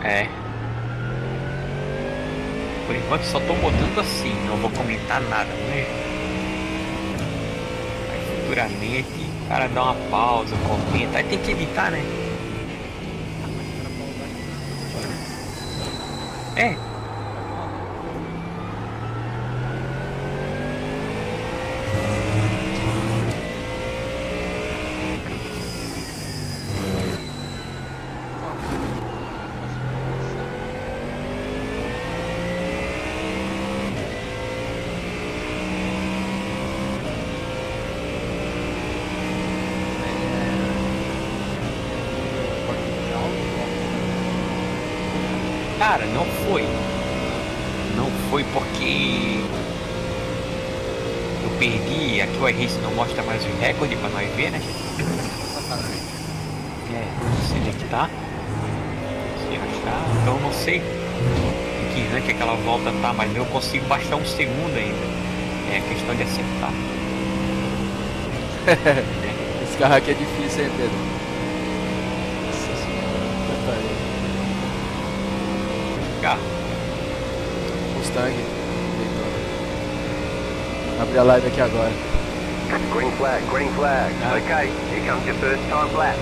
É. Por enquanto só tô botando assim, não vou comentar nada, né? Aí futuramente o cara dá uma pausa, comenta, aí tem que editar, né? Ah, mas para pausar que você edita. É, Tá maluco? Ó, próxima estação. Portugal, cara, não foi. Não foi porque eu perdi, aqui o iRace não mostra mais os recordes pra nós ver, né? sacanagem. É, não sei onde é que tá, se achar, então eu não sei em que rank aquela volta tá, mas eu consigo baixar um segundo ainda. É questão de acertar, né? Esse carro aqui é difícil, hein, Pedro? Nossa senhora, tanta aí. Carro. Mustang. Abri a live aqui agora. Green flag, green flag. Ah. Okay, here comes your first time lap.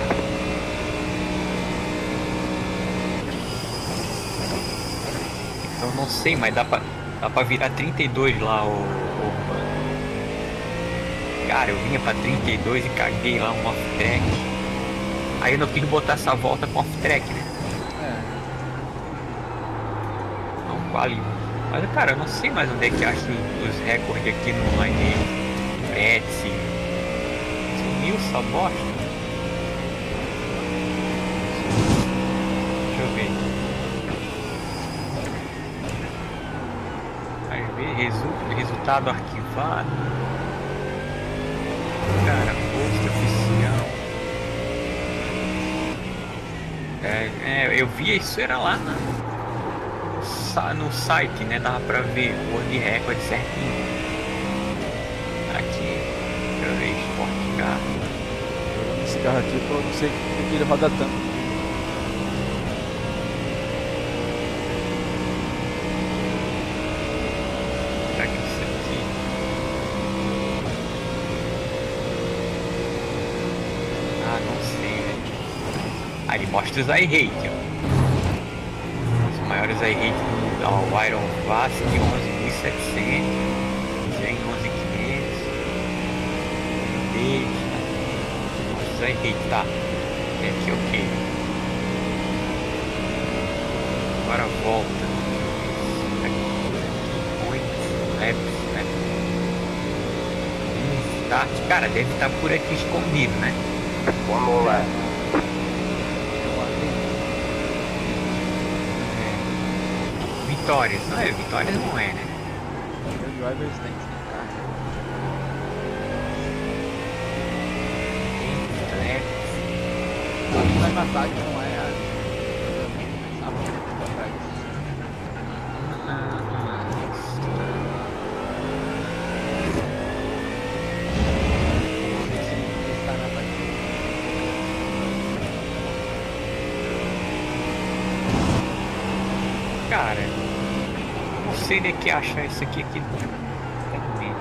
Então não sei, mas dá pra virar 32 lá Cara, eu vinha pra 32 e caguei lá um off-track. Aí eu não quis botar essa volta com off-track, né? É. Não vale. Mas cara, eu não sei mais onde é que acho os recordes aqui no online. Etsy. Sumiu essa bosta. Deixa eu ver. Aí ver resultado arquivado. Cara, post oficial. Eu via isso, era lá no site, né? Dava pra ver o World Record certinho. Aqui, deixa eu ver, Sport Car. Esse carro aqui, eu não sei porque ele roda tanto. Será que isso aqui? Ah, não sei, velho. Aí ele mostra os iRate, ó. Os maiores iRate ó, o Iron Vasque 11.700, Zen 11.500, Date, mostra os iRate, tá? Tem aqui, ok. Agora volta. Aqui, points, laps, né? Start. Cara, deve estar por aqui escondido, né? One more lap. Vitórias. Não é, Vitórias não é, né? Meu driver's dance no carro. Laps. Só que vai matar que não é a. Começar a tempo atrás. Esse cara vai. Cara, não sei de que achar isso aqui no meio.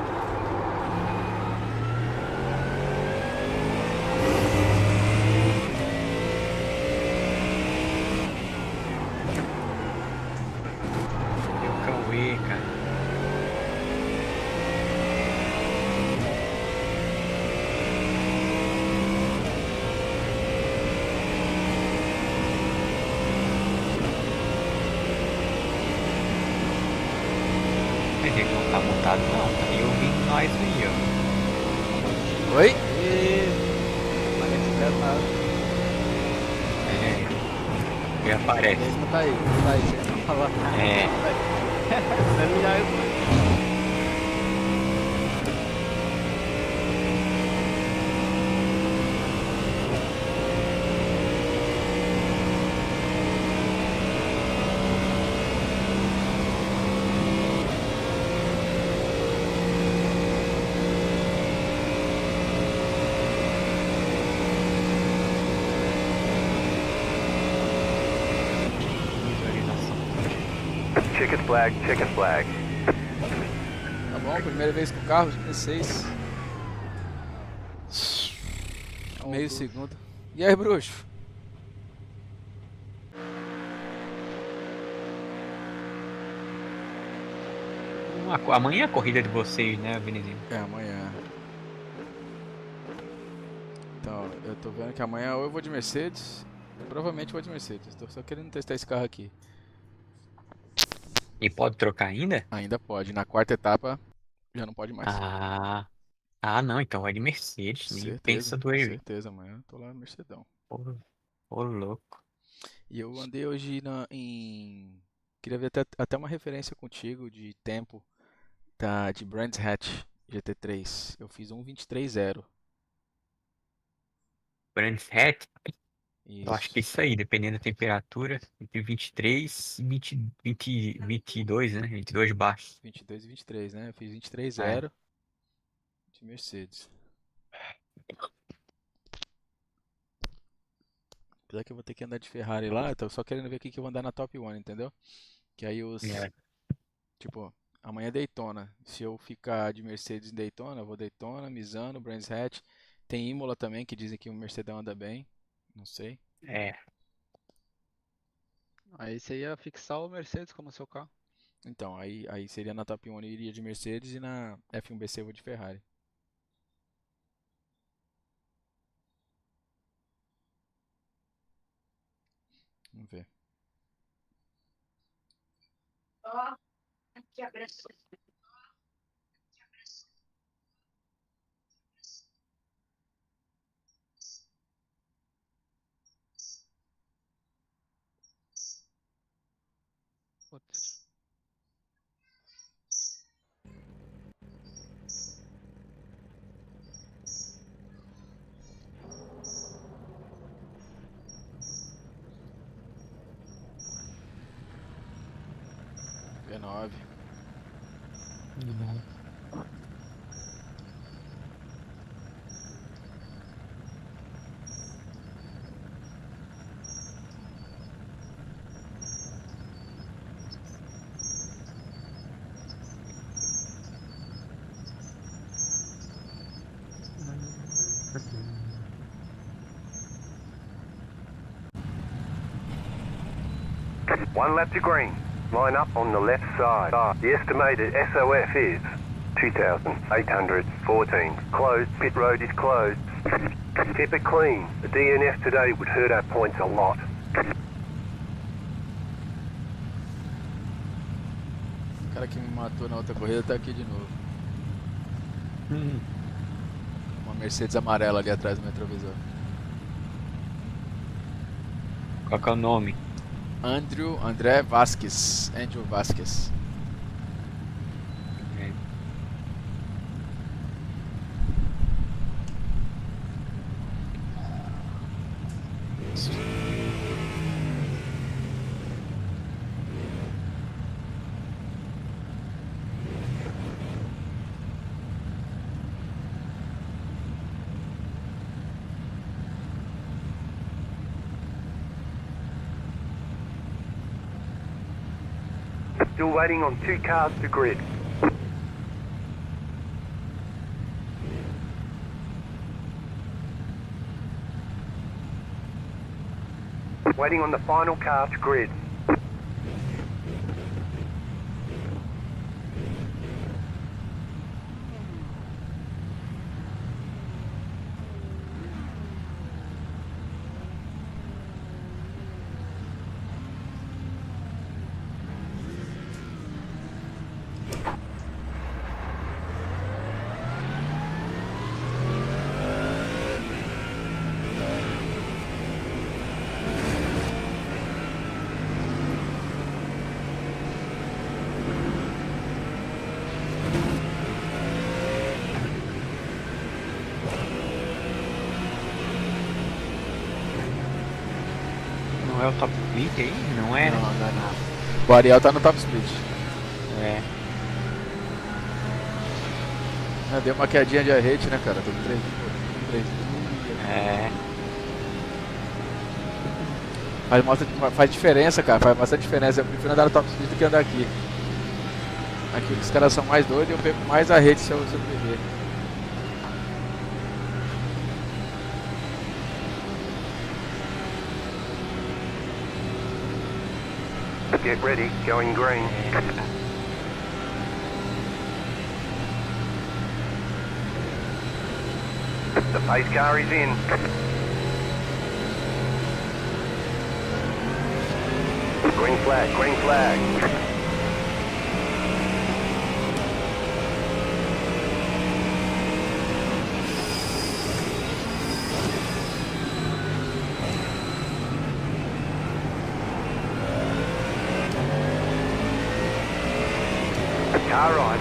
Deu Cauê, cara. Ele não tá montado não, tá aí ouvindo nós aí, ó. Oi? E. Parece que já tá. Ele aparece. Ele tá aí, você não fala nada. É. Ele já. Checkered flag, checkered flag. Tá bom, primeira vez com o carro, 16. Meio segundo. E aí, bruxo? Amanhã é a corrida de vocês, né, Vinizinho? É, amanhã. Então, eu tô vendo que amanhã ou eu vou de Mercedes, provavelmente vou de Mercedes. Tô só querendo testar esse carro aqui. E pode trocar ainda? Ainda pode, na quarta etapa já não pode mais. Ah, não, então vai de Mercedes, nem pensa duas vezes. Certeza, amanhã eu tô lá no Mercedão. Ô, louco. E eu andei hoje em... Queria ver até uma referência contigo de tempo de Brands Hatch GT3. Eu fiz 1:23.0. Brands Hatch, eu acho que é Isso, isso aí, dependendo da temperatura, entre 23 e 22, né? 22 baixo. 22 e 23, né? Eu fiz É. 23.0 de Mercedes. Apesar que eu vou ter que andar de Ferrari lá, eu tô só querendo ver o que que eu vou andar na Top One, entendeu? Que aí É. tipo, amanhã é Daytona. Se eu ficar de Mercedes em Daytona, eu vou Daytona, Misano, Brands Hatch. Tem Imola também, que dizem que o Mercedão anda bem. Não sei. É. Aí você ia fixar o Mercedes como seu carro. Então, aí seria na Top One eu iria de Mercedes e na F1BC eu vou de Ferrari. Vamos ver. Putz. V9. One lap to green. Line up on the left side. The estimated SOF is 2,814. Closed. Pit road is closed. Keep it clean. The DNF today would hurt our points a lot. O cara que me matou na outra corrida tá aqui de novo. Uma Mercedes amarela ali atrás do meu retrovisor. Qual que é o nome? André Vasquez. Andrew Vasquez. É. Still waiting on 2 cars to grid. Waiting on the final car to grid. Não é o top 20 aí? Não é, né? O Ariel tá no top speed. É. Deu uma quedinha de arrete, né, cara? Tô com 3. É. Faz diferença, cara. Faz bastante diferença. Eu prefiro andar no top speed do que andar aqui. Aqui os caras são mais doidos e eu pego mais a rede se eu sobreviver. Get ready, going green. The pace car is in. Green flag, green flag. Car right.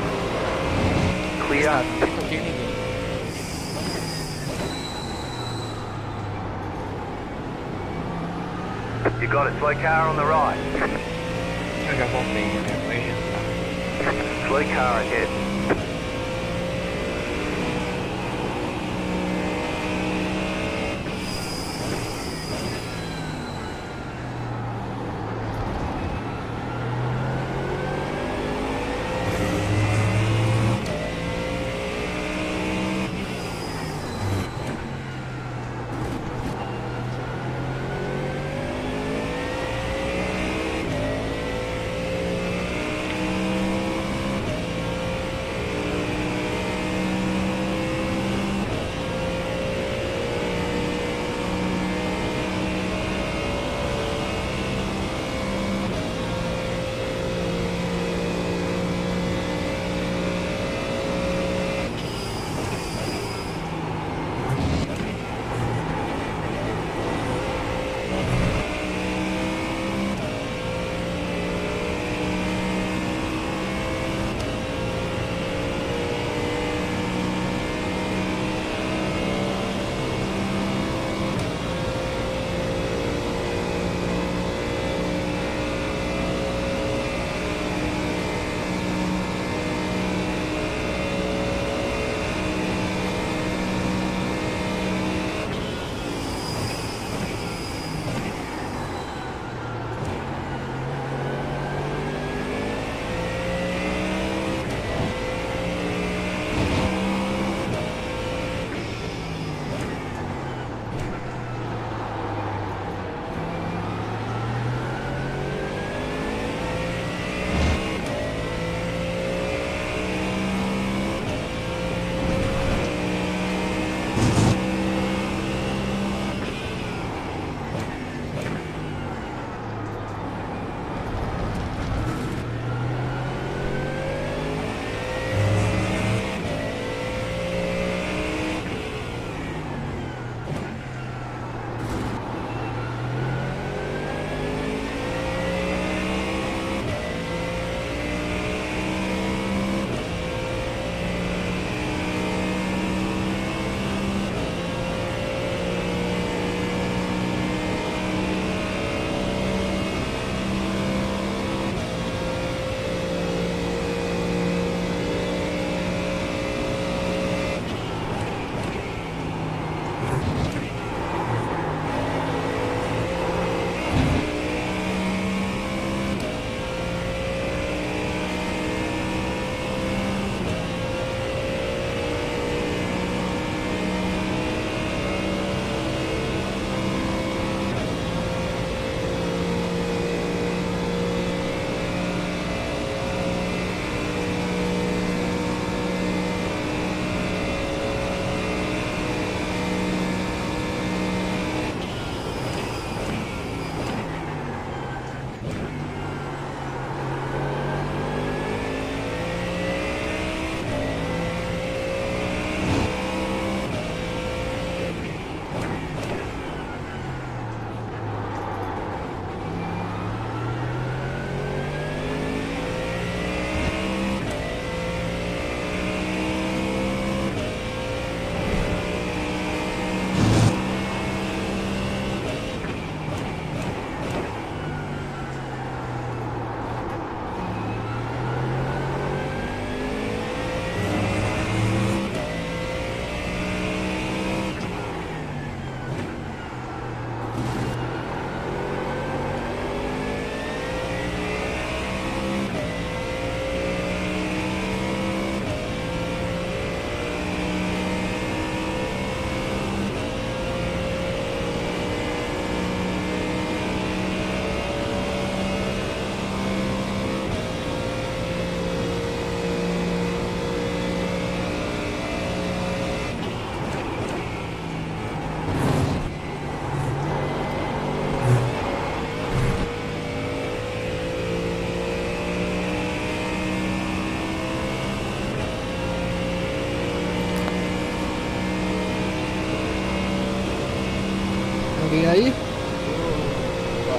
Clear. Não toquei em ninguém. You got it, slow car on the right. Eu já voltei, né? Foi jantar. Slow car ahead.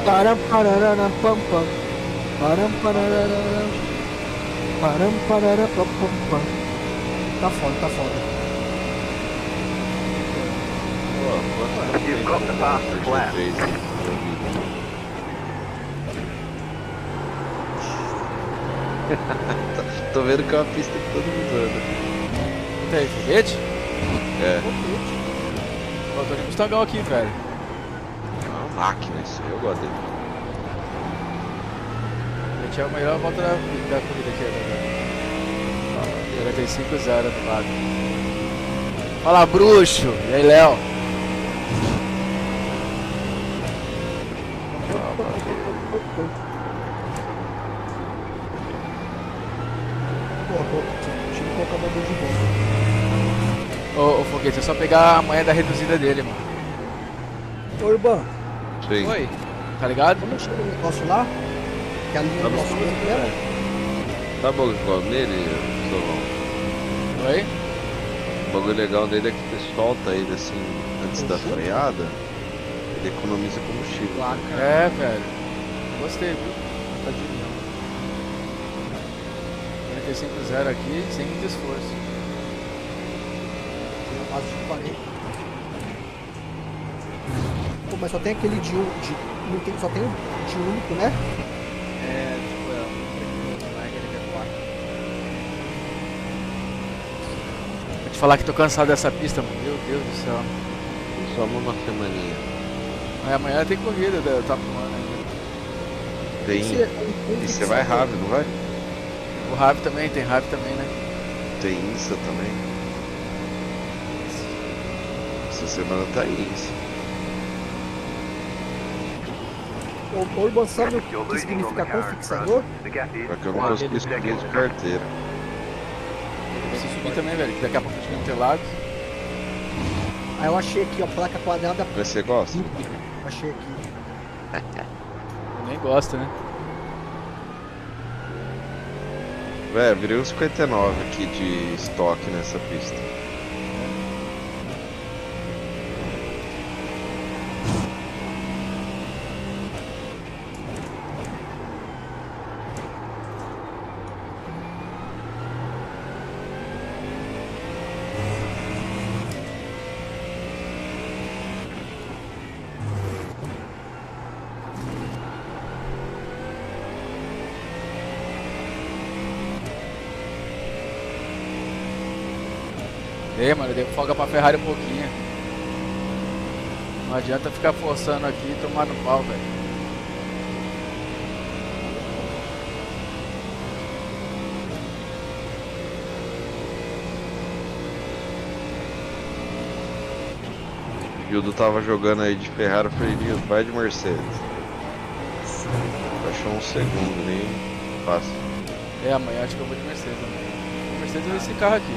Param, pararara, pam, pam. Param, pararara. Param, pararara, pam, pam, pam. Tá foda, tá foda. You've got the fastest lap. Tô vendo que é uma pista que todo mundo anda. Tá aí, foguete? É, Pô, tô de Mustangão aqui, velho. é uma máquina isso aí, eu gosto dele. A gente é a melhor volta da corrida aqui agora. 45-0 no lado. Fala, bruxo! E aí, Léo? Pô, deixa eu colocar o bagulho de volta. Ô, foguete, é só pegar a manha da reduzida dele, mano. Ô, Urban, Sim. Oi? Tá ligado? como chega o negócio lá? Que a linha Tá do no nosso fundo, tempo era? Tá bom igual nele, Solon? Oi? O bagulho legal dele é que você solta ele assim antes da freada, ele economiza combustível. É, velho. Gostei, viu? Tá de 45-0 aqui, sem muito esforço. Tem uma base de 40. Pô, mas só tem aquele de não tem, só tem o de único, né? É, tipo, é um aquele que é 4. Vou te falar que tô cansado dessa pista, mano. Meu Deus do céu. Só uma semaninha. Aí amanhã tem corrida da Top One ainda. Tem. E você vai rápido, não vai? O Rav também, tem Rav também, né? Tem Insta também. Essa semana tá Insta. O Urban sabe o que significa confixador? Só que eu não consegui escolher de carteira. Eu preciso subir também, velho, que daqui a pouco a gente vai ter Lagos. Aí eu achei aqui, ó, placa quadrada. Mas você gosta? Achei aqui. Nem gosta, né? Véi, virei um 59 aqui de estoque nessa pista. Ei, mano, eu dei folga pra Ferrari um pouquinho. Não adianta ficar forçando aqui e tomar no pau, velho. O Gildo tava jogando aí de Ferrari, eu falei, Gildo, vai de Mercedes. Achou um segundo, nem fácil. É, amanhã acho que eu vou de Mercedes amanhã. Mercedes é esse carro aqui.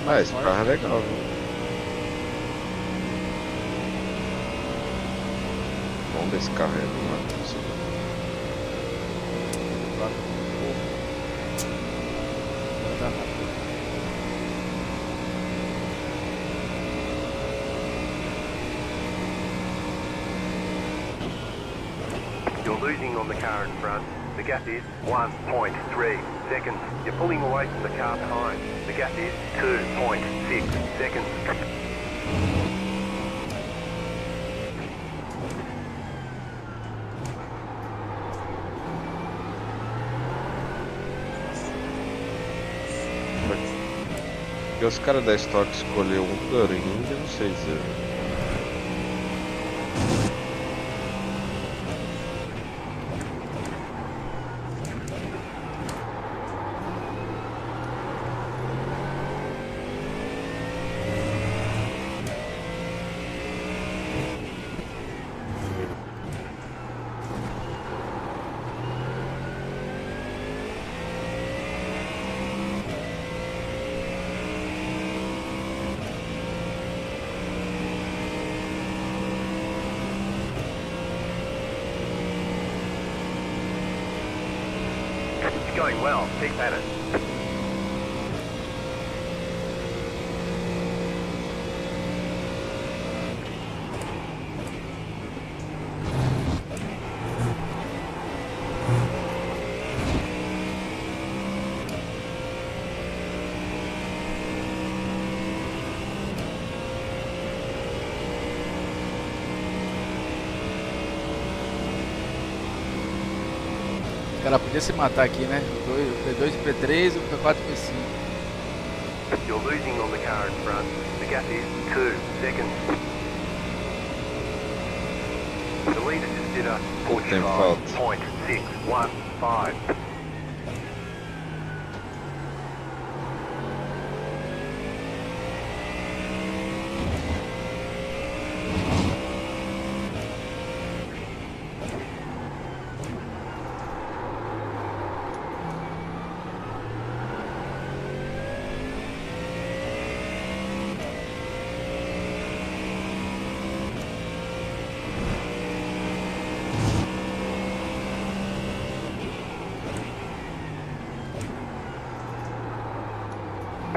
Ah, esse carro é legal, viu? Vamos ver esse carro é do lado. Tá rápido. You're losing on the car in front. The gap is 1.3 seconds. You're pulling away from the car behind. The gap is 2.6 seconds. Porque os caras da Stock escolheu um Garinho, eu não sei dizer. It's going well. Keep at it. O cara podia se matar aqui, né? O P2 e o P3, o P4 e o P5. You're losing on the car in front. The gap is 2 seconds. The leader just did a Quanto tempo falta? 45.615.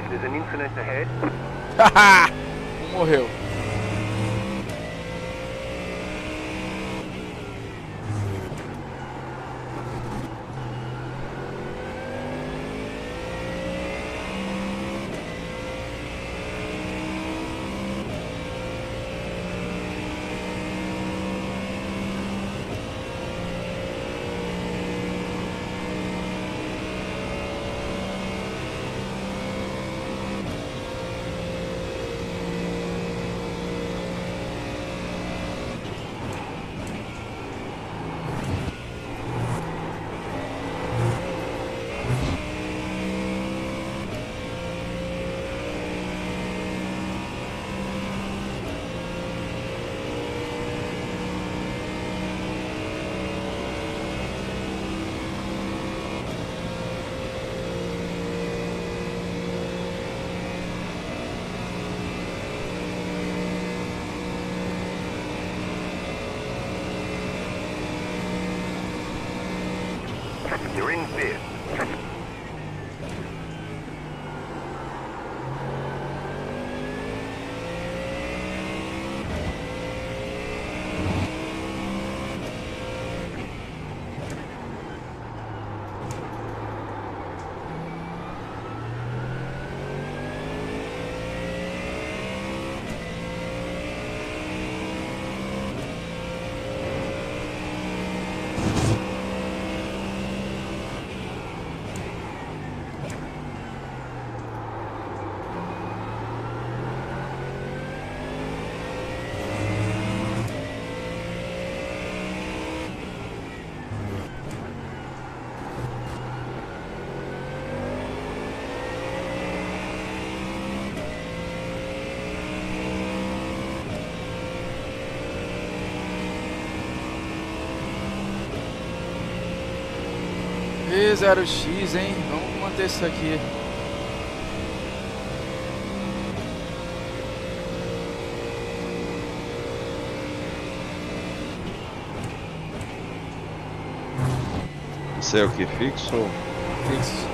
There's an incident ahead. Um morreu. You're in fifth. E 0x, hein? Vamos manter isso aqui. Isso é o que fixo ou Fixo.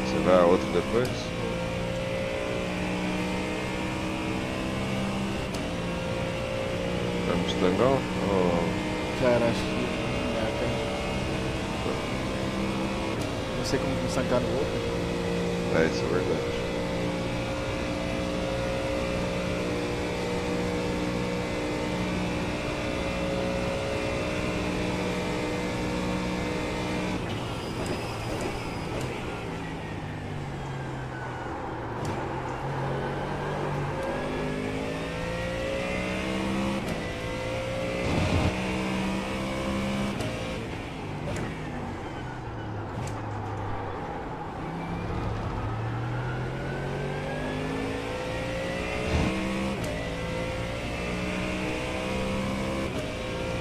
você vai a outro depois? Vai Mustangão? Ou... Cara, acho que. Não sei como consacar no outro. É, isso é verdade.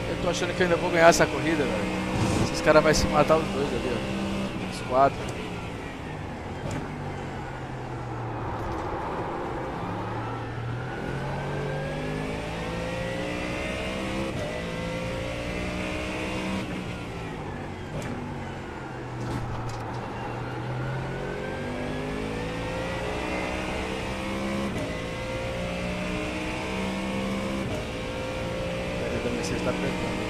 Eu tô achando que eu ainda vou ganhar essa corrida, velho. Esses caras vão se matar os dois ali, ó. Os quatro. Da Mercedes tá apertando.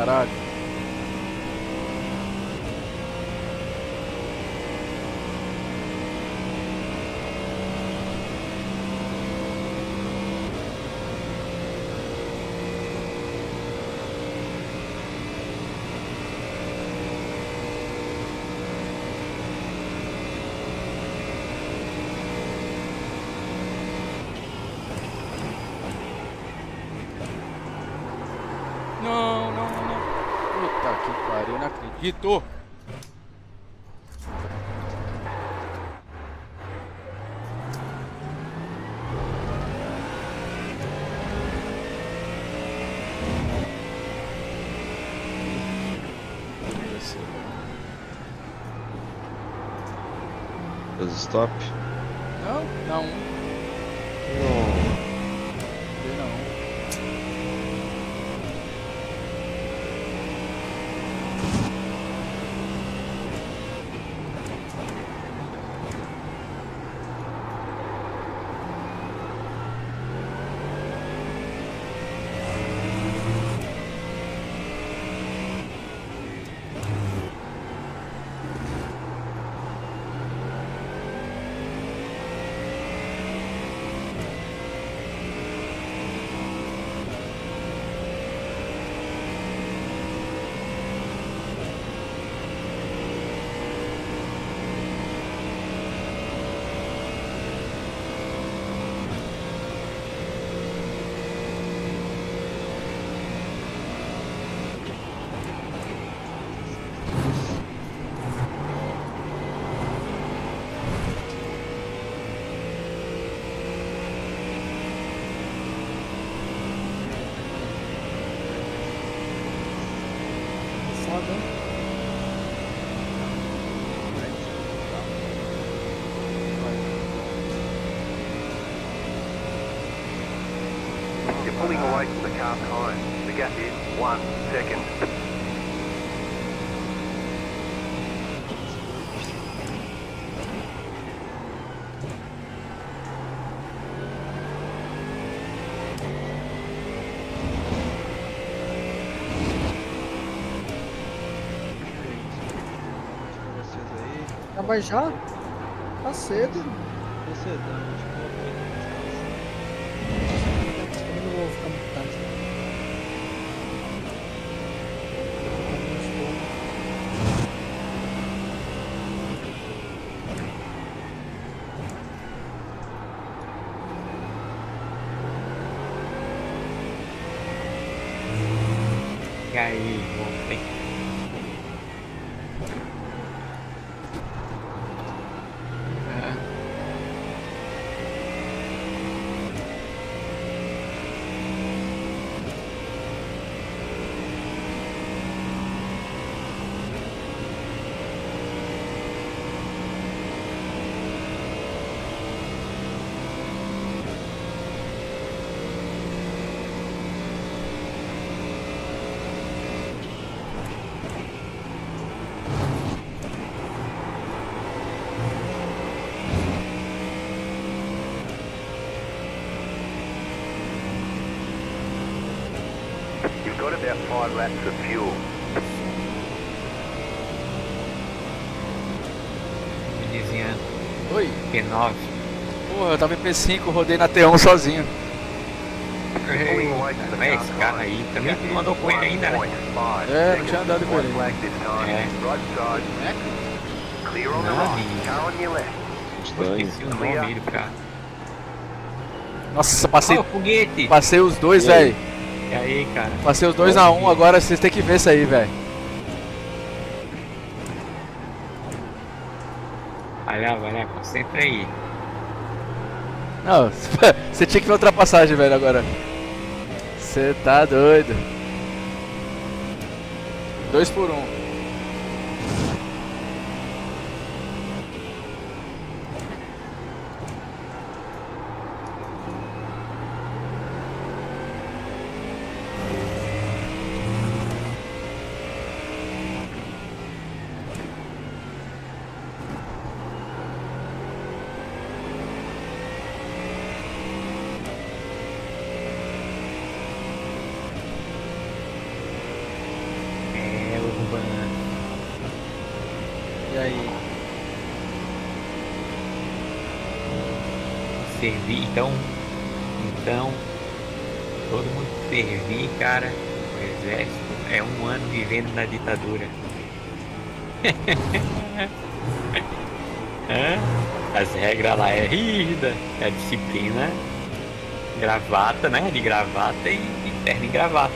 caralho. Não, não, não. Puta que pariu, não acredito. Fez stop. Não, não. Não. Não. Foda. You're pulling away from the car behind. The gap is 1 second. Vocês aí. Ah, mas já? Tá cedo. Você dá, acho que eu vou Eu não vou ficar muito tarde. E aí, voltei. É. You've got about 5 laps of fuel. Me dizia Oi. P9. Porra, eu tava em P5, rodei na T1 sozinho. You're pulling away from the Mas car esse carro behind. aí The também gap tu is não andou com ele ainda, né? 1.5 É, não tinha seconds. andado com One ele. flag this time. É. Right side. Clear on the Não, right. amigo. Car on your left. Eu Estranho. esqueci o nome aí do carro. Nossa, passei, Ó, o foguete! passei os dois, E aí? velho. E aí, cara? Passei os dois na 1, agora vocês têm que ver isso aí, velho. Vai lá, concentra aí. Não, você tinha que ver a ultrapassagem, velho, agora. Você tá doido. 2 por 1. servir, então todo mundo servir, cara, no exército é um ano vivendo na ditadura. As regras lá é rígida, a disciplina, gravata, né? De gravata e terno e gravata.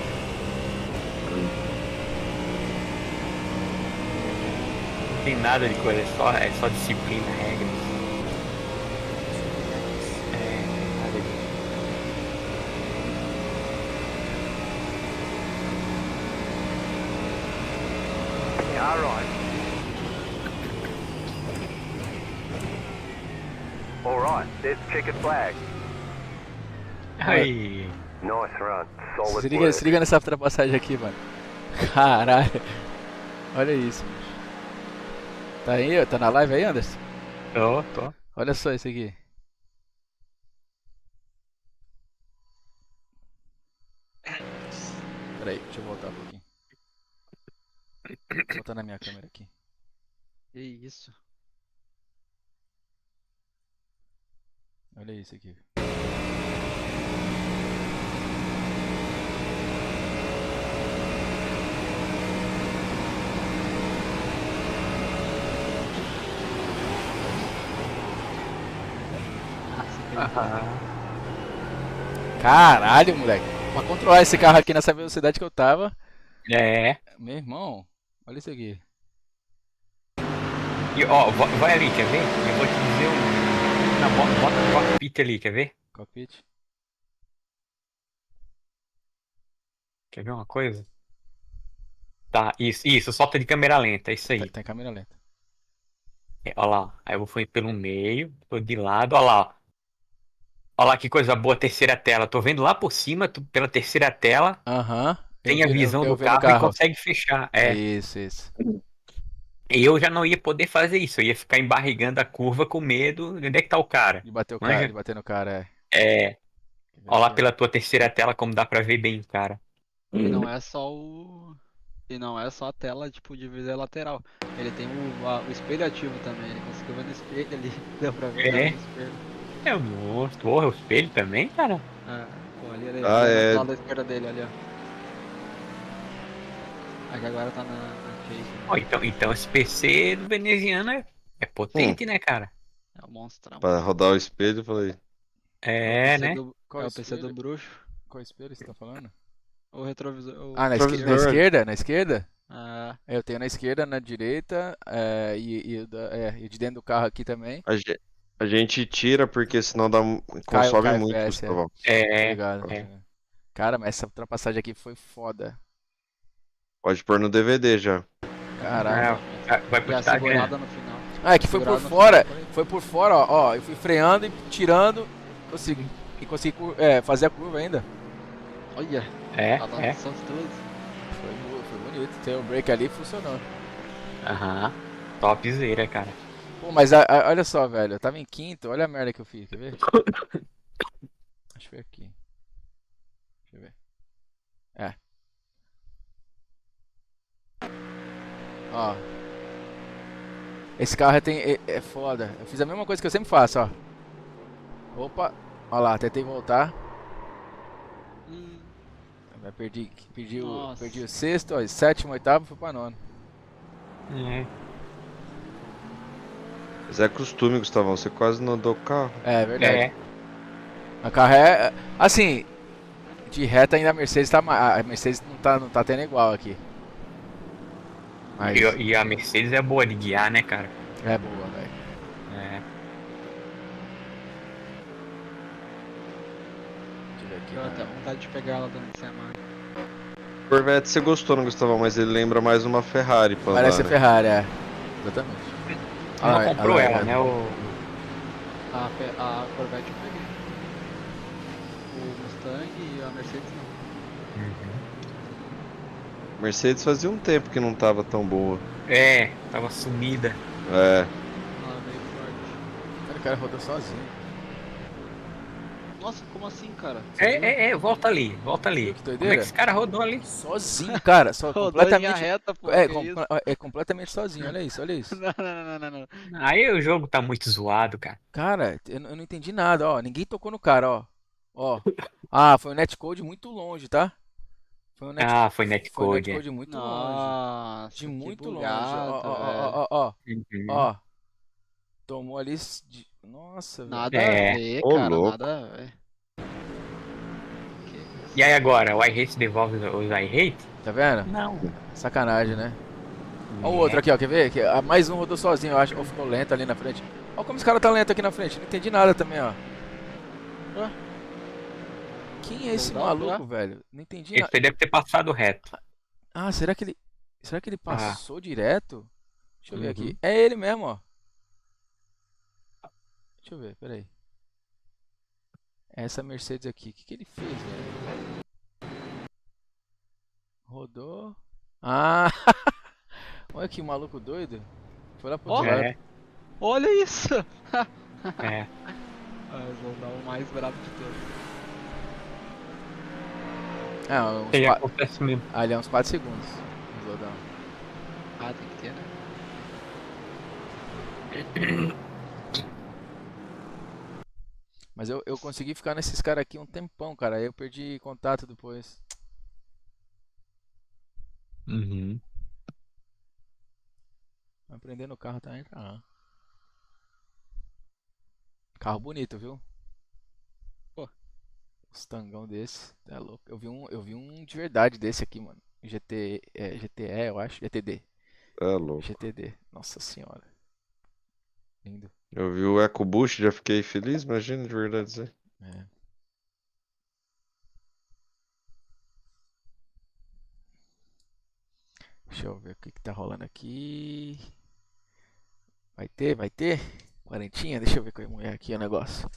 Não tem nada de coisa, é só disciplina, regras. Nada de... Yeah, alright. Alright, there's the checkered flag. Ai, Nice run. Solid Se work. liga nessa ultrapassagem aqui, mano. Caralho. Olha isso, bicho. Tá aí, tá na live aí, Anderson? tô. Olha só isso aqui. Peraí, deixa eu voltar um pouquinho. Vou botar na minha câmera aqui. Que isso? Olha isso aqui. Caralho, moleque. Pra controlar esse carro aqui nessa velocidade que eu tava. É. Meu irmão, olha isso aqui. E ó, vai ali, quer ver? Eu vou te dizer bota o cockpit ali, quer ver? Cockpit. Quer ver uma coisa? Tá, isso, solta de câmera lenta, é isso aí. Tá em câmera lenta. Ó lá, aí eu vou pelo meio, tô de lado, ó lá, ó. Ó lá que coisa boa, terceira tela. Tô vendo lá por cima, pela terceira tela, Aham. tem a visão eu do vendo o carro e consegue fechar. É. Isso. E eu já não ia poder fazer isso, eu ia ficar embarrigando a curva com medo. Onde é que tá o cara? De bater o Manja? cara, de bater no cara, É. Ó lá pela tua terceira tela como dá pra ver bem o cara. E não é só E não é só a tela, tipo, de visão lateral. Ele tem o espelho ativo também. Ele conseguiu ver no espelho ali. Deu pra ver É? no espelho. É o monstro. Porra, o espelho também, cara? Pô, ali Ah, é. do lado da esquerda dele, ali, ó. Aqui agora tá na Chase. Ó, então esse PC do veneziano é potente, né, cara? É o monstrão. Pra rodar o espelho, eu falei. É, o PC né? Qual é o PC do espelho? bruxo. Qual espelho você tá falando? O retrovisor. Ah, na Retrovisor. esquerda? Na esquerda? Ah, Eu tenho na esquerda, na direita e e de dentro do carro aqui também. A gente tira porque senão consome cai muito, FPS, Gustavão. Obrigado. É. Cara, mas essa ultrapassagem aqui foi foda. Pode pôr no DVD já. Caralho. Vai pro e a Instagram. segurada no final. Ah, é que foi por Segurado no fora. final, Foi por fora, ó. Eu fui freando e tirando. Consegui fazer a curva ainda. Olha, É. são todos. Foi bonito. Tem o break ali funcionou. Aham. Topzera, cara. Pô, mas olha só, velho. Eu tava em quinto. Olha a merda que eu fiz. Quer ver? Acho que foi aqui. Deixa eu ver. Ó. Esse carro é foda. Eu fiz a mesma coisa que eu sempre faço, ó. Opa. Ó lá, tentei voltar. Perdi o sexto, ó, sétimo, oitavo, fui pra nono. É. Mas é costume, Gustavão. Você quase não andou o carro. É verdade. É. A carro é. Assim, de reta ainda a Mercedes tá. A Mercedes não tá tendo igual aqui. Mas E a Mercedes é boa de guiar, né, cara? é boa, velho. É. Deixa eu ver aqui. Eu até vontade de pegar ela dando semana. Corvette você gostou, não, Gustavão? Mas ele lembra mais uma Ferrari pra andar, Parece a né? Ferrari, é. Exatamente. Não comprou ela, é. né? A Corvette eu peguei. O Mustang e a Mercedes não. Mercedes fazia um tempo que não tava tão boa. É, tava sumida. É. Ela veio forte. Cara, o cara rodou sozinho. Nossa, como assim, cara? Você viu? Volta ali, volta ali. Viu que Como é que doideira? esse cara rodou ali? Sozinho, cara. Só Rodou em linha completamente. reta, pô, É, que isso? é completamente sozinho. Olha isso, olha isso. Não, não, não, não, não. Aí o jogo tá muito zoado, cara. Cara, eu não entendi nada, ó. Ninguém tocou no cara, ó. Ó. Ah, foi um netcode muito longe, tá? Foi um Ah, foi foi um netcode, é. netcode muito longe. De Nossa, que muito longe. Ó, ó, bugado, ó, velho. ó, ó, ó. Uhum. Ó. Tomou ali. Nossa, velho. Nada a É. ver, Ô, cara, louco. nada a ver. Que E aí isso? agora, o iRate devolve os iRate? Tá vendo? Não. Sacanagem, né? Ó o outro É. aqui, ó. Quer ver? Mais um rodou sozinho, eu acho. Ou ficou lento ali na frente. Ó como esse cara tá lento aqui na frente. Não entendi nada também, ó. Ué? Quem é esse Sold out, maluco, velho? Não entendi Esse nada. aí deve ter passado reto. Ah, será que ele. Será que ele Ah. passou direto? Deixa eu ver aqui. Uhum. É ele mesmo, ó. Deixa eu ver, peraí. É essa Mercedes aqui. O que ele fez, velho? Rodou. Ah! Olha que maluco doido. Foi lá pro outro Ó, lado. É, olha isso! é. Ah, eu vou dar o mais brabo de todos. Ah, uns Ele 4. acontece mesmo. Ali é uns 4 segundos. O slowdown. Ah, tem que ter, né? Mas eu consegui ficar nesses caras aqui um tempão, cara. Aí eu perdi contato depois. Uhum. Aprendendo o carro também, tá. Carro bonito, viu? Pô, Os tangão desse. É louco. Eu vi um de verdade desse aqui, mano. GTE, eu acho. GTD. É louco. GTD. Nossa senhora. Lindo. Eu vi o EcoBoost, já fiquei feliz, imagina de verdade dizer. É. Deixa eu ver o que que tá rolando aqui. Vai ter, vai ter? Quarentinha? Deixa eu ver com a mulher aqui o negócio.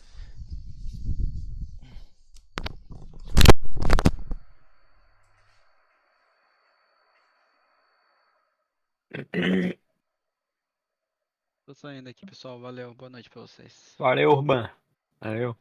tô saindo aqui, pessoal. Valeu, boa noite pra vocês. Valeu, Urban. Valeu.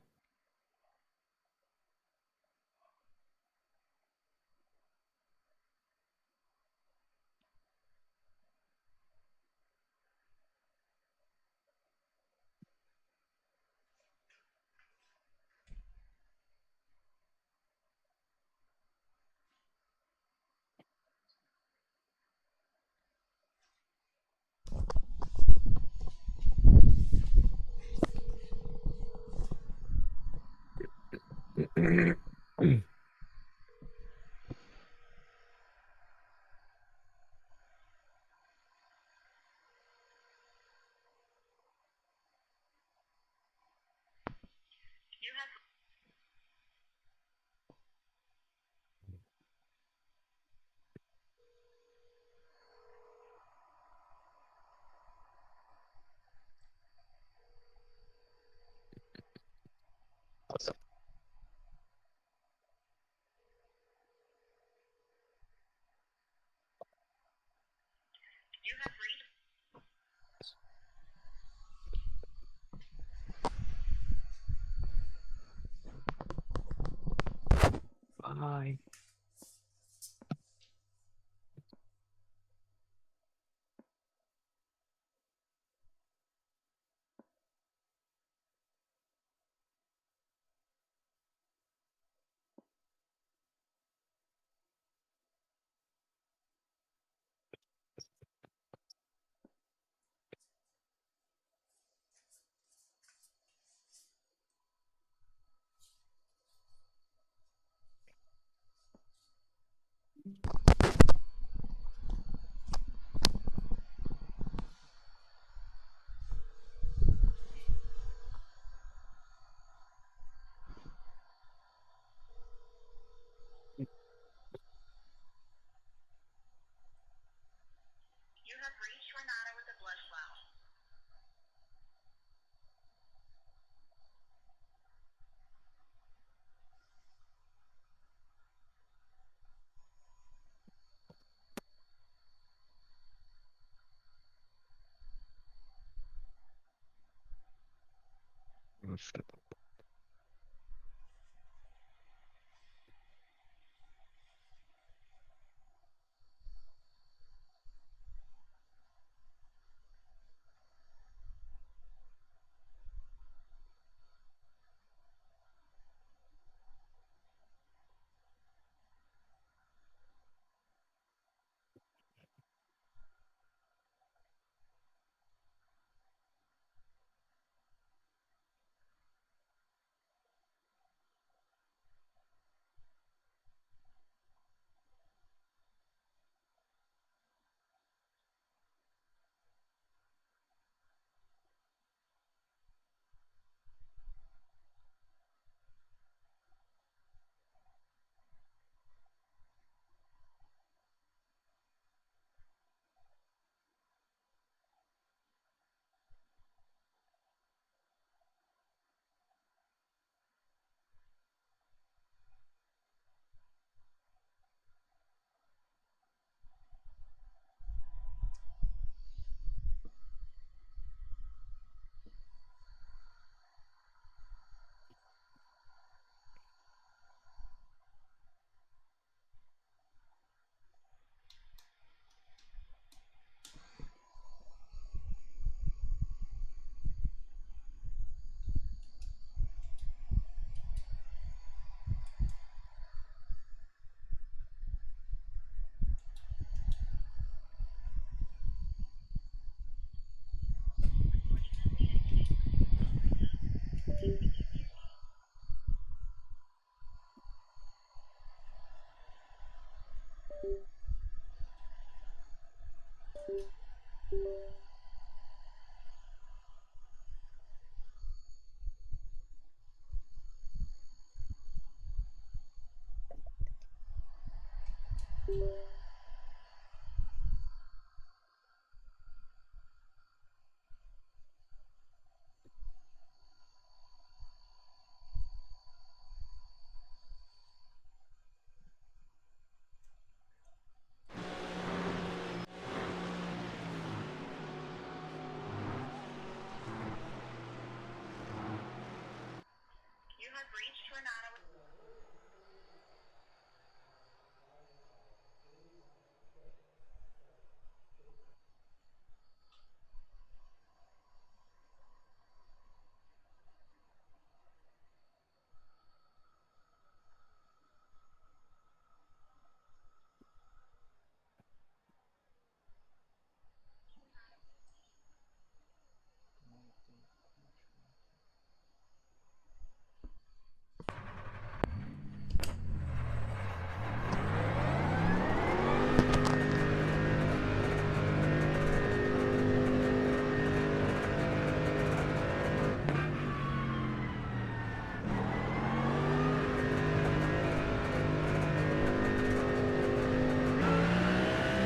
Vai.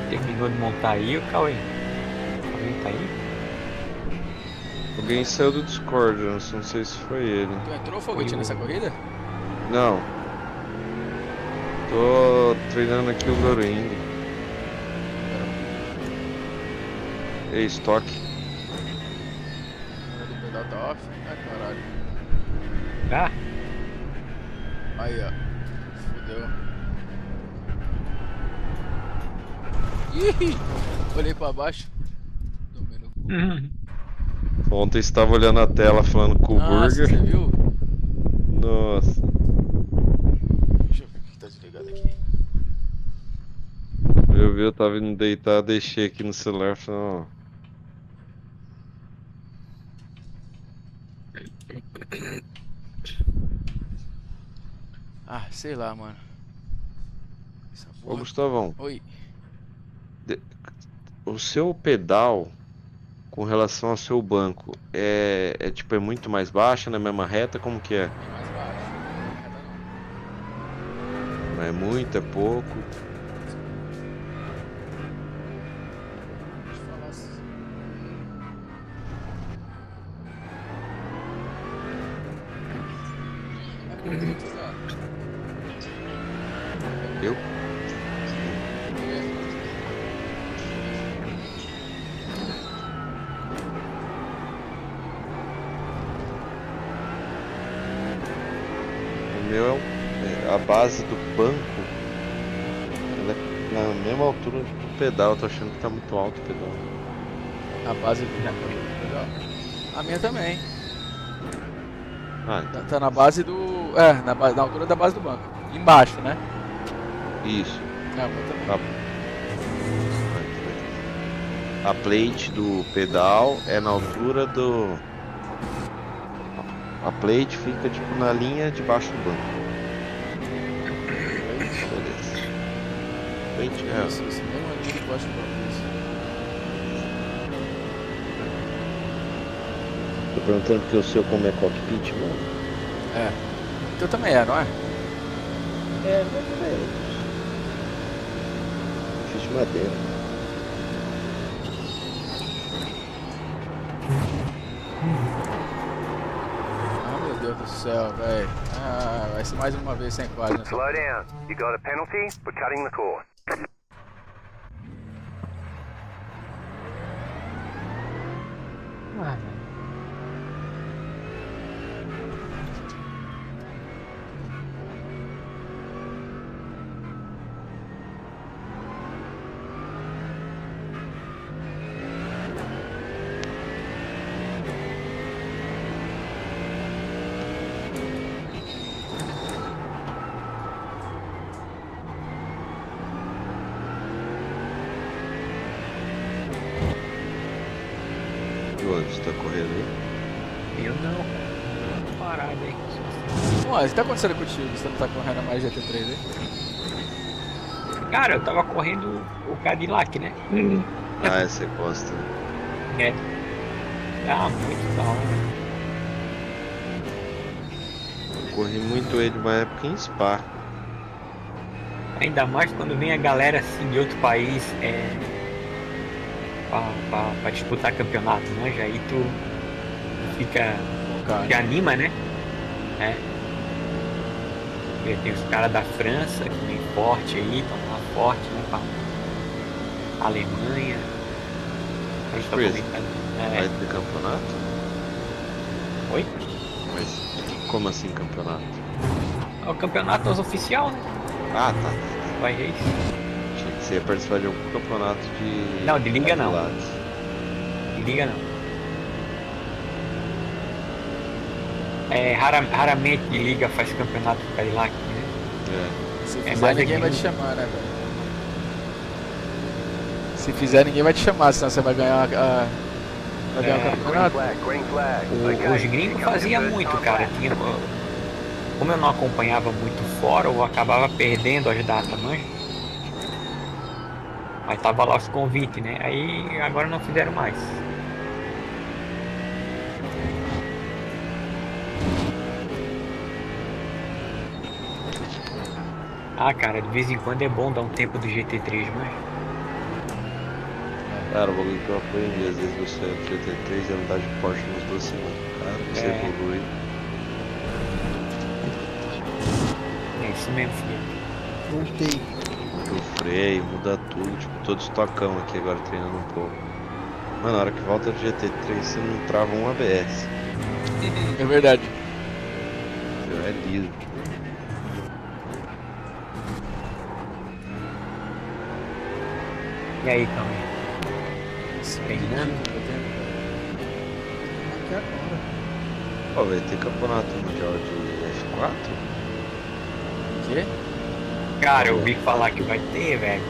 Terminou de montar aí, o Cauê? Alguém tá aí? Alguém saiu do Discord, eu não sei se foi ele. Tu entrou, Foguete, nessa corrida? Não. Tô treinando aqui o Goruing. Ei, estoque. O pedal tá off? Ai, caralho. Ah, Aí, ó. Fudeu. Ih! Olhei pra baixo. Tomei no cu. Ontem estava olhando a tela falando com o Nossa, Burger. você viu? Nossa. Deixa eu ver o que tá desligado aqui. Eu tava indo deitar, deixei aqui no celular, falei, ó. Ah, sei lá, mano. Essa Ô porra. Gustavão, Oi. o seu pedal com relação ao seu banco é tipo, é muito mais baixa, na mesma reta, como que é? Bem mais baixo. Não, Não é muito, é pouco. deixa eu falar assim. Eu? O meu é a base do banco. Ela é na mesma altura do pedal. Eu tô achando que tá muito alto o pedal. A base do legal. A minha também. Ah, então. Tá na base do. É, na altura da base do banco. Embaixo, né? Isso. É, o meu também. A plate do pedal é na altura do. A plate fica tipo na linha de baixo do banco. Beleza. Plate é. Isso, mesmo ali embaixo do banco. Isso. Tô perguntando porque o seu como é cockpit, mano. É. Então também é, não é? É, mais ou menos. Fiz de madeira. Ah, meu Deus do céu, velho. Ah, vai ser mais uma vez sem quadro nessa. Slow down. You got a penalty for cutting the course. ah, velho. E onde você tá correndo aí? Eu não, cara. Tô parado aí. Ué, o que tá acontecendo contigo? Você não tá correndo mais GT3 aí? Cara, eu tava correndo o Cadillac, né? Ah, você gosta. É. Ah, muito da hora. Eu corri muito ele uma época em Spa. Ainda mais quando vem a galera assim de outro país pra disputar campeonato, né? Já aí tu fica. Cara, Te anima, né? É. E tem os caras da França que vem forte aí, estão lá forte, né? Pra Alemanha. A gente tá Chris, comentando. vai ter campeonato? Oi? Mas como assim campeonato? É o campeonato oficial, né? Ah, tá. Vai Race. Achei que você ia participar de algum campeonato de. Não, de liga não. Cadillacs. Liga não. Raramente liga faz campeonato de Cadillac, né? se É fizer, mais ninguém vai te gringo. chamar, né, velho? Se fizer, ninguém vai te chamar, senão você vai ganhar vai ganhar o É. Green campeonato. flag, green flag. Os Okay, gringos here comes faziam your muito, first cara. time lap. Como eu não acompanhava muito fora, eu acabava perdendo as datas, manja. Mas tava lá os convites, né? Aí agora não fizeram mais. Ah, cara, de vez em quando é bom dar um tempo do GT3, mas Cara, o bagulho que eu aprendi, às vezes você é do GT3 e andar de Porsche umas 2 semanas. Cara, você É. evolui. é isso mesmo, filho. Voltei. Muda o freio, muda tudo, tipo, todo estocão aqui agora treinando um pouco. Mano, na hora que volta do GT3 você não trava um ABS. É verdade. É liso. E aí, Cauê? Treinando? Aqui agora. Ó, vai ter campeonato mundial de F4? O quê? Cara, eu ouvi falar que vai ter, velho.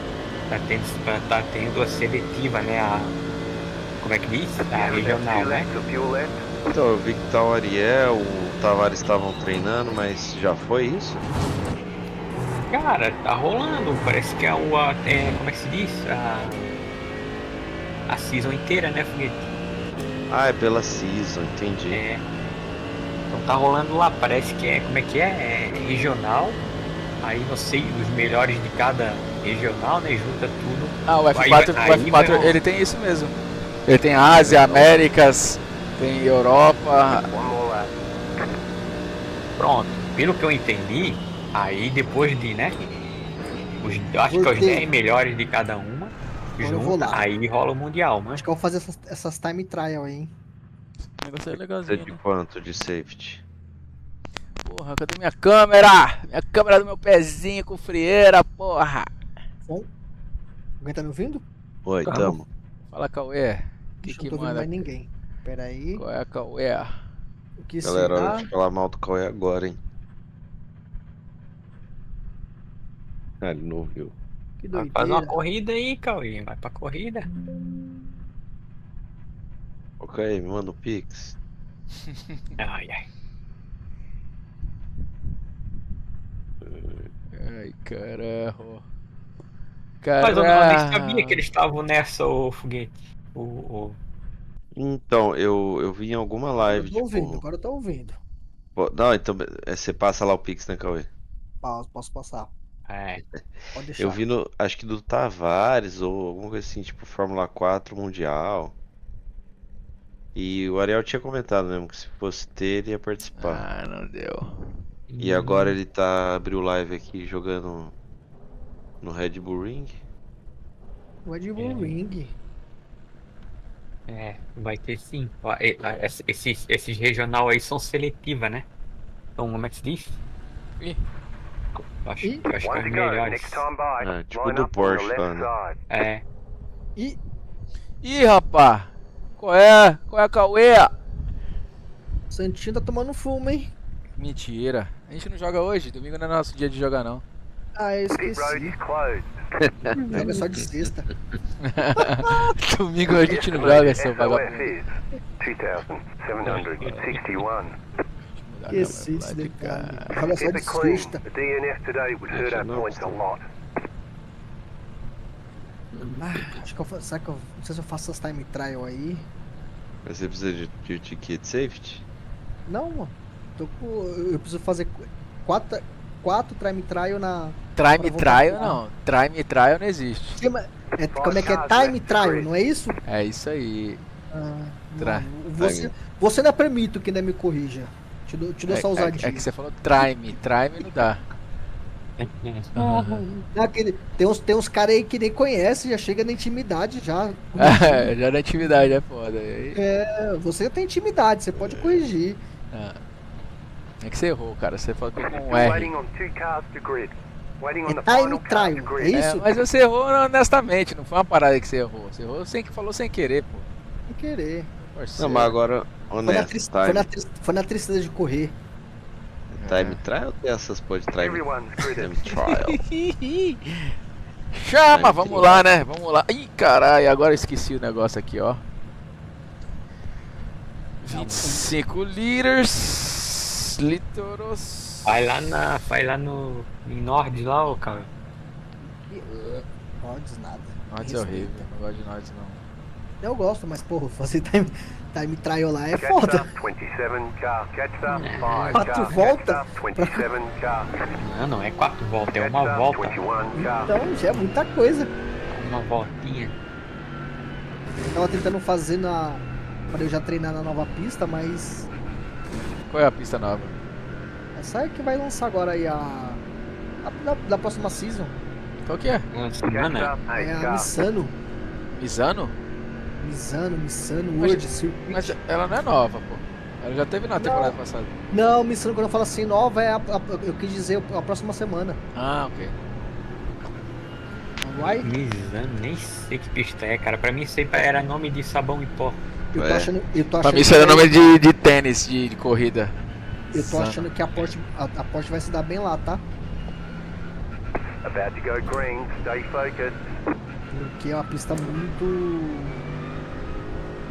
Tá tendo a seletiva, né? Como é que diz? A Yeah, regional, two né? laps of fuel left. Então, eu vi que tá o Ariel, o Tavares estavam treinando, mas já foi isso? Cara, tá rolando. Parece que como é que se diz? A season inteira, né, Foguete? Ah, é pela Season, entendi. É. Então tá rolando lá. Parece que como é que é? É regional. Aí não sei, os melhores de cada regional, né? Junta tudo. Ah, o Aí F4, vai- o aí vai F4 rolar. ele tem isso mesmo. Ele tem Ásia, Américas, tem Europa. One more lap. Pronto. Pelo que eu entendi, aí depois de, né? Acho que os Voltei. 10 melhores de cada uma. Agora eu vou Junta, lá. aí rola o Mundial, mas. Acho que eu vou fazer essas time trial aí, hein? O negócio é Precisa legalzinho, de né? quanto de safety? Porra, cadê minha câmera? Minha câmera do meu pezinho com frieira, porra. Alguém tá me ouvindo? Oi, Tá. tamo. Fala, Cauê. O que Ixi, que não tô ouvindo manda? mais ninguém. Pera aí. Qual é a Cauê? O que Galera, será? hora de falar mal do Cauê agora, hein? Ah, ele não ouviu. Que Vai fazer uma doideira. corrida aí, Cauê. Vai pra corrida. Ok, me manda o Pix. Ai, ai. Ai, carajo. Mas eu nem sabia Caraca. que eles estavam nessa, o Foguete. O... Então, eu vi em alguma Agora live, eu tô ouvindo, tipo. agora eu tô ouvindo. Não, então você passa lá o Pix, né, Cauê? Posso passar. É. Pode deixar. Eu vi no. Acho que do Tavares ou alguma coisa assim, tipo Fórmula 4 Mundial. E o Ariel tinha comentado mesmo que se fosse ter, ele ia participar. Ah, não deu. E agora ele abriu live aqui jogando no Red Bull Ring. O Red Bull Ring. Vai ter sim. Ó, esses regional aí são seletiva, né? Então, como é que se diz? Ih. Eu acho Ih. que é os One to go. melhores. Next time by. É, tipo Line do up on Porsche the lá, left né? side. É. E Ih, rapá. Qual é? Qual é a Cauê? o Santinho tá tomando fumo, hein? Mentira. A gente não joga hoje. Domingo não é nosso dia de jogar, não. Ah, eu Pit road esqueci. is closed. Joga só de sexta. Domingo a gente não joga, seu SOF vagabundo. is 2,761. Esqueci esse detalhe. Joga só Keep de it clean. sexta. The DNF today would hurt our points a lot. Ah, acho que será que eu. Não sei se eu faço essas time trial aí. Mas você precisa de ticket safety? Não, mano. Eu preciso fazer 4, Time Trial na... Time Pra voltar Trial pro não. Time Trial não existe. Como é que é? Time Trial, não é isso? É isso aí. Ah, Tra- você não é permito que ainda me corrija. Te dou essa ousadia. É que você falou Trime. Trime não dá. Não, tem uns caras aí que nem conhece, já chega na intimidade já. Já na atividade é foda. Aí, Você tem intimidade, você pode corrigir. é que você errou, cara. Você falou com um Still R. waiting on 2 cars to grid. Waiting on É the time final car to trial, é grid. isso? Mas você errou honestamente, não foi uma parada que você errou. Você errou falou sem querer, pô. Sem querer. Não, mas agora, Foi na, honesto, tris- time, foi na tristeza de correr. time trial tem essas pô de time, Everyone's gridded. time trial. Chama, vamos lá, né? Vamos lá. Ih, caralho, agora eu esqueci o negócio aqui, ó. 25 liters. Litoros. Vai lá no em Nord lá, ô cara. Odds nada. Nodes é horrível, não gosto de Nodes não. Eu gosto, mas porra, fazer time trial lá é Catch foda. up, 27 car. Catch up, 5 Quatro car. voltas? Catch up, 27 car. Não é 4 voltas, é Catch uma up, volta. 21 car. Então já é muita coisa. Uma voltinha. Tava tentando fazer pra eu já treinar na nova pista, mas Qual é a pista nova? essa é que vai lançar agora aí da próxima season. Qual que é? Uma Catch semana. up, É 8 a car. Missano. Misano? Missano, Mas- World Circuit. Mas ela não é nova, pô. Ela já teve na temporada passada. Não, Missano, quando eu falo assim nova, eu quis dizer a próxima semana. Ah, ok. Alright? Misano, nem sei que pista é, cara. Pra mim isso aí era nome de sabão em pó. Eu tô É. achando Pra mim isso era nome de tênis, de corrida. Eu tô Misano. achando que a Porsche vai se dar bem lá, tá? About to go green. Stay focused. Porque é uma pista muito...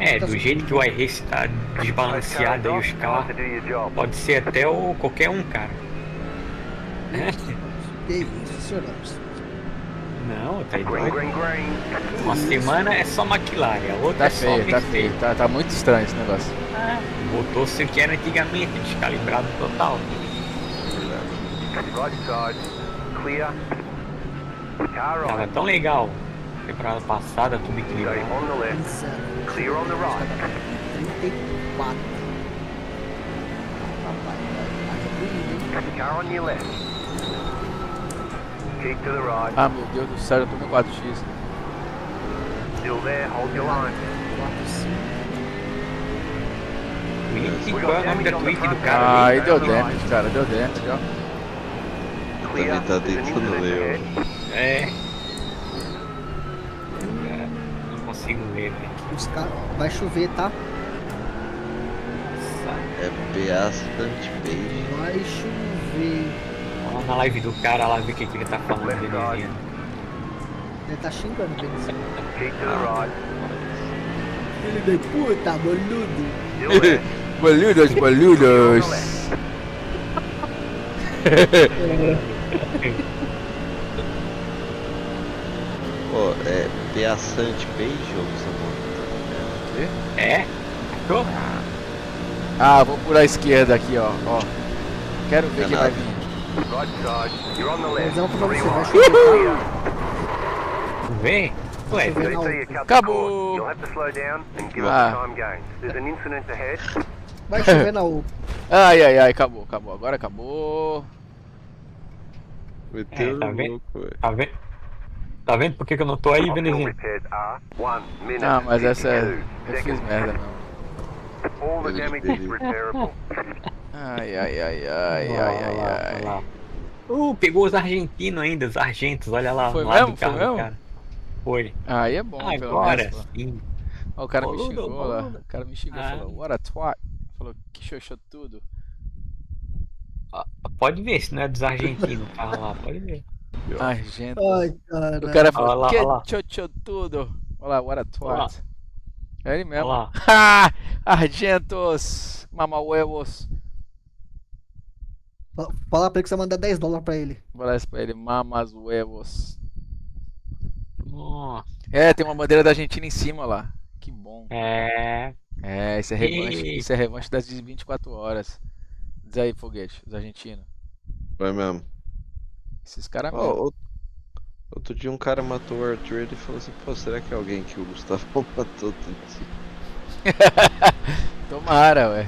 É, do jeito que o iRace tá desbalanceado aí os Time carros, to do your job. pode ser até qualquer um, cara. Que isso, senhor Lopes. Não, tá Green, igual. green, green. Uma semana é só McLaren, a outra Tá é só feio, tá Mercedes. feio. Tá muito estranho esse negócio. Botou-se o que era antigamente, descalibrado total. Right side. Clear. Car Tava on. tão legal. Temporada passada, tudo Stay equilibrado. on the left. Insano. Clear on the right. 34. Rapaz, tá bonito, hein? Car on your left. Keep to the right. Ah, meu Deus do céu, eu tô no 4x. Still there. Hold your line. 4, 5. Twitch, qual é o nome da Twitch do cara Aí ali? deu damage, cara, deu damage, ó. Clear. Também tá There's an tentando incident ler, ahead. É. Não consigo ver, velho. Vai chover, tá? Nossa. É PA Stunt Page. Vai chover. Vamos lá na live do cara lá ver o que ele tá falando, belezinha. Ele tá xingando bem assim. Keep to the right. Filho da puta, boludo. Still there. Boludos, boludos. Pô, é PA Stunt Page ou Samuel? É? Tô? Ah, vou por a esquerda aqui, ó. Quero ver quem vai vir. Right side. You're on the left. Mas é uma coisa pra você, vai 3 chover, tá? Não vem? Ué, Deixa eu ver. GT, you cut the Acabou. cord. You'll have to slow down and give Ah. up the time gains. There's an incident ahead. Vai chover na U. Ai, acabou. Agora acabou. Meteu tá vendo? louco, velho. tá vendo? Tá vendo por que eu não tô aí, Optional Venezinho? repairs are 1 minute. Ah, mas essa é. 52 Eu fiz seconds. merda mesmo. All the damage is repairable. Ai. Olha lá. Pegou os argentinos ainda, os argentos, olha lá. Foi no lado mesmo? do carro Foi do mesmo? cara. Foi. Aí é bom, pelo Agora menos. Pô. sim. Ó, o cara me Boludo, xingou lá. boludo. O cara me xingou e Ah. falou, what a twat. Falou que xoxou tudo. Ó, pode ver se não é dos argentinos o carro lá, pode ver. Argento. Ai, O cara. cara falou, Olha lá, que olha lá. xoxou tudo. Olha lá, what a Olha lá. twat. É ele mesmo. Olha lá. Ah, Argentos, mamahuevos. Fala pra ele que você vai mandar $10 pra ele. Vou dar isso pra ele, mamas huevos. Nossa. É, tem uma bandeira da Argentina em cima lá. Que bom. É. É, isso é revanche, Eita. isso é revanche das 24 horas. Diz aí, foguete, os argentinos. Foi mesmo. Esses caras Ó, mesmo. outro dia um cara matou o Arthur e ele falou assim, pô, será que é alguém que o Gustavo matou outro dia? Tomara, ué.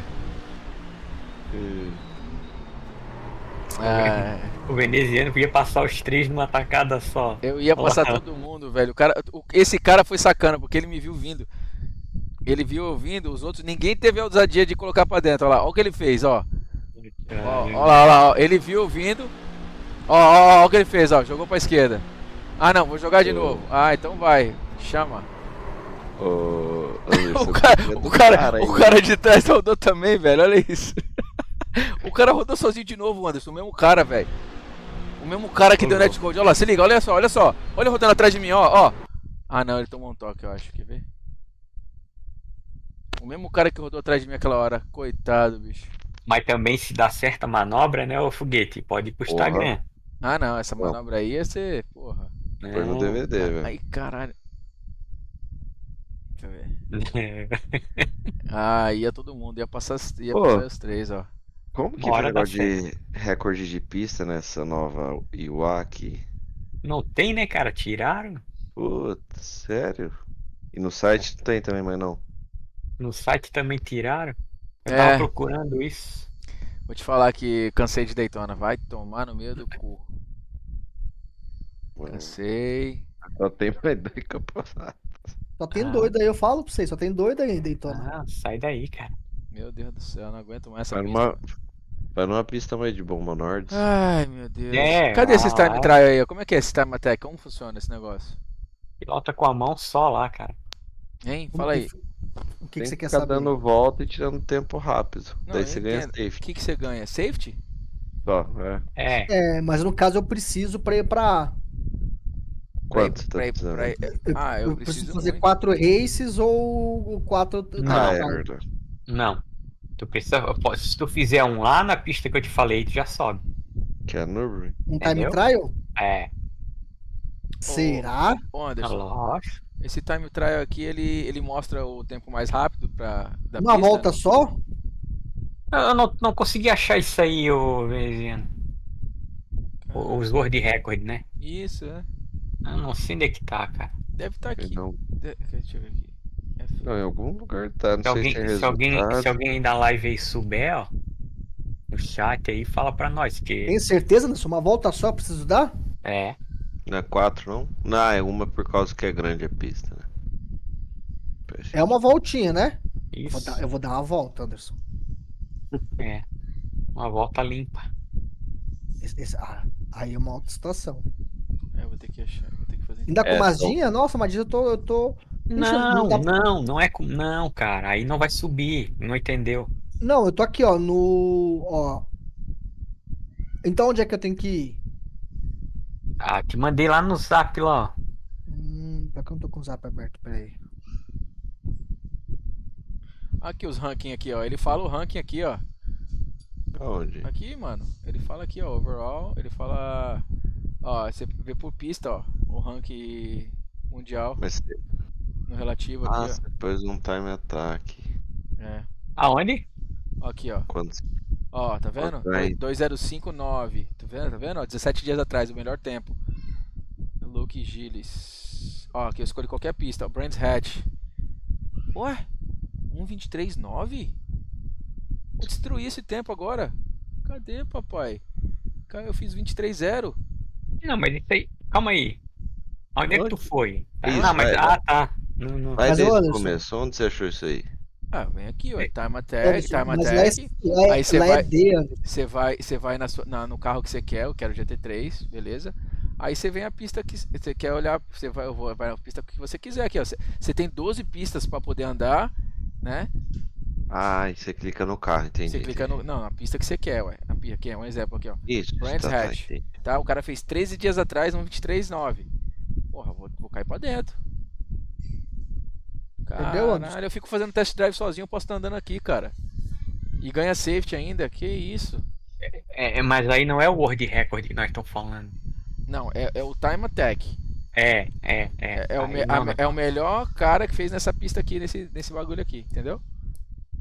É, Ah, O veneziano podia passar os 3 numa tacada só. eu ia passar todo mundo, velho. Esse cara foi sacana, porque ele me viu vindo. Ele viu eu vindo, os outros, ninguém teve a ousadia de colocar pra dentro. Olha lá, olha o que ele fez, ó. Ó lá, ó. Ele viu eu vindo. Ó o que ele fez, ó. Jogou pra esquerda. Ah, não, vou jogar de novo. Ah, então vai. Chama. Ô, Anderson, O cara de trás rodou também, velho. Olha isso. O cara rodou sozinho de novo, Anderson. O mesmo cara, velho. O mesmo cara que deu netcode. Olha lá, se liga, olha só, olha só. Olha ele rodando atrás de mim, ó. Ah, não, ele tomou um toque, eu acho. Quer ver? O mesmo cara que rodou atrás de mim aquela hora. Coitado, bicho. Mas também se dá certa manobra, né, o foguete? Pode ir pro Porra. Instagram. Ah, não, essa manobra aí ia ser. Porra. Foi no DVD, velho. Ai, caralho. Deixa eu ver. Ah, ia todo mundo, ia passar os 3, ó. Como que Uma é hora dá negócio de recorde de pista nessa nova Iwaki? Não tem, né, cara? Tiraram. Putz, sério? E no site tem também, mas não. No site também tiraram. Eu É. tava procurando isso. Vou te falar que cansei de Daytona. Vai tomar no meio do cu. Cansei. Só tem mais 2 campeonatos. Só tem doido aí, eu falo pra vocês, só tem doido aí, Daytona. Ah, sai daí, cara. Meu Deus do céu, eu não aguento mais essa Vai pista. numa, vai numa pista mais de bomba Nordes. Ai, meu Deus. É, Cadê esses vai time lá. trial aí? Como é que é esse time attack? Como funciona esse negócio? Pilota com a mão só lá, cara. Hein? Fala aí. O que Tem você quer ficar saber? dando volta e tirando tempo rápido. Não, Daí eu você ganha entendo. O safety. que você ganha? Safety? Só, é. É. Mas no caso eu preciso pra ir pra. Quanto você tá pra ir- precisando? pra ir- Ah, eu preciso fazer muito. 4 races ou 4. Ah, é verdade. Não. Tu precisa. Se tu fizer um lá na pista que eu te falei, tu já sobe. Que é Nürburgring. Um time Entendeu? trial? É. Será? Ô, Anderson, Lógico. esse time trial aqui, ele mostra o tempo mais rápido da Uma pista? volta só? Eu não consegui achar isso aí, ô veneziano. Os World Record, né? Isso, é. Eu não sei onde é que tá, cara. Deve estar aqui. Não, Deixa eu ver aqui. não, em algum lugar tá. Não Se sei se tem alguém resultado. aí da live aí souber, ó, no chat aí, fala pra nós que Tem certeza, Anderson? Uma volta só eu preciso dar? é. Não é 4, não? Não, é uma por causa que é grande a pista, né? É uma voltinha, né? Isso. Eu vou dar uma volta, Anderson. É. Uma volta limpa. Aí é uma outra situação. Eu vou ter que achar, vou ter que fazer. Ainda com É, Mazdinha? Nossa, Mazdinha eu tô. Não, dá- não é com. Não, cara. Aí não vai subir. Não entendeu? Não, eu tô aqui, ó, no. Ó. Então onde é que eu tenho que ir? Ah, te mandei lá no zap lá, ó. Pra que eu não tô com o zap aberto, peraí. Aqui os ranking aqui, ó. Ele fala o ranking aqui, ó. Aonde? Aqui, mano. Ele fala aqui, ó, overall. Ele fala, ó, você vê por pista, ó, o ranking mundial Mas no relativo aqui, você pôs um time attack. ó. É. Aonde? Aqui, ó. Quantos? Ó, tá vendo? Quanto aí? 2059. Tá vendo? Ó, 17 dias atrás, o melhor tempo. Luke Gilles. Ó, aqui eu escolhi qualquer pista, ó. Brands Hatch. Ué? 1:23:9? Vou destruir esse tempo agora. Cadê, papai? Eu fiz 23:0. Não, mas isso aí. Calma aí. Onde é que tu foi? Isso, Não, mas. vai. Ah, tá. Não. Vai Mas, desde o Anderson- começo. Onde você achou isso aí? Ah, vem aqui, ó. Time Anderson, Attack, mas Time lá Attack. Aí você lá vai- é D, Anderson. Você vai no carro que você quer, eu quero GT3, beleza? Aí você vem a pista que você quer olhar, vai na pista que você quiser aqui, ó. Você tem 12 pistas para poder andar, né? Ah, e você clica no carro, entendi. Você clica na pista que você quer, ué. Aqui é um exemplo aqui, ó. Isso, Brands tá, Hatch. entendi. Tá? O cara fez 13 dias atrás, 1:23:9. Porra, vou cair pra dentro. Entendeu, Anderson? Caralho, eu fico fazendo test drive sozinho, eu posso estar andando aqui, cara. E ganha safety ainda, que isso? Mas aí não é o World Record que nós estamos falando. Não, é o Time Attack. É. É o melhor cara que fez nessa pista aqui, nesse bagulho aqui, entendeu?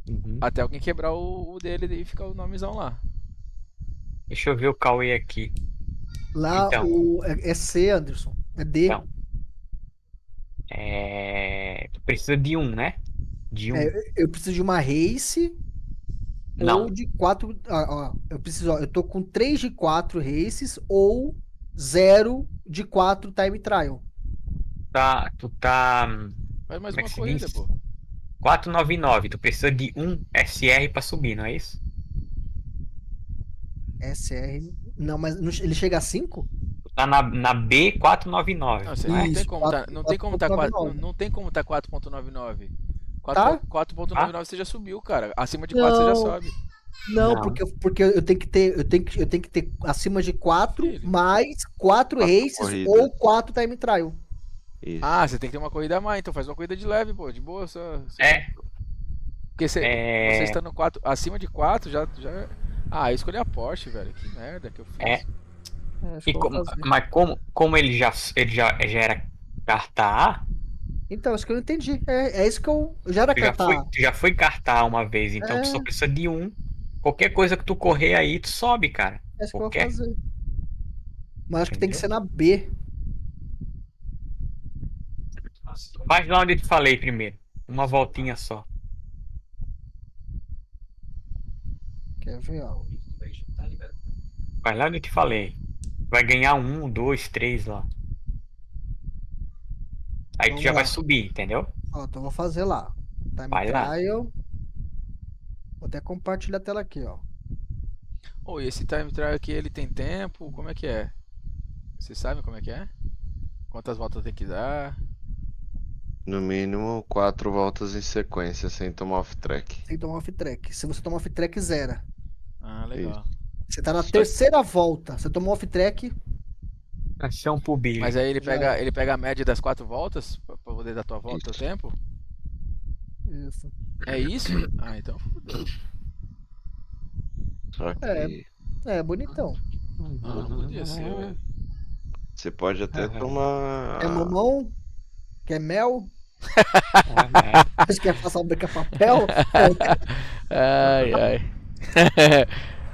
Uhum. Até alguém quebrar o dele e ficar o nomezão lá. Deixa eu ver o Cauê aqui. Lá Então. é C, Anderson. É D. Então. Tu precisa de um, né? De um. Eu preciso de uma race ou Não. de 4. Eu tô com 3 de 4 races ou 0 de 4 time trial. Tu tá. Faz mais Como é uma que se corrida, diz? pô. 499. Tu precisa de um SR pra subir, não é isso? SR. Não, mas ele chega a 5? Tu tá na B499, Não, você não é? não tem Isso, como tá, não tem como tá 4.99. não tem como tá 4.99. Tá? 4.99 você já subiu, cara. Acima de 4 você já Não, sobe. não, Não. porque eu tenho que ter, eu tenho que ter acima de 4 Filho. mais 4 Quatro races corridas. ou 4 time trial. Isso. Ah, você tem que ter uma corrida a mais, então faz uma corrida de leve, pô, de boa, só. Porque você É. estando 4, acima de 4 já. Ah, eu escolhi a Porsche, velho. Que merda que eu fiz. É. Acho que eu vou fazer. Mas como ele já era carta A, Então, acho que eu não entendi. É isso que eu já era catar. tu já foi carta A uma vez, então tu só É, precisa de um. Qualquer coisa que tu correr aí, tu sobe, cara. é isso que eu vou Qualquer. fazer. Mas acho que tem que Entendeu? ser na B. Faz lá onde eu te falei primeiro. Uma voltinha só. Quer ver, ó. Faz lá onde eu te falei. Vai ganhar 1, 2, 3 lá. Aí tu Vamos já lá. vai subir, entendeu? Ó, então eu vou fazer lá. Time Vai lá. trial. Vou até compartilhar a tela aqui, ó. Ô, e esse time trial aqui, ele tem tempo? Como é que é? Vocês sabem como é que é? Quantas voltas tem que dar? No mínimo 4 voltas em sequência sem tomar off-track. Sem tomar off-track. Se você tomar off-track, zera. Ah, legal. Você tá na Só- terceira volta. Você tomou off-track, Esse é um pubile. Mas aí Já. ele pega a média das 4 voltas pra poder dar tua volta, teu Isso. tempo? isso. É isso? Ah, então fodeu. Só que É, bonitão. Ah, não podia ser, velho. você pode até tomar. Quer mamão? Quer mel? É, Você quer passar o breca papel? Ai, ai.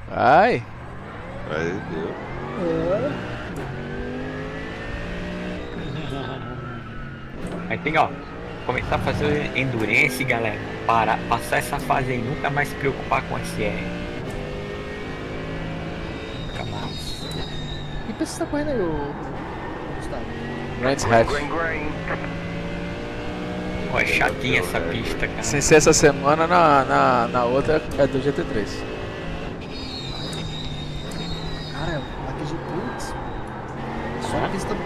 Ai. Aí deu. É. Aí tem, ó. Começar a fazer endurance, galera. Passar essa fase aí, nunca mais se preocupar com SR. Nunca mais. Que pista você tá correndo aí, ô Gustavo? Brands Hatch. Green, green. Ó, é chatinha essa pista, cara. Sem ser essa semana, na outra é do GT3. Cara, aqui de putz.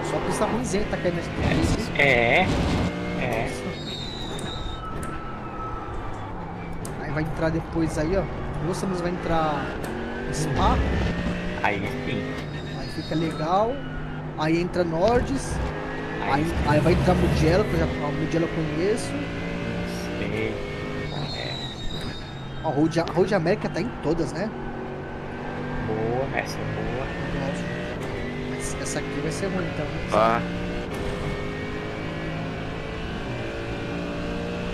Só pista ruimzinha que tá caindo nesse pista. É. Aí vai entrar depois aí, ó. Nossa, mas vai entrar Spa. Aí sim. Aí fica legal. Aí entra Nordes. Aí Aí vai entrar Mugello, que a Mugello eu conheço. sei. A Road América tá em todas, né? Boa, essa é boa. Nossa. Mas essa aqui vai ser ruim, então. Pá.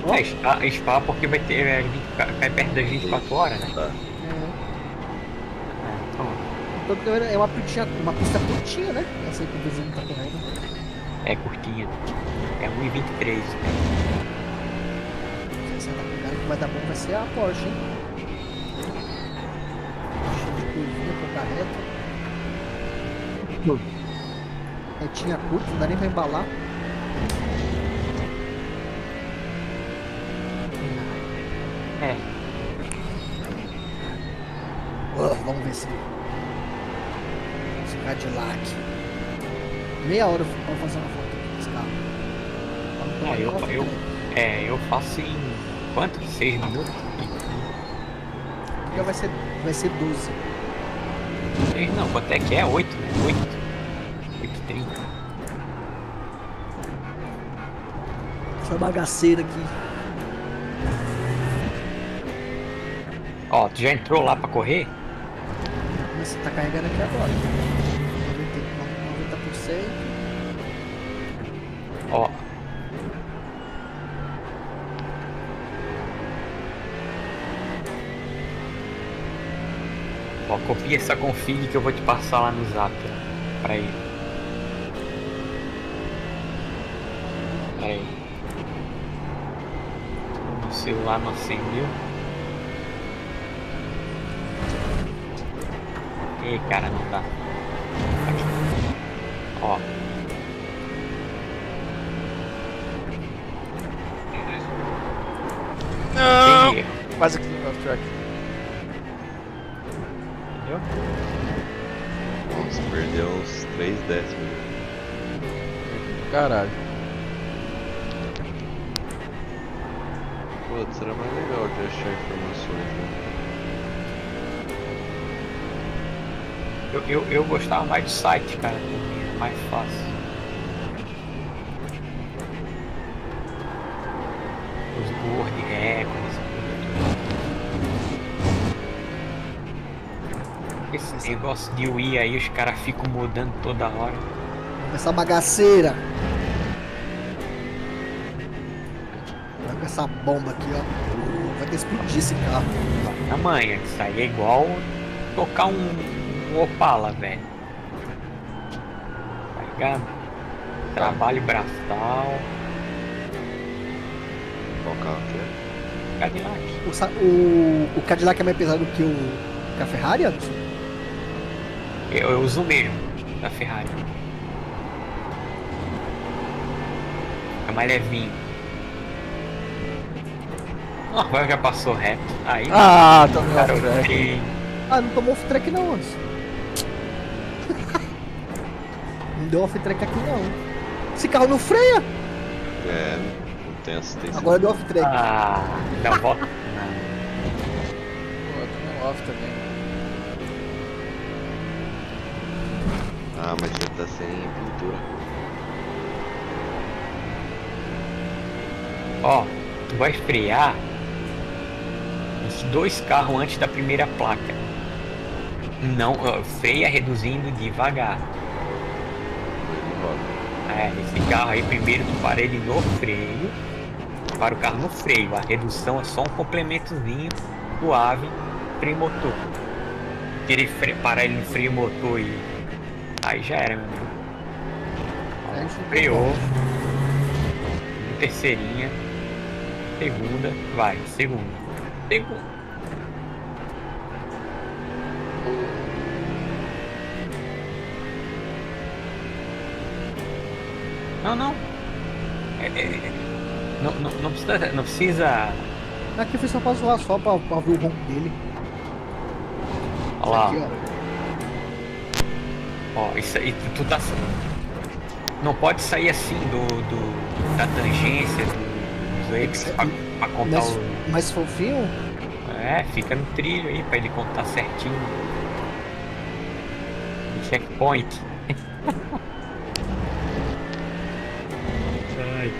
Ó. Spa porque vai ter. Cai perto das 24 horas, né? Tá. Então, É uma pista curtinha, né? Essa aí que o vizinho tá correndo. é curtinha. É 1,23. Se você tá cuidado que vai dar bom, vai ser a Porsche, hein? Cheio de curvinha, pouca reta. Retinha curta, não dá nem pra embalar. É. Vamos ver se. Esse Cadillac. Meia hora pra fazer uma foto aqui desse carro. Pra não tomar Eu faço em quanto? 6 minutos? Porque vai ser 12. 6 não, quanto é que é? 8, né? 8,30. Essa bagaceira aqui. Ó, tu já entrou lá pra correr? Mas você tá carregando aqui agora. 90%. Ó. Ó, copia essa config que eu vou te passar lá no zap. Ó. pra ele. Pera aí. O celular não acendeu. Ei, cara, não dá. Aqui. Ó. Não! Tem erro, Quase que no off track. entendeu? Nossa, perdeu uns 3 décimos. Caralho. Pô, será mais legal de achar informações, né? Eu gostava mais de site, cara, também, é mais fácil. Os Word Records, esse negócio de UI aí, os caras ficam mudando toda hora. Essa bagaceira. Vai com essa bomba aqui, ó. Vai ter explodir esse carro. Tamanho, isso aí é igual tocar um Opala, velho. Tá ligado? Trabalho braçal, Qual carro que é? Cadillac. O Cadillac é mais pesado que a Ferrari, Anderson? Eu uso o mesmo da Ferrari. É mais levinho. Agora já passou reto. Aí, Ah, tô no cara, off track. Ah, não tomou off-track não, Anderson. Não deu off-track aqui não. Esse carro não freia. É, não tem assistência. Agora deu off-track. Ah, dá volta. Pô, tô no off também. Ah, mas você tá sem pintura. Ó, tu vai frear uns 2 carros antes da primeira placa. Não, ó, freia reduzindo devagar. Ele roda. É, esse carro aí primeiro tu para ele no freio. Para o carro no freio. A redução é só um complementozinho suave, freio motor. Querer parar ele no freio motor e aí já era, meu amigo. Aí ficou Freou. bom. Terceirinha. Segunda. Vai. Segunda. Segunda. Não. Não precisa. Aqui foi só pra zoar, só pra ver o ronco dele. Olha lá. Aqui, ó. Ó, isso aí, tu tá. Não pode sair assim da tangência dos eixos pra contar Mais, o. mais fofinho? É, fica no trilho aí pra ele contar certinho. O checkpoint. Ai,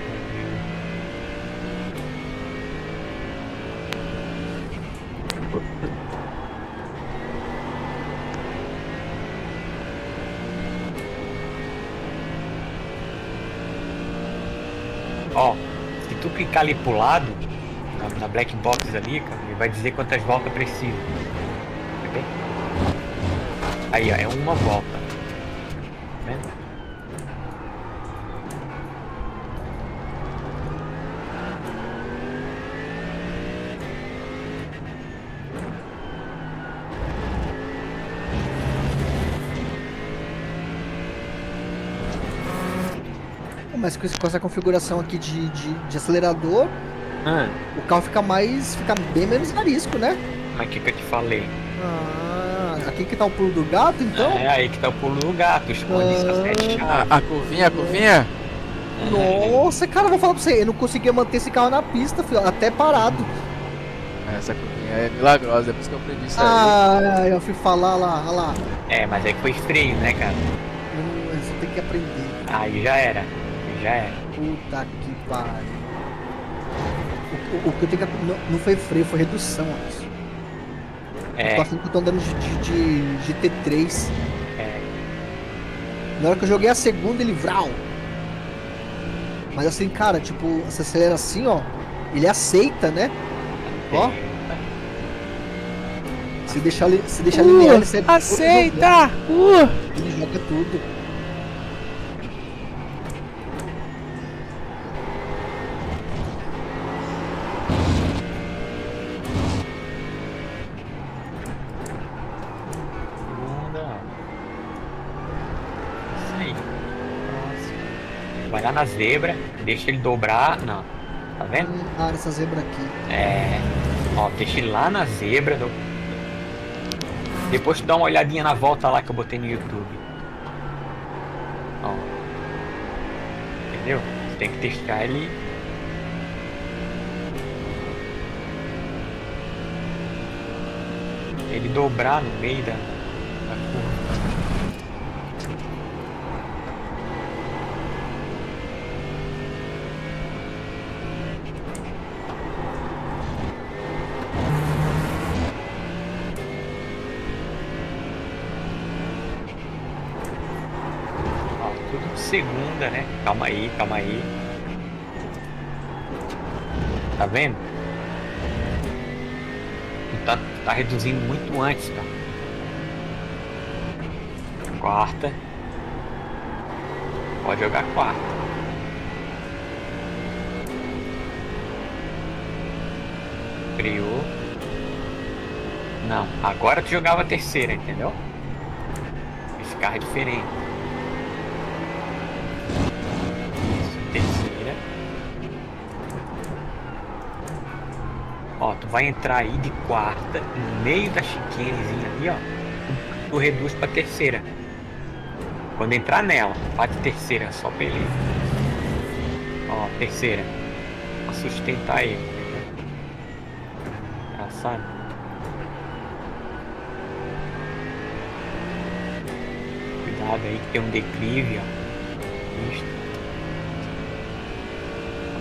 ó, se tu clicar ali pro lado, na black box ali, cara, ele vai dizer quantas voltas precisa. Quer ver? Aí, ó, é uma volta. Tá vendo? Mas com essa configuração aqui de acelerador, o carro fica bem menos arisco, né? Mas o que eu te falei? Ah, aqui que tá o pulo do gato, então? É aí que tá o pulo do gato, esconde essas 7 chaves. A curvinha? Nossa, cara, eu vou falar pra você, eu não conseguia manter esse carro na pista, filho, até parado. Essa curvinha é milagrosa, é por isso que eu aprendi isso aí. Ah, eu fui falar lá, olha lá. É, mas aí foi freio, né, cara? Você tem que aprender. Aí já era. Já era. Puta que pariu. O que eu tenho que. Não foi freio, foi redução, Anderson. É, Eu tô achando que eu tô andando de T3. é. Na hora que eu joguei a segunda, ele vral. Mas assim, cara, tipo, você acelera assim, ó. Ele aceita, né? Ó. Se deixar linear, ele sai todo Aceita! Ele joga tudo. Segunda. Isso aí. Próximo. Vai lá na zebra, deixa ele dobrar. Não. Tá vendo? Ah, essa zebra aqui. É. Ó, deixa ele lá na zebra. Depois tu dá uma olhadinha na volta lá que eu botei no YouTube. Ó. Entendeu? Você tem que testar ele. Ele dobrar no meio da curva. Ó, tudo de segunda, né? Calma aí, calma aí. Tá vendo? Tá reduzindo muito antes, tá? Quarta. Pode jogar quarta. Criou. Não, agora tu jogava a terceira, entendeu? Esse carro é diferente. Isso, terceira. Ó, tu vai entrar aí de quarta, no meio da chicanezinha ali, ó. Tu reduz pra terceira. Quando entrar nela, bate terceira, só pra ele. Ó, terceira. Pra sustentar ele. Engraçado. Cuidado aí que tem um declive, ó. Isto.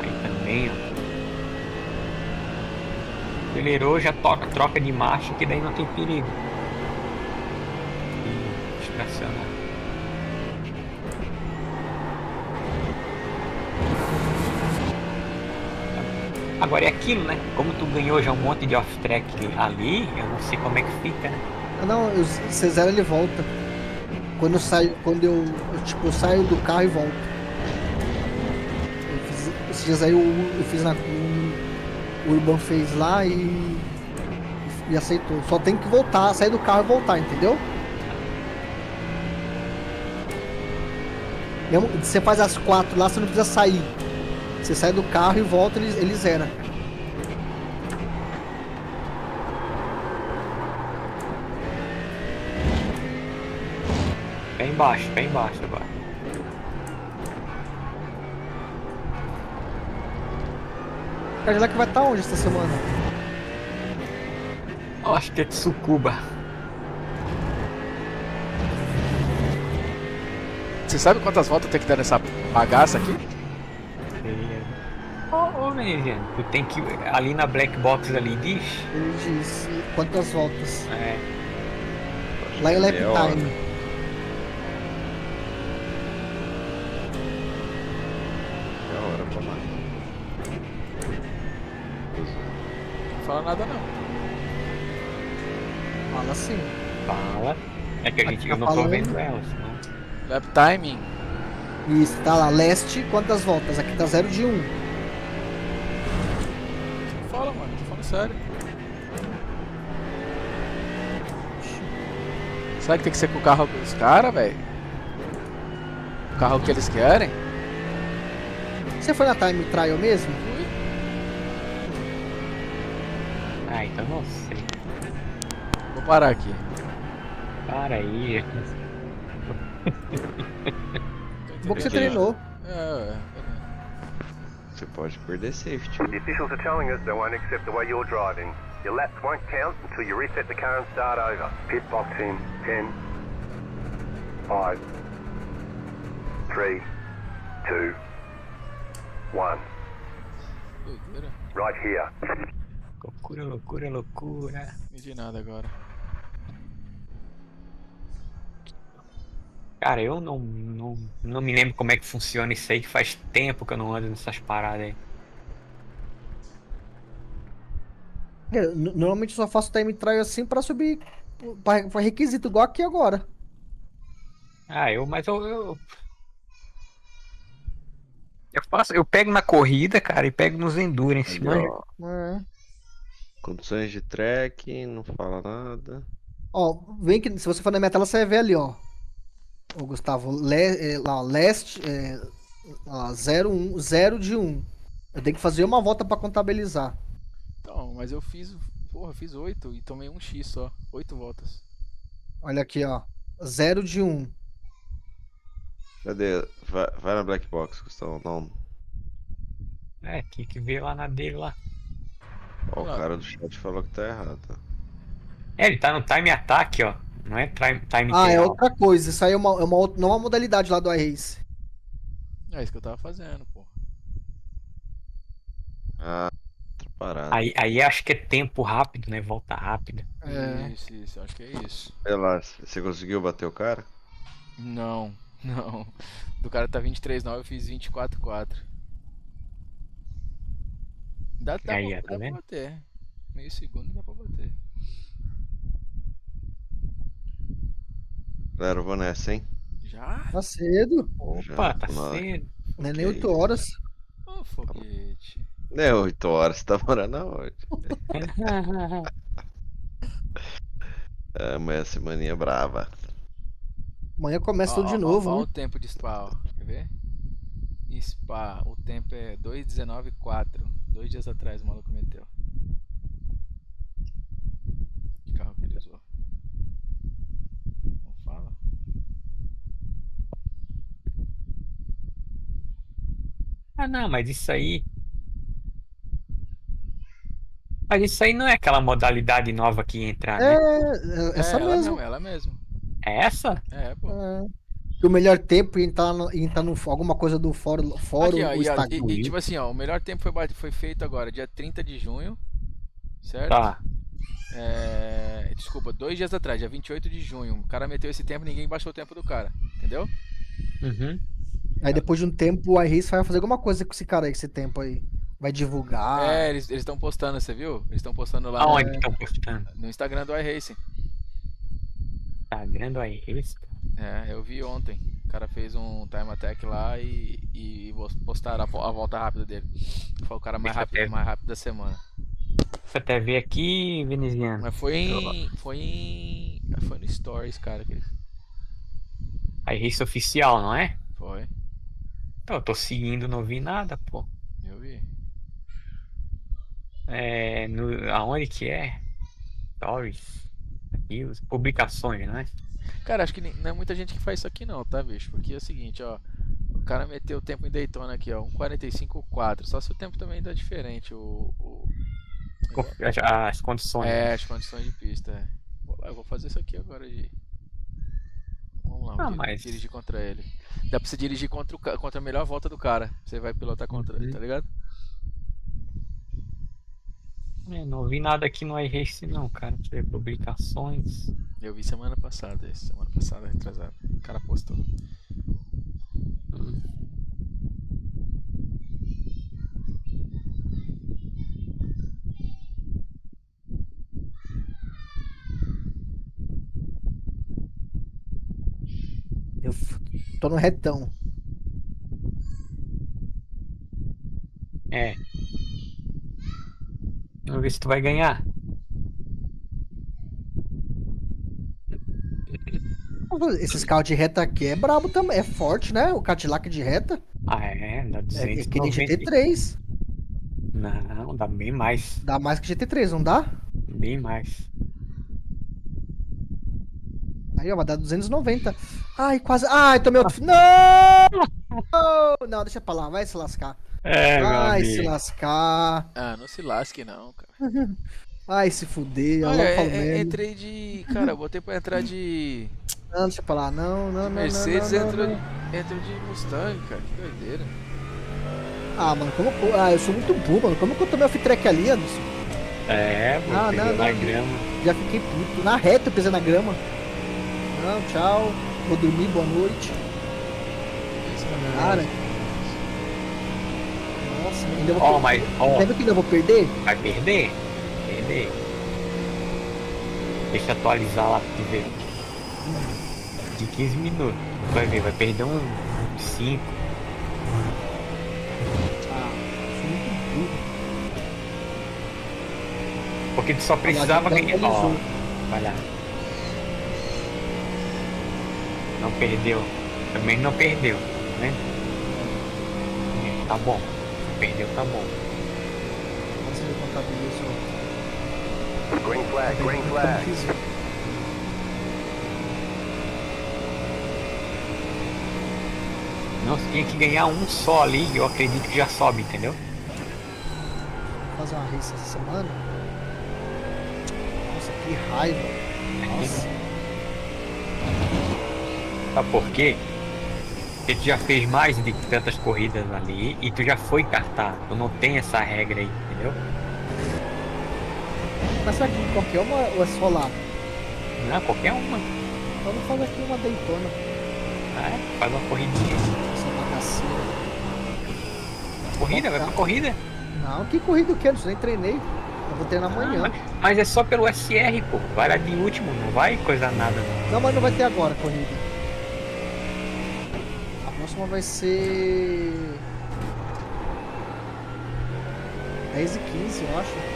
Aí também, ó. Acelerou, já troca de marcha, que daí não tem perigo. E estacionar. Agora é aquilo, né? Como tu ganhou já um monte de off-track ali, eu não sei como é que fica, né? Ah, não, você zera ele volta. Quando eu saio, eu saio do carro e volto. Esses dias aí eu fiz o Urban fez lá e aceitou. Só tem que voltar, sair do carro e voltar, entendeu? Mesmo, você faz as 4 lá, você não precisa sair. Você sai do carro e volta, ele zera. Pé embaixo agora. O Cadillac vai estar onde essa semana? Eu acho que é Tsukuba. Você sabe quantas voltas tem que dar nessa bagaça aqui? Ô, Veneziano, tu tem que. Ali na black box ali diz. Ele diz quantas voltas. É. Lá em lap É hora. time. É a hora pra mais. Não fala nada não. Fala assim. Fala. É que Aqui eu tá não tô falando. vendo ela, senão. Lap timing. Isso, tá lá. Leste, quantas voltas? Aqui tá 0 de 1. Não fala, mano. Tô falando sério. Sabe que tem que ser com o carro dos caras, velho? O carro que eles querem? Você foi na time trial mesmo? Ah, então não sei. Vou parar aqui. Para aí. Bom que você Entendi. treinou. Você pode perder safety. The officials are telling us they won't accept the way you're driving. Your laps won't count until you reset the car and start over. Pit box in 10, 5, 3, 2, 1. Doideira. Right here. Loucura, loucura, loucura. Não entendi nada agora. Cara, eu não me lembro como é que funciona isso aí, que faz tempo que eu não ando nessas paradas aí. Normalmente eu só faço time trial assim pra subir pra requisito, igual aqui agora. Mas eu pego na corrida, cara, e pego nos endurance, Ali, manja. ó, É. condições de track, não fala nada. Ó, vem que se você for na minha tela, você vai ver ali, ó. Ô, Gustavo, lá, last, lá, 0 de 1. Eu tenho que fazer uma volta pra contabilizar. Então, mas eu fiz. Porra, fiz 8 e tomei um X só. 8 voltas. Olha aqui, ó. 0 de 1. Cadê? Vai na Black Box, Gustavo. Não. Tinha que ver lá na dele lá. Ó, o Não. cara do chat falou que tá errado. Ele tá no time attack, ó. Não é time Ah, é integral. outra coisa. Isso aí é uma outra, não é uma modalidade lá do iRace. É isso que eu tava fazendo, pô. Ah, outra parada. Aí acho que é tempo rápido, né? Volta rápida. É. Isso, eu acho que é isso. Sei lá, você conseguiu bater o cara? Não, não. Do cara tá 23,9, eu fiz 24,4. Dá Aí, pra, tá dá pra vendo? bater. Meio segundo dá pra bater. Galera, eu vou nessa, hein? Já? Tá cedo. Opa, Já, tá na hora. cedo. Não é Que nem 8 horas. Ô, foguete. É 8 horas, você tá morando aonde? Amanhã a semaninha brava. Amanhã começa tudo de Ó novo, o né? tempo de Spa, ó. Quer ver? Em Spa, o tempo é 2:19,4. 2 dias atrás o maluco meteu. Que carro que ele usou? Não fala? Não, mas isso aí. Mas isso aí não é aquela modalidade nova que ia entrar, né? Essa ela mesmo. mesmo, ela mesmo. É essa? É, pô. É. Que o melhor tempo ia entrar no alguma coisa do fórum Aqui, ó, o e, ó, Instagram. e, tipo assim, ó, o melhor tempo foi feito agora, dia 30 de junho, certo? Tá. Desculpa, 2 dias atrás, dia 28 de junho. O cara meteu esse tempo, ninguém baixou o tempo do cara, entendeu? Uhum. Aí depois de um tempo o iRace vai fazer alguma coisa com esse cara aí, esse tempo aí. Vai divulgar. Eles estão postando, você viu? Eles estão postando lá Aonde que estão postando? no Instagram do iRacing. Instagram do iRace? Eu vi ontem. O cara fez um time attack lá e postaram a volta rápida dele. Foi o cara mais Deixa eu rápido da semana. Deixa eu até ver aqui, veneziano. Mas foi no Stories, cara. iRace oficial, não é? Foi, Então, eu tô seguindo, não vi nada, pô. eu vi. Aonde que é? Stories. Aqui, publicações, né? Cara, acho que não é muita gente que faz isso aqui não, tá, bicho? Porque é o seguinte, ó. O cara meteu o tempo em Daytona aqui, ó. 1:45,4. Só se o tempo também tá diferente. As condições. As condições de pista. Eu vou fazer isso aqui agora de. Vamos lá, vou mas- dirigir contra ele. Dá pra você dirigir contra a melhor volta do cara. Você vai pilotar contra ele, tá ligado? Não vi nada aqui no iRace não, cara. Deixa eu ver publicações. Eu vi semana passada, retrasada. O cara postou. Eu tô no retão. Vamos ver se tu vai ganhar. Esses carros de reta aqui é brabo também. É forte, né? O Cadillac de reta. Dá É que nem 290. GT3. Não, dá bem mais. Dá mais que GT3, não dá? Bem mais. Aí, ó, vai dar 290. Ai, quase. Ai, tomei outro. Não! Não, deixa pra lá. Vai se lascar. Vai se lascar. Ah, não se lasque não, cara. Vai se fuder. Olha, Alô, Palmeiras. entrei de. Cara, eu botei pra entrar de. Não, deixa pra lá. Não, não, não. Mercedes, não, não, entrou, não. entrou de Mustang, cara. Que doideira. Ah, mano, como. Eu sou muito burro, mano. Como que eu tomei off-track ali, Anderson? Você não, na não. grama. Já fiquei puto. Na reta eu pisei na grama. Não, tchau. Vou dormir, boa noite. Cara. Nossa, ainda vou Mas, ó, Sabe que ainda vou perder? vai perder? Perder. Deixa eu atualizar lá pra te ver. de 15 minutos. Vai ver, vai perder um 5. Ah, sou muito burro. Porque tu só precisava Olha, ganhar. Ó, vai lá. Não perdeu. Também não perdeu, tá vendo? Tá bom. Perdeu, tá bom. Nossa, ele contabilizou. Green flag, green flag. Não, você tinha que ganhar um só ali, eu acredito que já sobe, entendeu? Vou fazer uma race essa semana. Nossa, que raiva. Nossa. Sabe por quê? Porque tu já fez mais de tantas corridas ali e tu já foi cartar. Tu não tem essa regra aí, entendeu? Mas será que qualquer uma ou é só lá? Não, qualquer uma. Então não faz aqui uma Daytona. Faz uma corridinha. Essa bagaceira. Corrida, vai pra corrida. Não, que corrida eu quero? Eu nem treinei. Eu vou treinar amanhã. Mas é só pelo SR, pô. Vai lá de último, não vai coisa nada. Não. Não, mas não vai ter agora a corrida. A próxima vai ser 10 e 15, eu acho.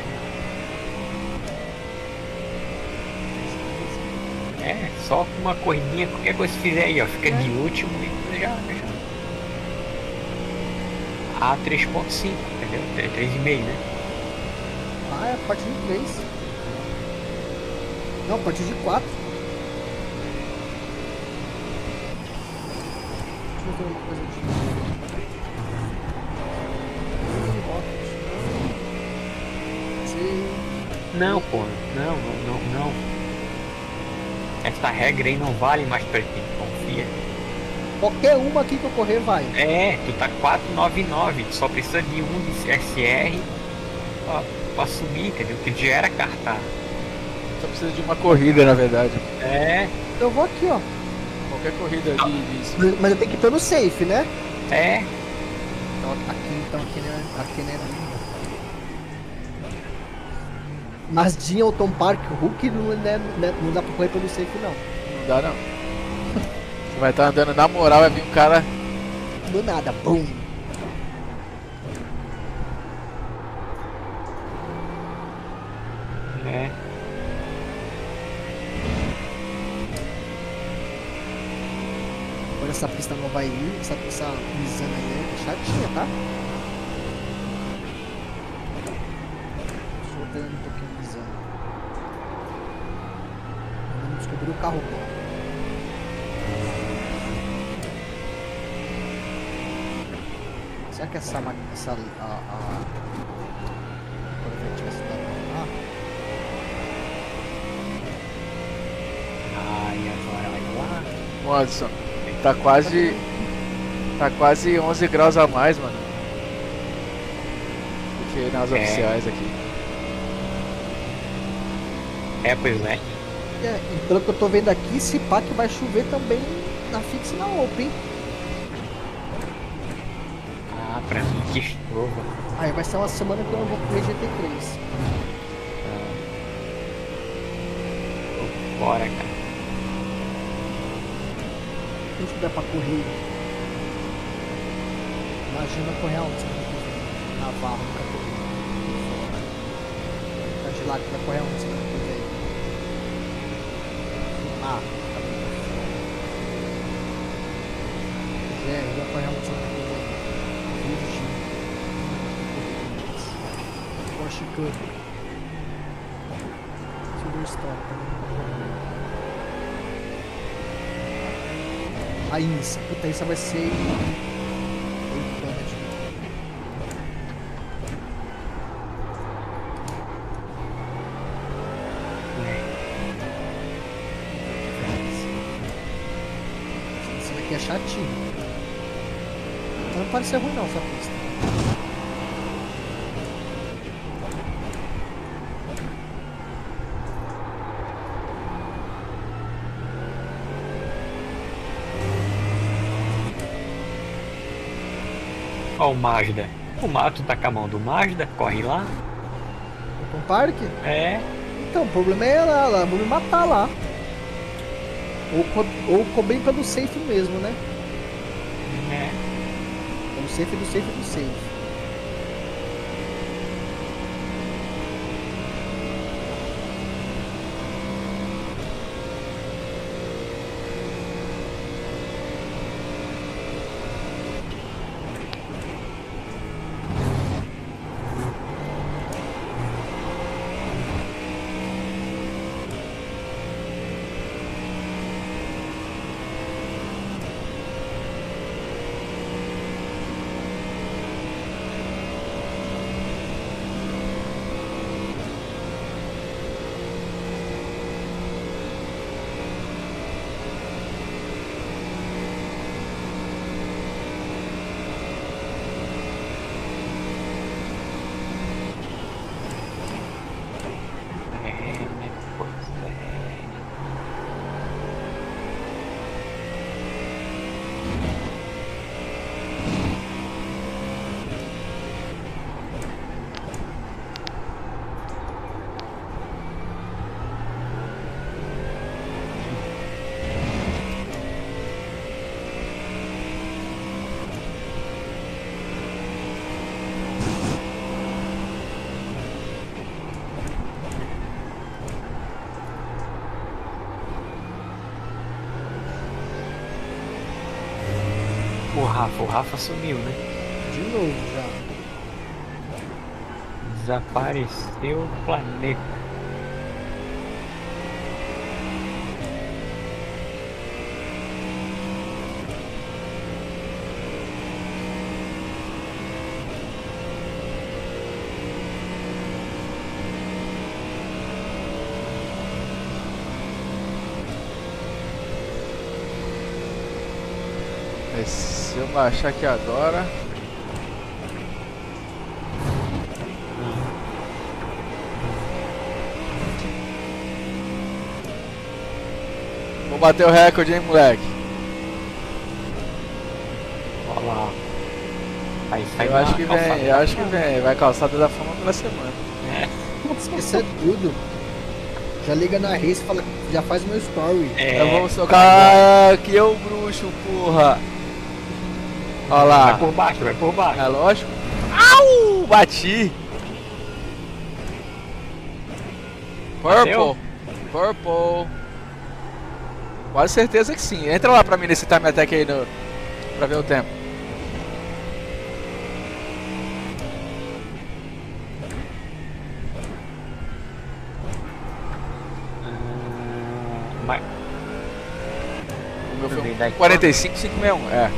É, só uma corridinha, qualquer coisa que fizer aí, ó. Fica de último e já. A 3.5, entendeu? 3,5, né? Ah, é a partir de 3. Não, a partir de 4. Deixa eu ver uma coisa aqui. Não, pô. Não. Essa regra aí não vale mais pra ti, confia. Qualquer uma aqui que eu correr vai. É, tu tá 499, tu só precisa de um de SR pra subir, entendeu? Que já era cartar. Só precisa de uma corrida, na verdade. É, Eu vou aqui, ó. Qualquer corrida de Mas eu tenho que ir pelo safe, né? é. Então aqui né? Mas de Alton Park Hulk não dá pra correr pelo safe, não. Não dá, não. Você vai estar andando na moral, vai vir um cara. Do nada, bum. É. Agora essa pista não vai ir, essa Misana aí é chatinha, tá? Só treinando um pouquinho Misana. Vamos descobrir o carro bom. Será que essa quando eu tivesse dado lá? Ai, agora olha lá. Watson, tá quase 11 graus a mais, mano. Do que nas oficiais aqui. É, pois é. E pelo que eu tô vendo aqui, esse pá que vai chover também na Fix e na Open. Ah, pra mim que chova. Aí vai ser uma semana que eu não vou correr GT3. Tô fora, cara. Quem que dá pra correr? Imagina correr alto semana que vem. Navarro nunca correu. Cadillac vai correr alto semana que vem. Ah, tá bem. Vai correr alto semana que vem. Porsche Cup. Silverstone também. A INSA. Puta, isso vai ser 8 anos de isso daqui é chatinho. Mas não parece ser ruim não essa pista. Ó o Mazda. O Mato tá com a mão do Mazda, corre lá. Open Park? É. Então, o problema é ela vão me matar lá. Ou cobrir pelo safe mesmo, né? É. Pelo safe do safe do safe. O Rafa sumiu, né? De novo já. Desapareceu o planeta. Se eu baixar aqui agora. Vou bater o recorde, hein, moleque? Olha lá. Aí sai Eu acho na que calçada vem, da eu acho que fama. vem. Vai calçada da fama pela semana. Isso é tudo. Já liga na race e fala, já faz meu story. Eu vou socar que eu bruxo, porra. Olha lá. Vai por baixo, vai por baixo. É lógico. Au! Bati. Bateu? Purple. Quase certeza que sim. Entra lá pra mim nesse time attack aí pra ver o tempo. Mas O meu foi Também dá 45,561. É.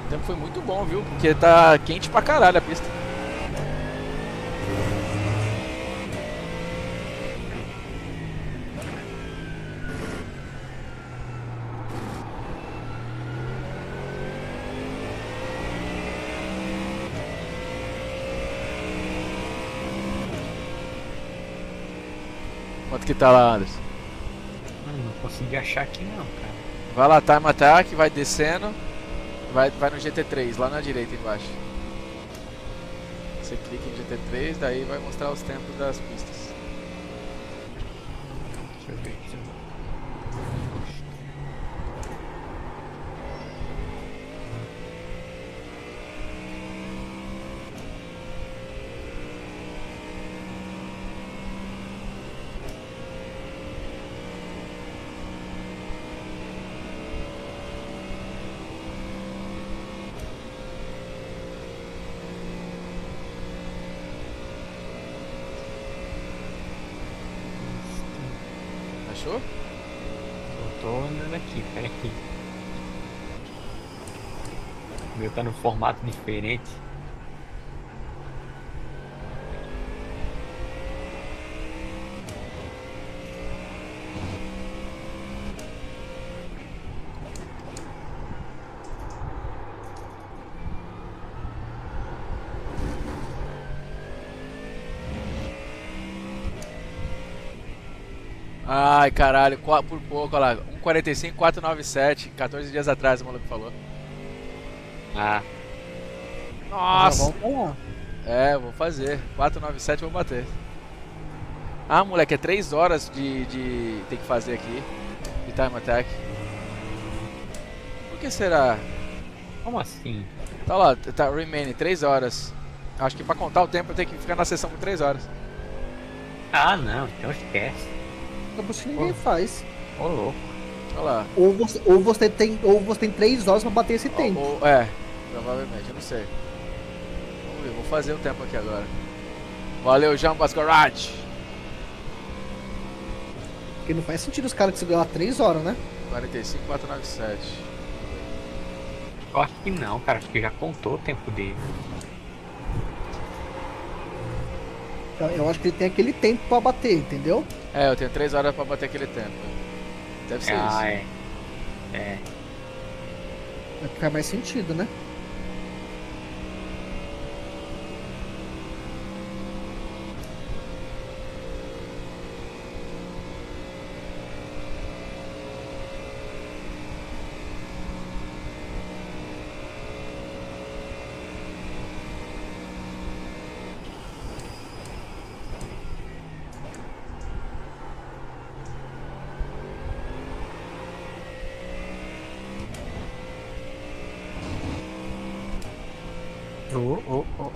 O tempo foi muito bom, viu? Porque tá quente pra caralho a pista. Quanto que tá lá, Anderson? não consegui achar aqui não, cara. Vai lá, time attack, vai descendo. Vai no GT3, lá na direita embaixo. Você clica em GT3, daí vai mostrar os tempos das pistas. Deixa eu ver aqui. Achou? Eu tô andando aqui, peraí. O meu tá no formato diferente. Ai, caralho, por pouco, olha lá. 1:45, 4:97. 14 dias atrás o maluco falou. Ah, Já Nossa! volta lá. É, vou fazer. 497 vou bater. Ah, moleque, é 3 horas de tem que fazer aqui. De time attack. Por que será? como assim? Tá lá, tá remaining 3 horas. Acho que pra contar o tempo eu tenho que ficar na sessão por 3 horas. Ah, não, então esquece. É por isso que ninguém faz. Ô, louco. Olha lá. Ou você tem 3 horas pra bater esse tempo. Provavelmente, eu não sei. Vamos ver, vou fazer o tempo aqui agora. Valeu, João Bascarate. Porque não faz sentido os caras que se ganhar 3 horas, né? 45497. Eu acho que não, cara. Acho que já contou o tempo dele. Eu acho que ele tem aquele tempo pra bater, entendeu? É, eu tenho 3 horas pra bater aquele tempo. Deve ser isso. É. É. Vai ficar mais sentido, né? Oh.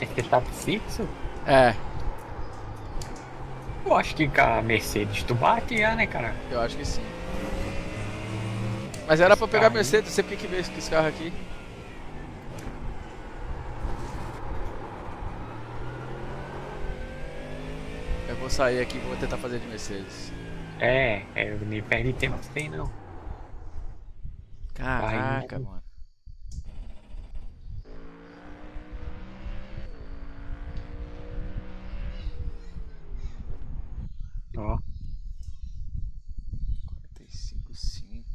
Esse tá fixo? É, Eu acho que com a Mercedes tu bate já, né, cara? eu acho que sim. Mas era pra eu pegar a carro aí. Mercedes, não sei porque que veio esse carro aqui. Eu vou sair aqui e vou tentar fazer de Mercedes. Eu nem perde tempo sem não. Caraca, Vai, mano. Ó. 45,5.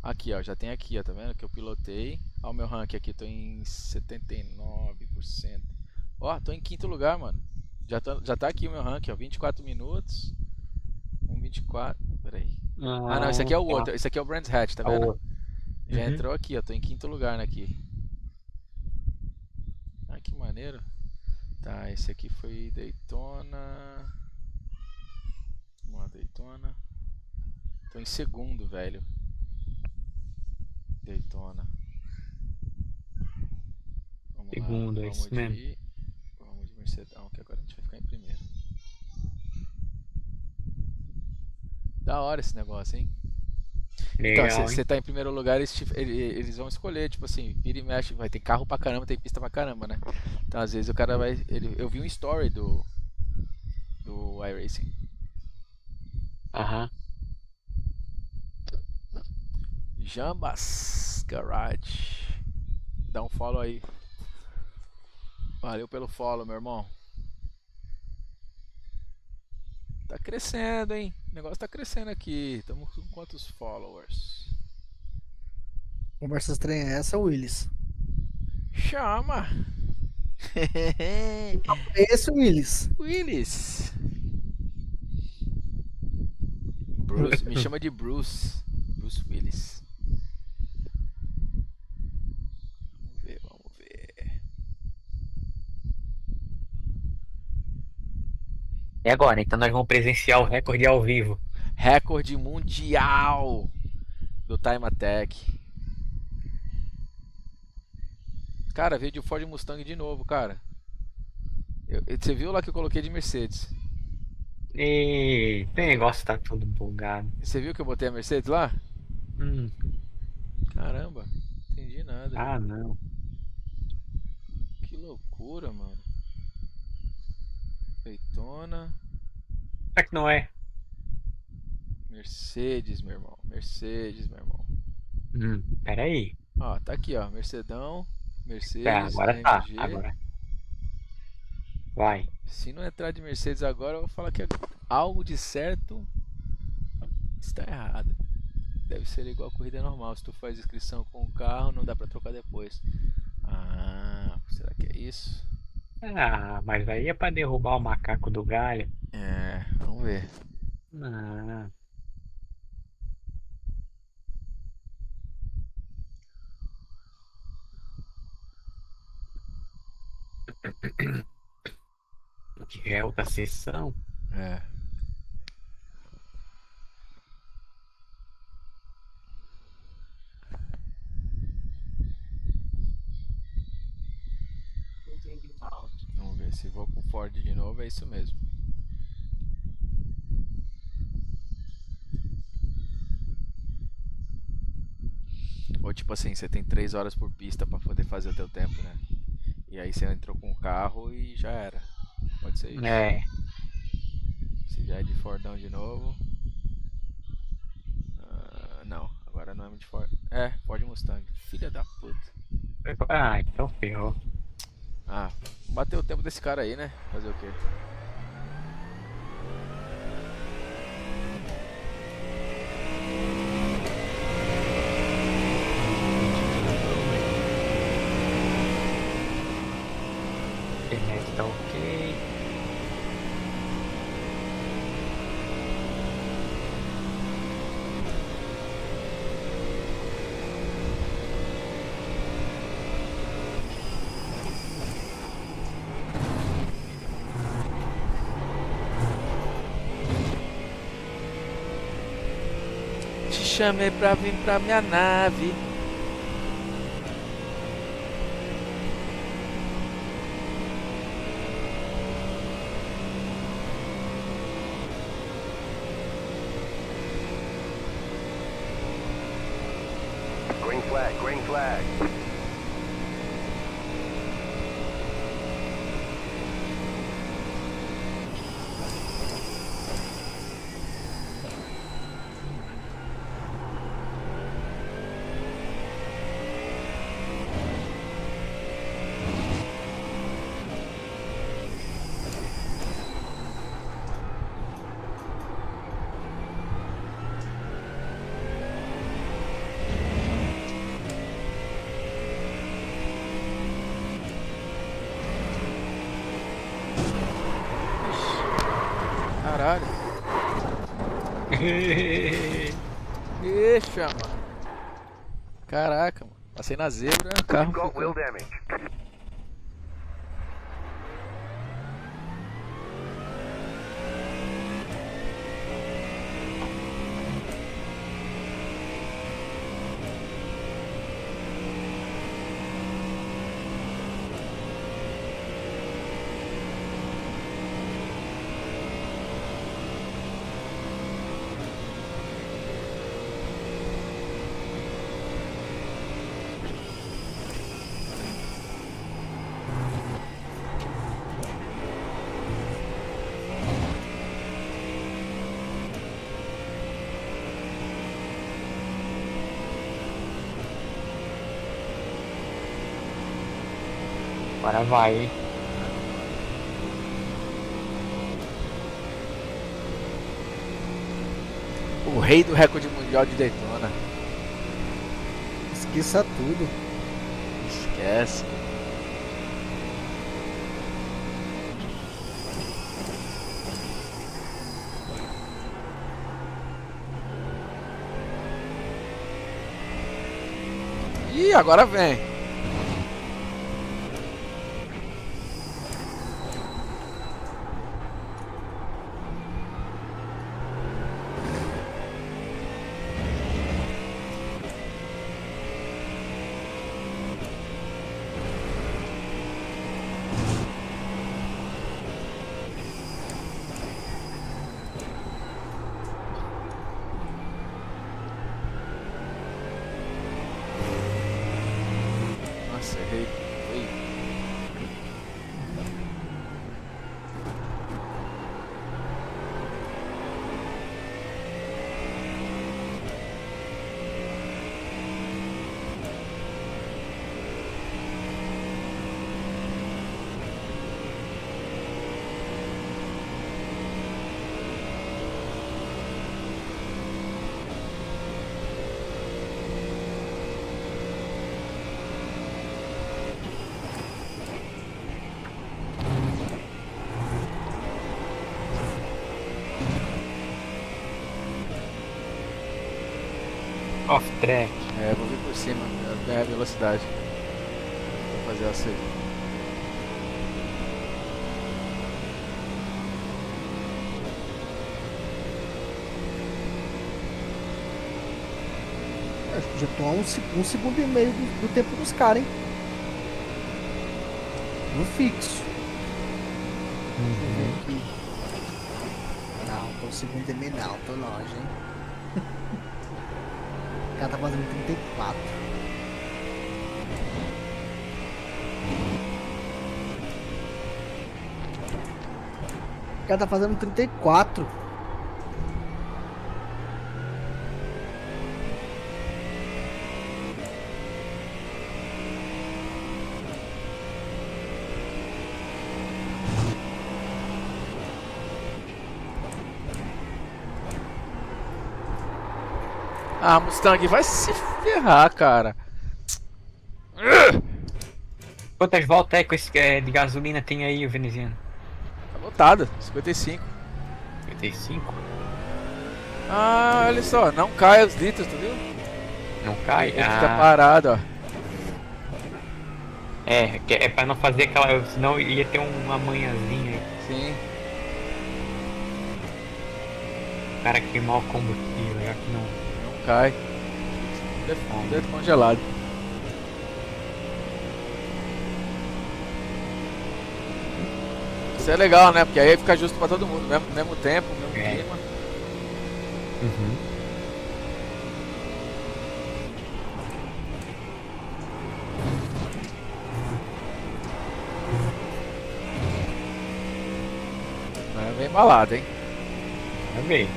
Aqui, ó, já tem aqui, ó, tá vendo? Que eu pilotei. Ó, o meu rank aqui, tô em 79%. Ó, tô em quinto lugar, mano. Já tá aqui o meu rank, ó, 24 minutos. 1,24. Peraí. Ah, não, esse aqui é o outro. Esse aqui é o Brands Hatch, tá vendo? Já Uhum. entrou aqui, ó, tô em quinto lugar aqui. Ah, que maneiro. Tá, esse aqui foi Daytona. Vamos lá, Daytona. Tô em segundo, velho. Daytona. Vamos Segundo, lá, é isso mesmo. Vamos de Mercedão, que agora a gente vai ficar em primeiro. Da hora esse negócio, hein? Então, Legal, você hein? tá em primeiro lugar, eles vão escolher, tipo assim, vira e mexe, vai ter carro pra caramba, tem pista pra caramba, né? Então, às vezes o cara vai. Eu vi um story do iRacing. Aham. Jambas Garage. Dá um follow aí. Valeu pelo follow, meu irmão. Tá crescendo, hein? O negócio tá crescendo aqui. Estamos com quantos followers? Conversa estranha é essa, Willis. Chama! Esse Willis. Willis. Bruce, me chama de Bruce. Bruce Willis. Vamos ver. E agora? Então nós vamos presenciar o recorde ao vivo. Recorde mundial do Time Attack. Cara, veio de Ford Mustang de novo, cara. Você viu lá que eu coloquei de Mercedes? E o negócio tá todo bugado. Você viu que eu botei a Mercedes lá? Hum. Caramba, não entendi nada. Ah, não. Que loucura, mano. Daytona. Será que não é? Mercedes, meu irmão. Mercedes, meu irmão. Pera aí. Ó, tá aqui, ó. Mercedão. Mercedes, Agora tá. AMG. Agora. Vai. Se não entrar de Mercedes agora, eu vou falar que algo de certo está errado. deve ser igual a corrida normal. Se tu faz inscrição com o carro, não dá pra trocar depois. Ah, será que é isso? Ah, mas aí é pra derrubar o macaco do galho. É, vamos ver. Ah, que é outra sessão. É. Vamos ver se vou com Ford de novo, é isso mesmo. Ou tipo assim, você tem 3 horas por pista pra poder fazer o teu tempo, né? E aí você entrou com o carro e já era. Pode ser isso. É, Se já é de Fordão de novo. Não, agora não é de Ford. É, Ford Mustang. Filha da puta. ah, então ferrou. Ah, bateu o tempo desse cara aí, né? Fazer o quê? Internet tá ok. Te chamei pra vir pra minha nave. Green flag, green flag. Caralho. Deixa, mano. Caraca, mano. Passei na zebra, o carro Got wheel ficou... damage. Agora vai, hein? O rei do recorde mundial de Daytona. Esqueça tudo. Esquece. Ih, agora vem. Nossa, errei. Foi. Off track. É, vou vir por cima, ganhar velocidade. Vou fazer essa aí. Acho que já tô a um segundo e meio do tempo dos caras, hein? No fixo. Deixa eu ver aqui. Não, tô um segundo e meio não, tô longe, hein? O cara tá fazendo 34. O cara tá fazendo 34. Ah, Mustang, vai se ferrar, cara. Quantas voltas é com esse de gasolina tem aí, o veneziano? Tá lotado, 55. 55? Ah, olha só, não cai os litros, tu viu? Não cai? Ele fica parado, ó. É pra não fazer aquela. Senão ia ter uma manhãzinha aí. Sim. O cara queimar o combustível, já que não. Não cai. Deve congelado. Isso é legal, né? Porque aí fica justo pra todo mundo, mesmo tempo, mesmo clima. Uhum. É bem embalado, hein? Vai ver.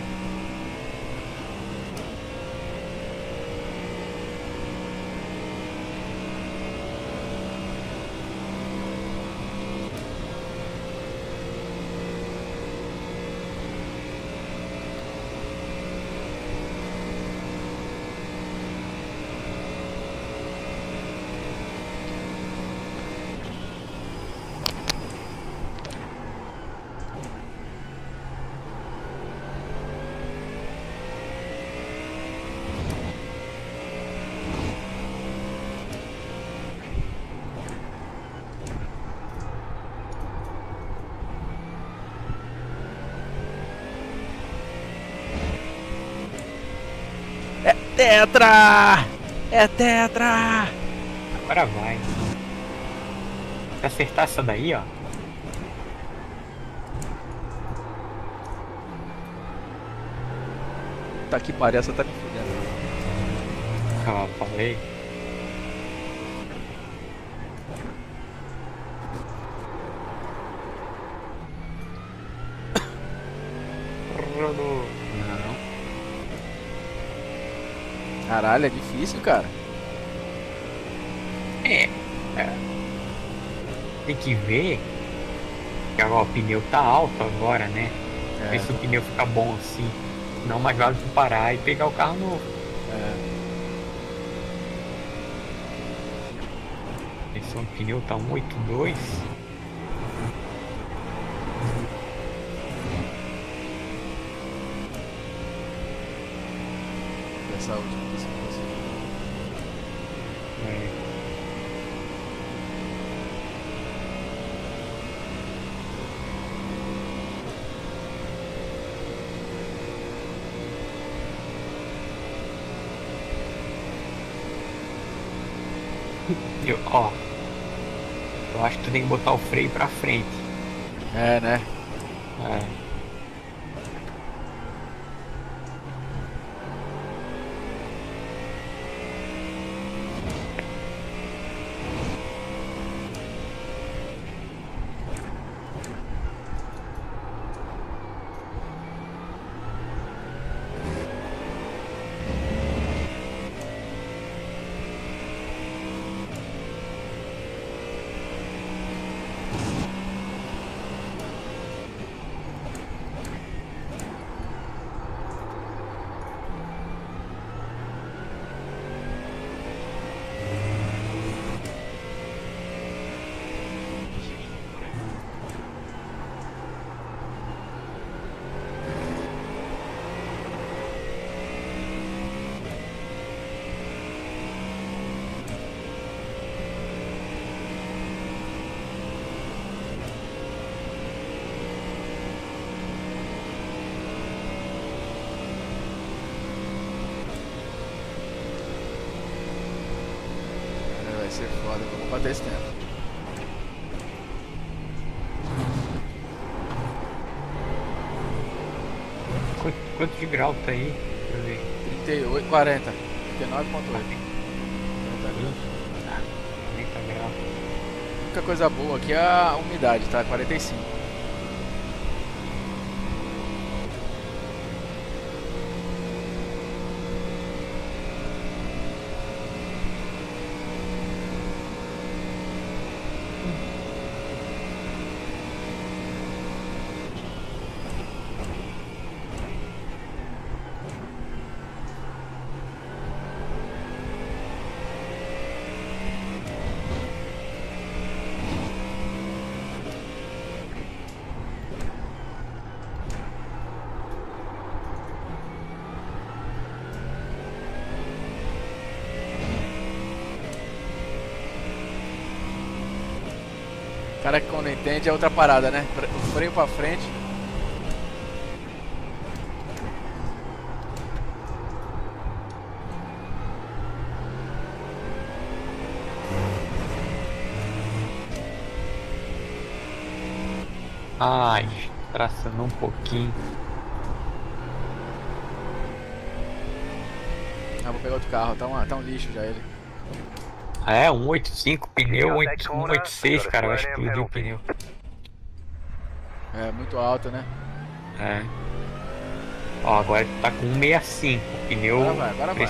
Tetra! É tetra! Agora vai. Se acertar essa daí, ó. Tá que pariu, essa tá me fudendo. Ah, falei. Não. Caralho, é difícil, cara. É. Tem que ver. Que agora o pneu tá alto agora, né? Ver se o pneu fica bom assim. Não, mais vale tu parar e pegar o carro novo. Esse pneu tá 182. Essa última que você Eu acho que tu tem que botar o freio pra frente. É, né? É. ser foda, eu vou bater esse tempo. Quanto de grau tá aí? Deixa eu ver. 38, 40. 39,8. 30 graus. A única coisa boa aqui é a umidade, tá? 45. O cara que quando entende é outra parada, né? O freio pra frente. Ai, traçando um pouquinho. Ah, vou pegar outro carro, tá um lixo já ele. Ah, é, 185, pneu 186, cara, vai explodir o pneu. É, muito alto, né? É. Ó, agora tá com 165, o pneu... Agora vai.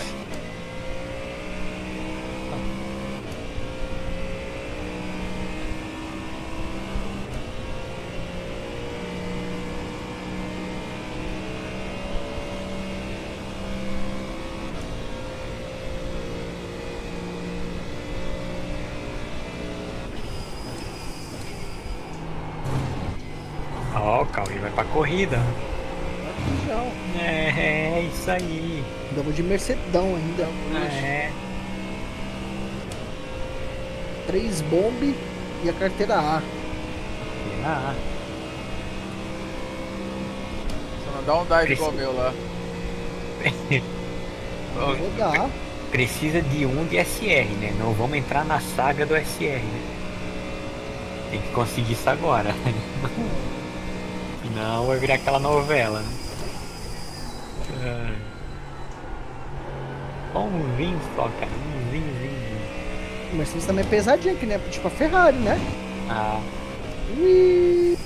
Ó, o Cauê vai pra corrida. Legal. É isso aí. Andamos de Mercedão ainda. É. 3 bombe e a carteira A. Ah, Só não dá um dive igual o meu lá. Vou dar. precisa de um de SR, né? Não vamos entrar na saga do SR, né? Tem que conseguir isso agora. Senão vai virar aquela novela, né? Um vinho só, cara. Um vinho. O Mercedes também é pesadinho aqui, né? Tipo a Ferrari, né? Ah, Ui.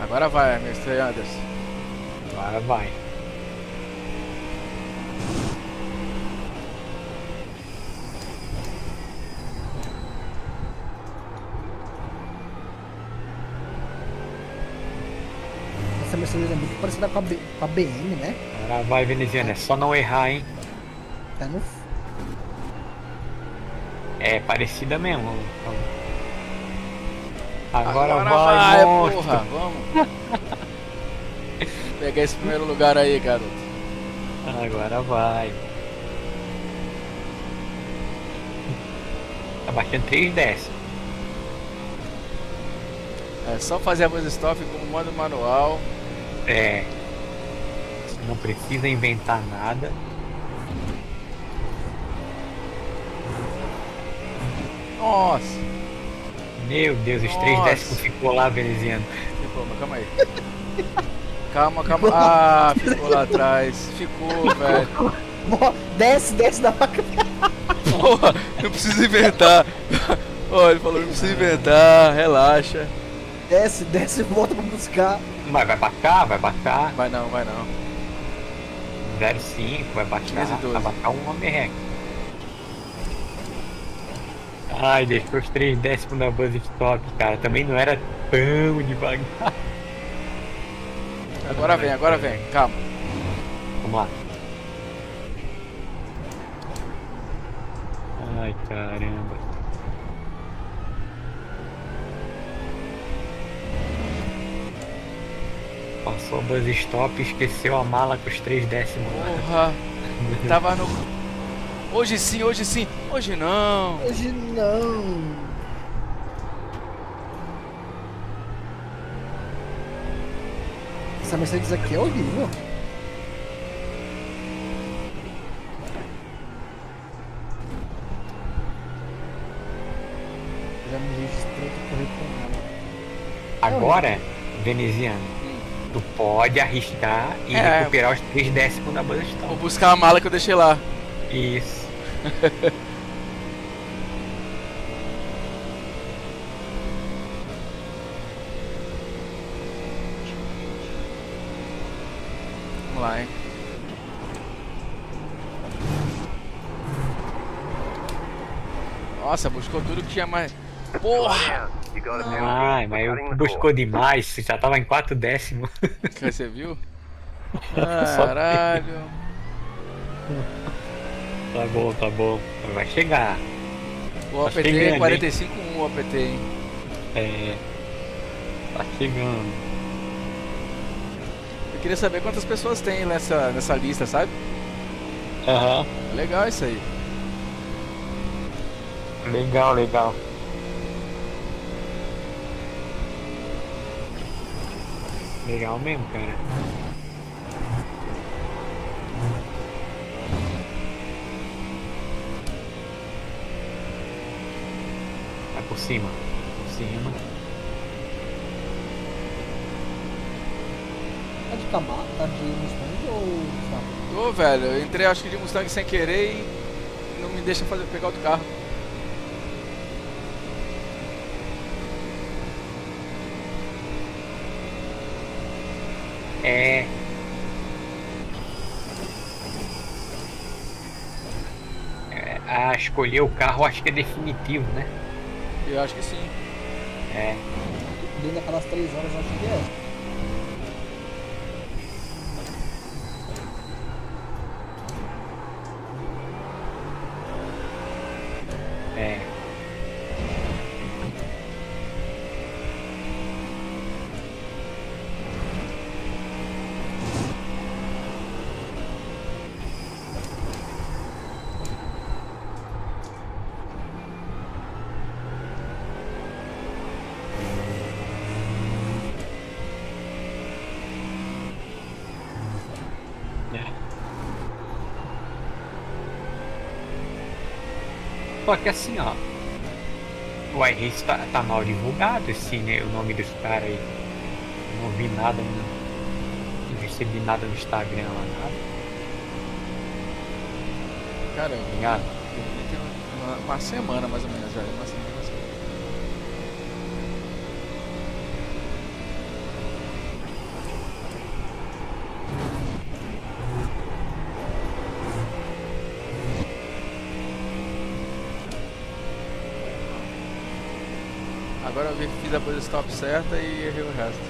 Agora vai, Mr. Anderson. agora vai. Essa Mercedes é muito parecida com a BM, né? Agora vai, veneziano. É só não errar, hein? Tá no... É parecida mesmo. Agora vai, monstro. porra, vamos. Pegar esse primeiro lugar aí, garoto. Agora vai. Tá baixando 3 décimos. É só fazer a voz stop com o modo manual. É. Não precisa inventar nada. Nossa. Meu Deus, os 3 Nossa. décimos ficou lá, veneziano. Ficou, mas calma aí. Calma. Ah, ficou lá atrás. Ficou, velho. Desce da vaca. Porra, não precisa inventar. Ó, ele falou, não precisa inventar, relaxa. Desce, volta pra buscar. Vai baixar. Vai não. 0,5, vai baixar. 15 e 12. Vai baixar um merreca. Ai, deixou os 3 décimos na buzz stop, cara. Também não era tão devagar. Agora vem, calma. Vamos lá. Ai, caramba. Passou a buzz stop e esqueceu a mala com os 3 décimos. Porra. Tava no... Hoje sim. Hoje não. Hoje não. Essa Mercedes aqui é horrível. Já me registrei pra correr com ela. Agora, veneziano, tu pode arriscar e É. recuperar os 3 décimos da Vou Buzzstone. buscar a mala que eu deixei lá. Isso. Vamos lá, hein. Nossa, buscou tudo que tinha mais. Porra! You got a few Ai, feet mas for cutting the buscou demais, você já tava em 4 décimos. Você viu? Caralho. Tá bom, tá bom. Vai chegar. O Tá APT chegando, é hein? 45.1 o APT, hein. É. Tá chegando. Eu queria saber quantas pessoas tem nessa lista, sabe? Aham. Legal isso aí. Legal, legal. Legal mesmo, cara. Vai por cima. Por cima. Tá de Camaro? Tá de Mustang ou sabe? Ô, velho, eu entrei acho que de Mustang sem querer e não me deixa pegar outro carro. É. Escolher o carro acho que é definitivo, né? Eu acho que sim. É. Dentro daquelas 3 horas, eu acho que é. É. Só que assim, ó, o iRace tá mal divulgado, esse, né, o nome desse cara aí. Não vi nada, não recebi nada no Instagram lá, nada. Cara, Obrigado. tem uma semana mais ou menos, velho. Uma semana. Agora eu vi que fiz a coisa stop certa e errei o resto.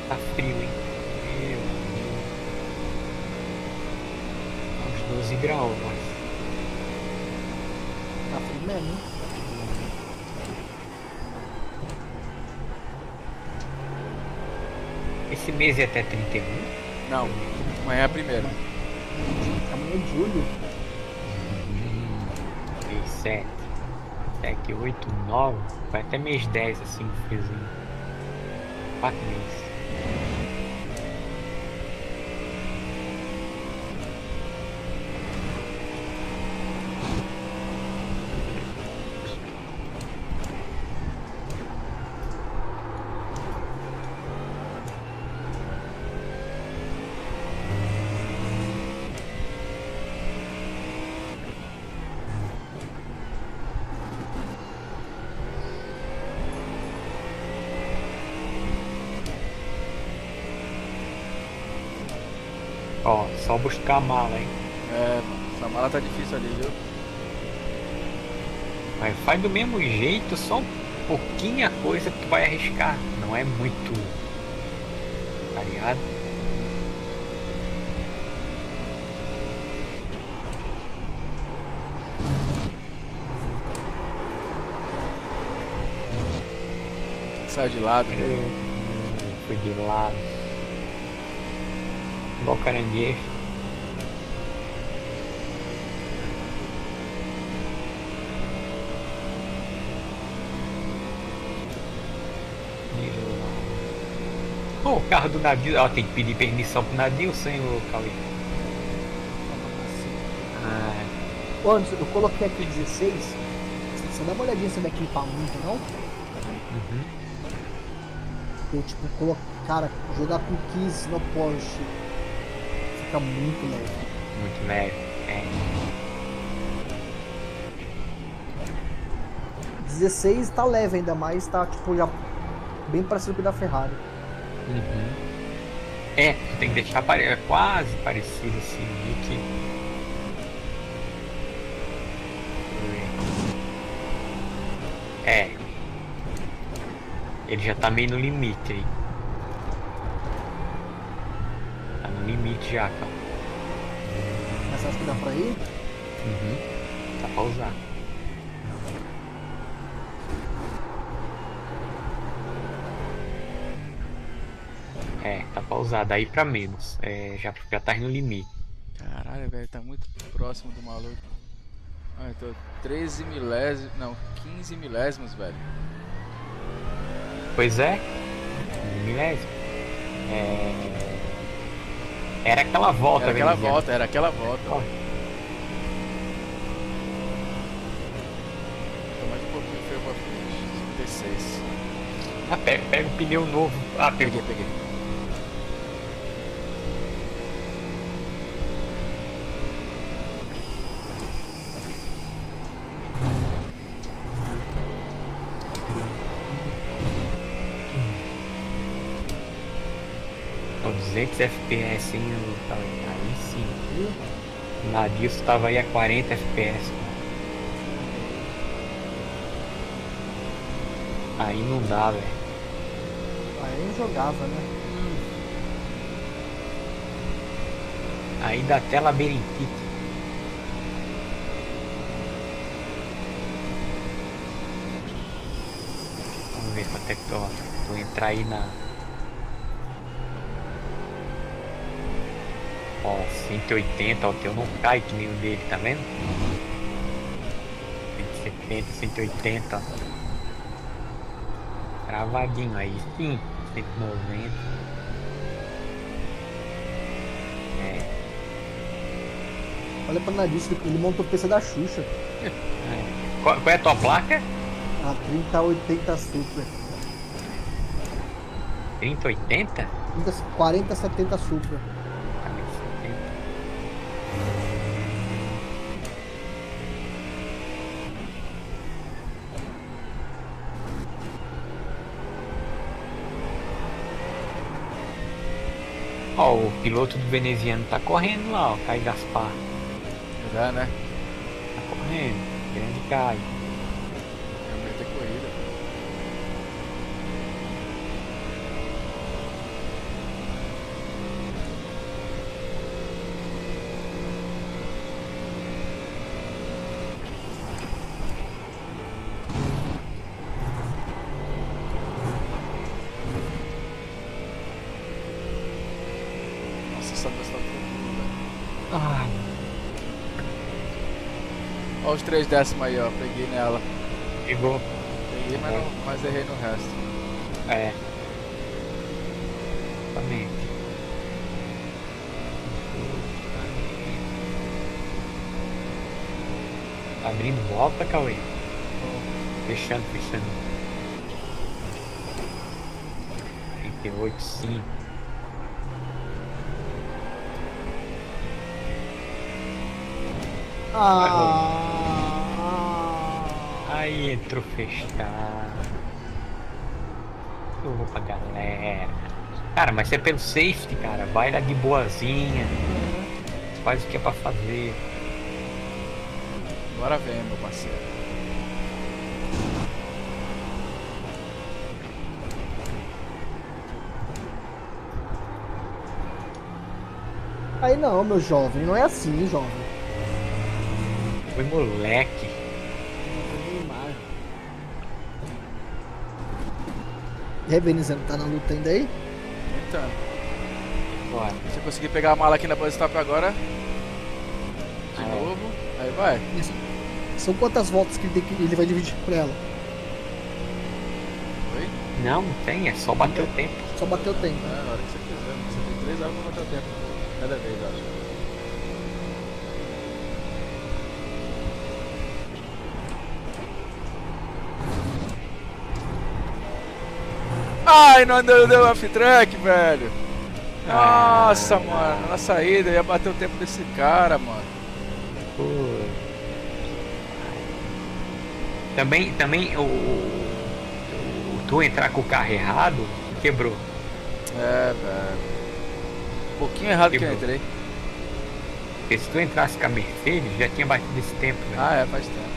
Tá frio, hein? Meu Deus. Uns 12 graus, mas. Tá frio mesmo, hein? Esse mês é até 31? Não, amanhã é a primeira. Amanhã é julho. 6, 7, 7, 8, 9. Vai até mês 10 assim, friozinho. 4 meses. Ó, só buscar a mala, hein? É, mano, essa mala tá difícil ali, viu? Mas faz do mesmo jeito, só pouquinha coisa que tu vai arriscar. Não é muito. Tá ligado? Sai de lado. Foi de lado. Igual caranguejo. carro do Nadil. Ó, tem que pedir permissão pro Nadil, sem o Cauê. Ah, Ô, Anderson, eu coloquei aqui 16. Você dá uma olhadinha se não vai clipar muito, não? uhum. Eu, tipo, cara, jogar com 15 no Porsche fica muito leve. Muito leve. É. 16 tá leve ainda mais, tá, tipo, já bem parecido com o da Ferrari. Uhum. É, tem que deixar quase parecido assim, meio que. É. Ele já tá meio no limite aí. Tá no limite já, cara. Mas você acha que dá pra ir? Uhum. Dá pra usar. É, dá pra usar, daí pra menos. É, já tá no limite. Caralho, velho, tá muito próximo do maluco. Ah, eu tô 13 milésimos, não, 15 milésimos, velho. Pois é. Milésimo. Era aquela volta, Era aquela Veneziano. volta, era aquela volta. Ó. Tô mais um pouquinho feio pra frente. 56. Ah, pega o pneu novo. Ah, pegou. Peguei. Ó, 200 FPS, hein? Aí sim. O Nadilson tava aí a 40 FPS. Aí não dá, velho. Aí jogava, né? Aí dá até labirintite. Vamos ver quanto é que tô. Vou entrar aí na. Ó, 180, ó, o teu não cai que nem o dele, tá vendo? 170, 180, ó. Travadinho aí, sim, 190. É, Olha pra Nadisco, ele montou o PC da Xuxa. Qual é a tua placa? A 3080 Super. 3080? 4070 Super. Ó, o piloto do veneziano tá correndo lá, ó, Caio Gaspar. Já, né? Tá correndo, grande Caio. Realmente é corrida. Nossa, essa moça tá tudo, velho. Ai, Olha os 3 décimos aí, ó. Peguei nela. pegou. Peguei, mas errei no resto. É. Exatamente. Tá abrindo volta, Cauê? Fechando. 38, 5. Aí entrou fechado. Eu vou pra galera. Cara, mas se é pelo safety, cara, vai lá de boazinha. Faz o que é pra fazer. Agora vem, meu parceiro. Aí não, meu jovem, não é assim, jovem. Foi moleque. E aí, Benizano, tá na luta ainda aí? Então, Bora. se eu conseguir pegar a mala aqui na base stop agora, de É. novo, aí vai. São quantas voltas que ele vai dividir por ela? Oi? Não tem, é só bater o tempo. Só bater o tempo. Na hora resolve pra bater o tempo. Cada vez, eu acho. Ai, não deu off-track, velho. Nossa, mano, na saída eu ia bater o tempo desse cara, mano. Também tu entrar com o carro errado, quebrou. É, velho. Um pouquinho errado que eu Quebrou. entrei. Porque se tu entrasse com a Mercedes, já tinha batido esse tempo, né? Ah, é, faz tempo.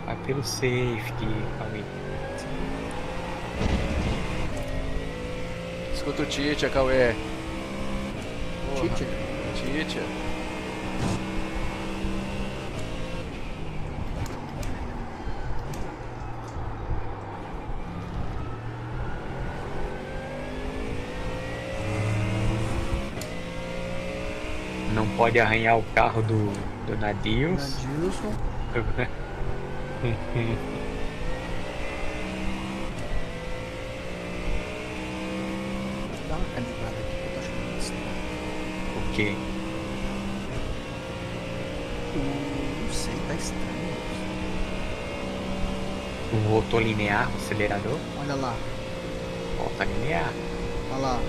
Vai pelo safety, Cauê. Escuta o Tietchan, Cauê. Porra. Tietchan? Tietchan. Não pode arranhar o carro do Nadils. Adilson. Dá uma calibrada aqui que eu tô achando muito estranho. Por quê? Não sei, tá estranho. Tu voltou linear o acelerador? Olha lá, Volta linear. olha lá.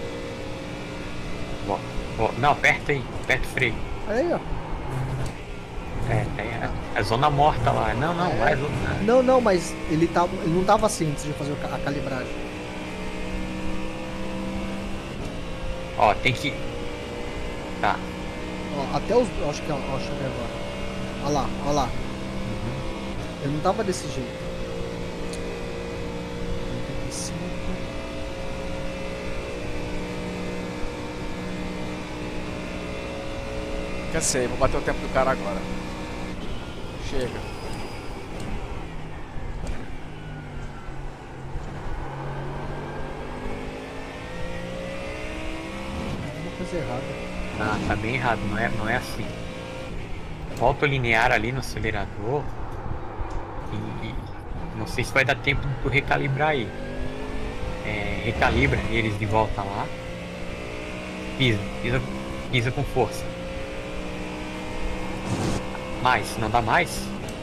Não, aperta aí, aperta o freio. Olha aí, ó. Tem a zona morta lá. Não, vai zona. Não, mas ele não tava assim antes de fazer a calibragem. Ó, tem que. Tá. Ó, até os. Acho que agora. Olha lá, olha lá. Eu não tava desse jeito. 85. Cansei, vou bater o tempo do cara agora. Chega. Alguma coisa errada. Ah, tá bem errado, não é assim. Volta o linear ali no acelerador. E não sei se vai dar tempo de tu recalibrar aí. Recalibra eles de volta lá. Pisa com força. Mais, não dá mais?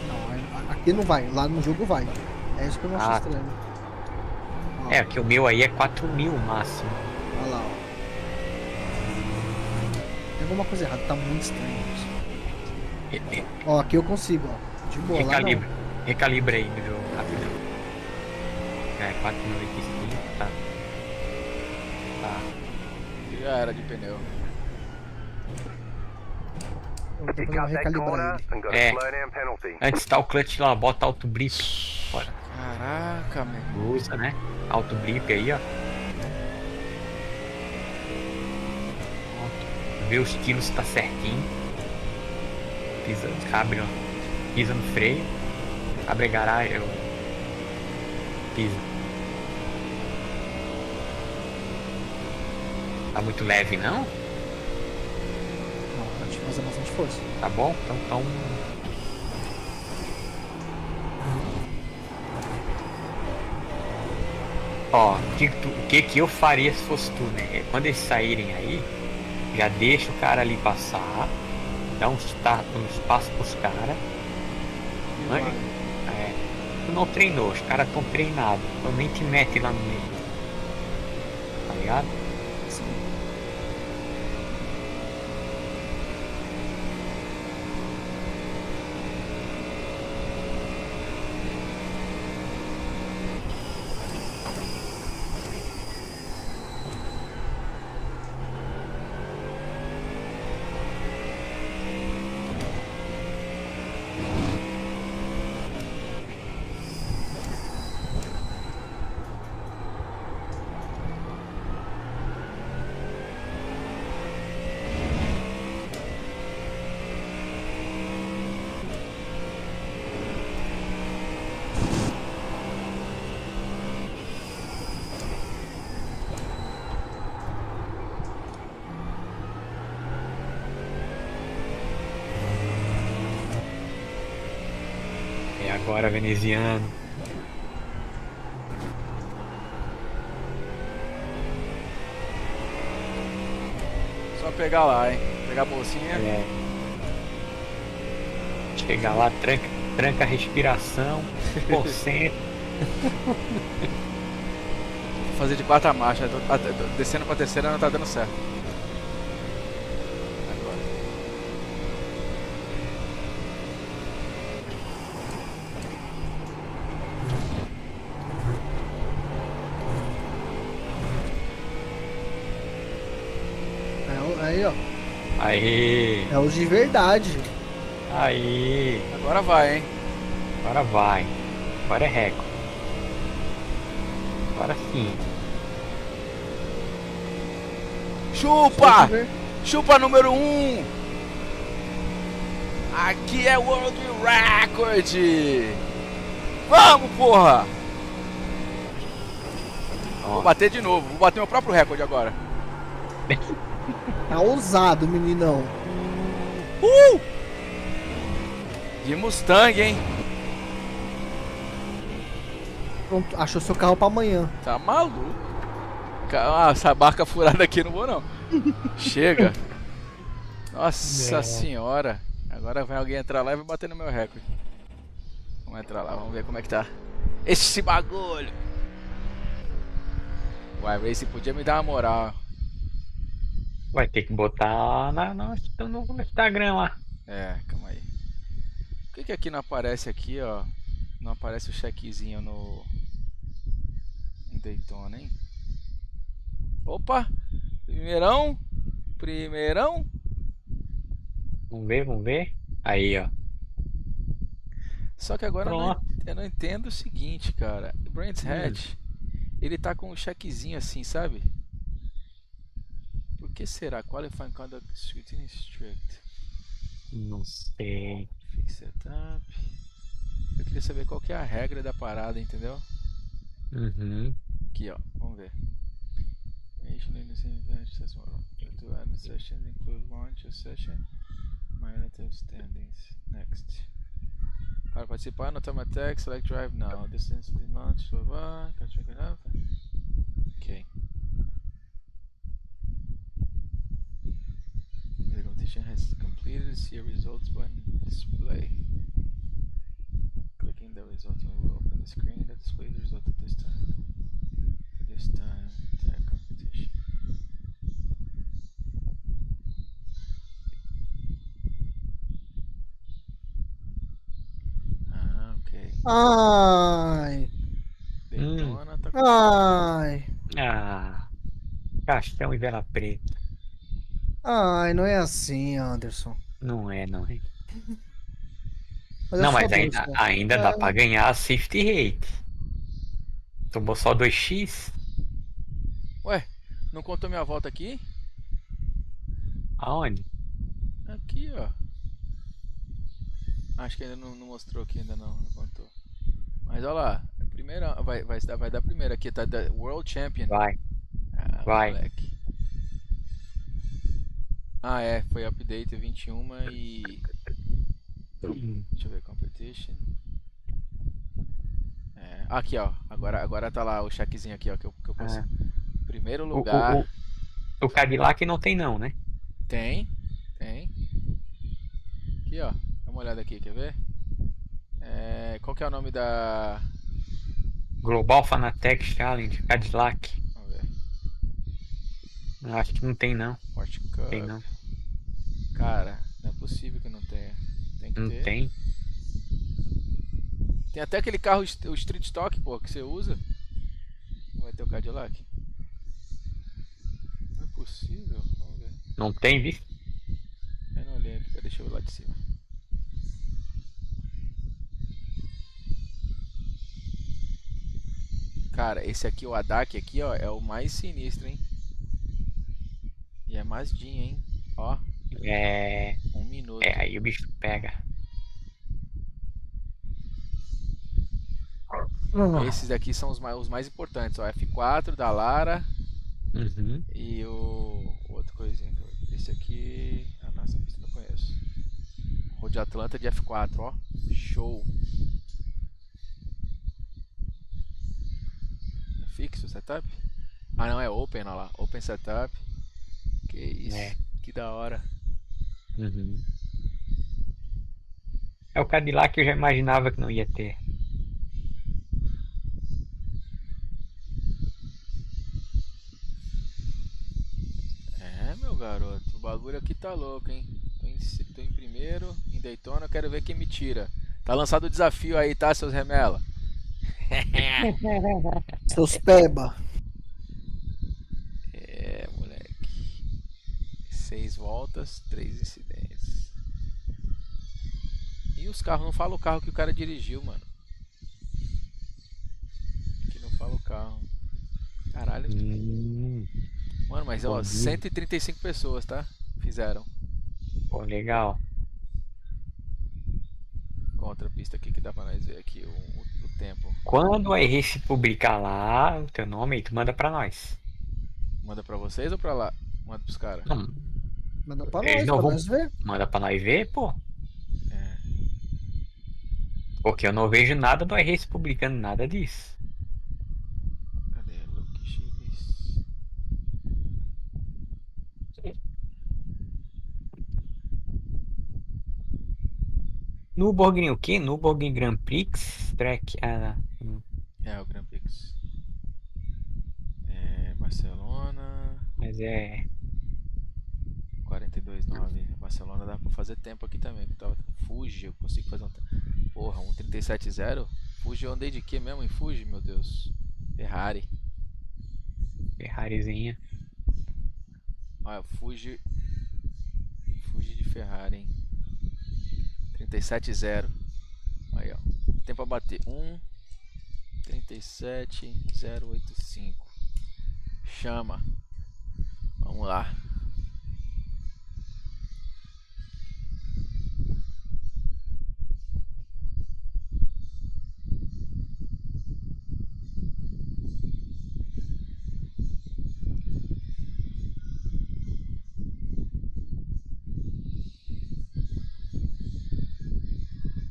Não, aqui não vai, lá no jogo vai. É isso que eu não acho Ah. estranho. Ó, É, que o meu aí é 4.000 máximo. olha lá, ó. Tem alguma coisa errada, tá muito estranho isso. Ó, aqui eu consigo, ó. De boa, lá não. Recalibra aí no jogo, rapidão. 4.95, tá. Tá. Já era de pneu. Eu tô You fazendo cut that recalibrar corner ele. and got a É. slowdown penalty. Antes tá o clutch lá, bota auto blip. Bora. Caraca, meu. Usa, né? Auto blip aí, ó. Vê os quilos se tá certinho. Abre, ó. Pisa no freio. Abre a garagem. Pisa. Tá muito leve, não? Não, pode fazer bastante força. Tá bom? Então. Ó, o que eu faria se fosse tu, né? Quando eles saírem aí, já deixa o cara ali passar, dá um espaço pros caras. Tu não treinou, os caras estão treinados, então nem te mete lá no meio. Tá ligado? Assim. Bora, veneziano. Só pegar lá, hein? Pegar a bolsinha. É. Chegar lá, tranca a respiração, concentra. Vou fazer de quarta marcha. Descendo pra terceira não tá dando certo. Agora. Aí, ó. Aí, É os de verdade. aí. Agora vai, hein? Agora vai. Agora é recorde. Agora sim. Chupa! Os de ver- Chupa número 1! Aqui é World Record! Vamos, porra! Vou Ó, bater de novo, vou bater meu próprio recorde agora. Tá ousado, meninão. De Mustang, hein? Pronto, achou seu carro pra amanhã. Tá maluco? Essa barca furada aqui não vou não. Chega. Nossa Não. senhora. Agora vai alguém entrar lá e vai bater no meu recorde. Vamos entrar lá, vamos ver como é que tá. Esse bagulho. Uai, Race podia me dar uma moral. vai ter que botar no Instagram lá. É, calma aí. Por que aqui não aparece aqui, ó? Não aparece o chequezinho no... em Daytona, hein? Opa! Primeirão! Primeirão! Vamos ver. Aí, ó. Só que agora Pronto. eu não entendo o seguinte, cara. O Brands Hatch, ele tá com um chequezinho assim, sabe? Por que será? Qualifying Conduct Scrutiny Strict. Não sei. Fix Setup. Eu queria saber qual que é a regra da parada, entendeu? Uhum. Aqui, ó. Vamos ver. To add sessions include launch a session. My relative standings. Next. Para participar, no time attack, select drive now. Distance launch, blá blá. Check it out. Ok. The competition has completed. See a results button display. Clicking the results will open the screen that displays the result at this time. This time, tag competition. Ah, ok. Ai, Daytona tá com... ai, Ah. Castrão e vela preta. ai, não é assim, Anderson. Não é, não é. Mas é Não, só mas dois, ainda, né? ainda dá pra ganhar a safety rate. Tomou só 2x? Ué, não contou minha volta aqui? Aonde? Aqui, ó. Acho que ainda não mostrou aqui, ainda não contou. Mas olha lá, primeira, vai dar primeiro aqui, tá? Da World Champion. Vai. Ah, vai. moleque. Ah, é, foi update 21 e... Deixa eu ver, competition. É, aqui, ó, agora tá lá o checkzinho aqui, ó, que eu posso... Primeiro lugar... O Cadillac não tem não, né? Tem. Aqui, ó. Dá uma olhada aqui, quer ver? Qual que é o nome da... Global Fanatec Challenge, Cadillac. Vamos ver. Acho que não tem não. Porsche Cup. Tem não. Cara, não é possível que não tenha. Tem que Não ter. tem. Tem até aquele carro, o Street Stock, pô, que você usa. Não vai ter o Cadillac? Não é possível. Vamos ver. Não tem, viu? Eu não olhei aqui, deixa eu ver lá de cima. Cara, esse aqui, o Hadak aqui, ó, é o mais sinistro, hein? E é Mazdinha, hein? Ó, É. 1 minuto. Aí o bicho pega. Esses aqui são os mais importantes, ó. F4 da Lara Uhum. e o outro coisinha. Esse aqui. Ah, nossa, esse eu não conheço. Road Atlanta de F4, ó. Show. fixo o setup? Ah, não, é open, olha lá. Open setup. Que isso. É. Que da hora. Uhum. É o Cadillac que eu já imaginava que não ia ter. É, meu garoto. O bagulho aqui tá louco, hein? Tô em primeiro, em Daytona. Eu quero ver quem me tira. Tá lançado o desafio aí, tá, seus remela? Seus peba. É, moleque. 6 voltas, 3 incidentes. E os carros, não fala o carro que o cara dirigiu, mano. Aqui não fala o carro. Caralho. Mano, mas ó, Bom dia. 135 pessoas, tá? Fizeram. Pô, legal. Com outra pista aqui que dá pra nós ver aqui o tempo. Quando a RC publicar lá o teu nome aí, tu manda pra nós. Manda pra vocês ou pra lá? Manda pros caras. Não, Manda pra eles nós, não pra vão. nós ver. Manda pra nós ver, pô. É. Porque eu não vejo nada do RC publicando nada disso. Cadê? Luke X. Nürburgring o quê? Nürburgring Grand Prix? Track. É, o Grand Prix. É, Barcelona. Mas é. 42,9. Barcelona dá pra fazer tempo aqui também. Que tava Fuji, eu consigo fazer um tempo. Porra, 1,37,0. Fuji, eu andei de quê mesmo em Fuji, meu Deus? Ferrari. Ferrarizinha. Olha, Fuji. Fuji de Ferrari, hein? 37,0. Aí, ó. Tempo a bater. 1,37,085. Chama. Vamos lá.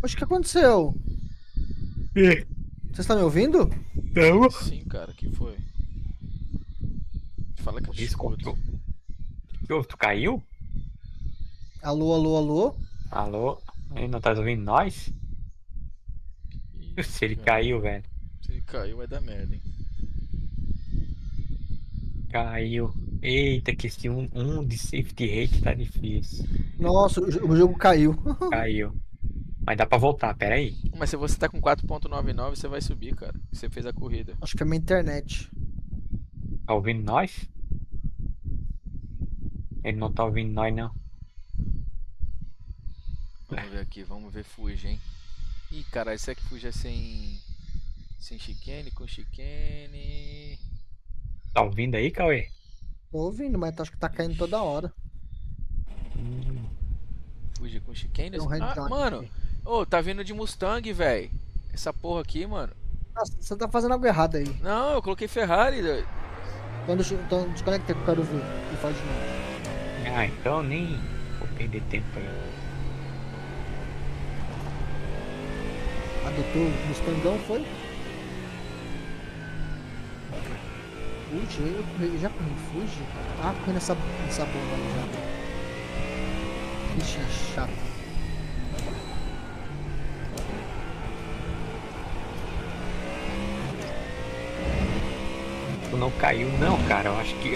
Oxe, o que aconteceu? Você está me ouvindo? Não. Sim, cara, que foi? Fala que eu te escuto. Tu caiu? Alô, alô, alô? Alô? Ele não tá ouvindo nós? Se ele caiu, velho. Se ele caiu, vai dar merda, hein? Caiu. Eita, que esse um de safety rate tá difícil. Nossa, o jogo caiu. Caiu. Mas dá pra voltar, pera aí. Mas se você tá com 4,99, você vai subir, cara. Você fez a corrida. Acho que é minha internet. Tá ouvindo nós? Ele não tá ouvindo nós, não. Vamos ver aqui, vamos ver Fuji, hein? Ih, caralho, será que Fuji é sem chicane, com chicane? Tá ouvindo aí, Cauê? Tô ouvindo, mas acho que tá caindo toda hora. Fuji com chicane? Tem um red dot Mano, aqui. ô, tá vindo de Mustang, velho. Essa porra aqui, mano. Nossa, você tá fazendo algo errado aí. Não, eu coloquei Ferrari. Então desconecta que eu quero ver. E faz de novo. Ah, então nem vou perder tempo aí. Adotou o Mustangão, foi? Fuji, eu já corri Fuji? Ah, corri nessa bomba ali já. Ixi, chato. Tu não caiu, não, cara. Eu acho que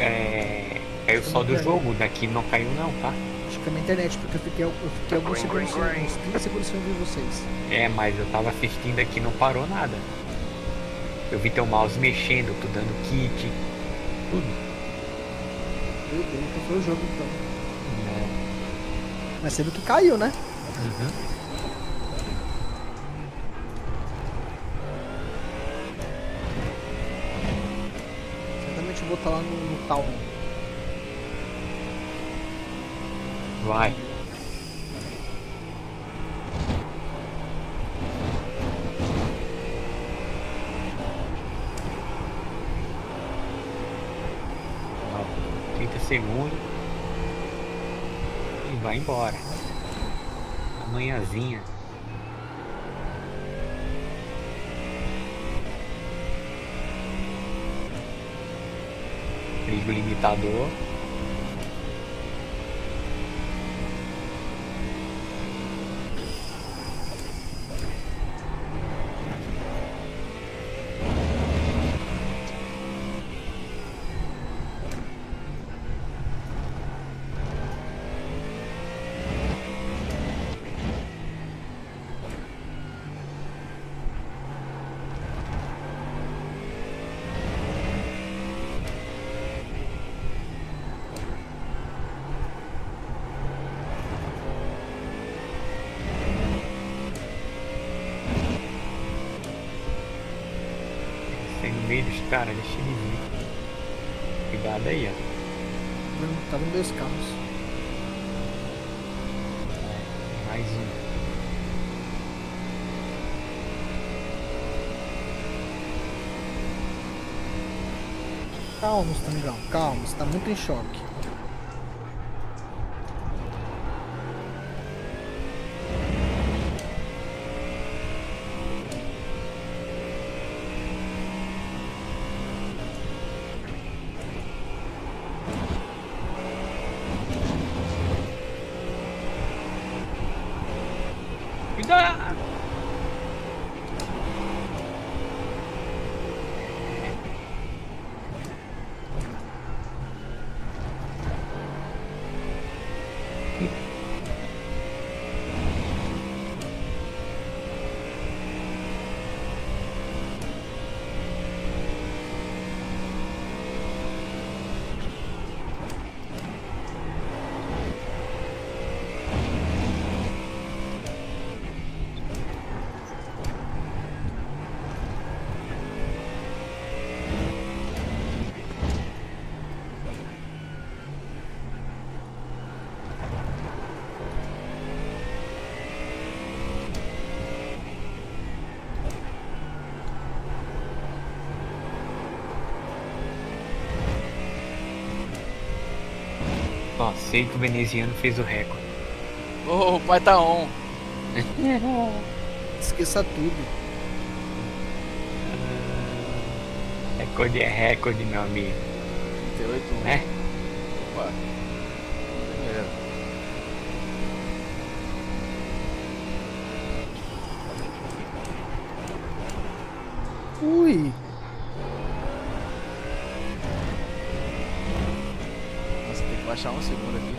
caiu só do jogo. Daqui não caiu, não, tá? Acho que é minha internet, porque eu fiquei alguns segundos, uns 30 segundos sem ouvir vocês. É, mas eu tava assistindo aqui e não parou nada. Eu vi teu mouse mexendo, tu dando kit, tudo. Meu Deus, então foi o jogo então. É. Mas você viu que caiu, né? Uhum. Certamente eu vou estar lá no tal. Vai. Ó, 30 segundos. E vai embora. Amanhãzinha. Liga o limitador. Sai no meio dos caras, deixa ele vir. Cuidado aí, ó. Tá vendo 2 carros. Mais um. Calma, Mustangão, calma, você tá muito em choque. Cuidado! Ó, sei que o veneziano fez o recorde. Ô, o pai tá on. Esqueça tudo. Recorde é recorde, meu amigo. 38, Né? Opa. Primeiro. Ui. Nossa, tem que baixar um segundo aqui.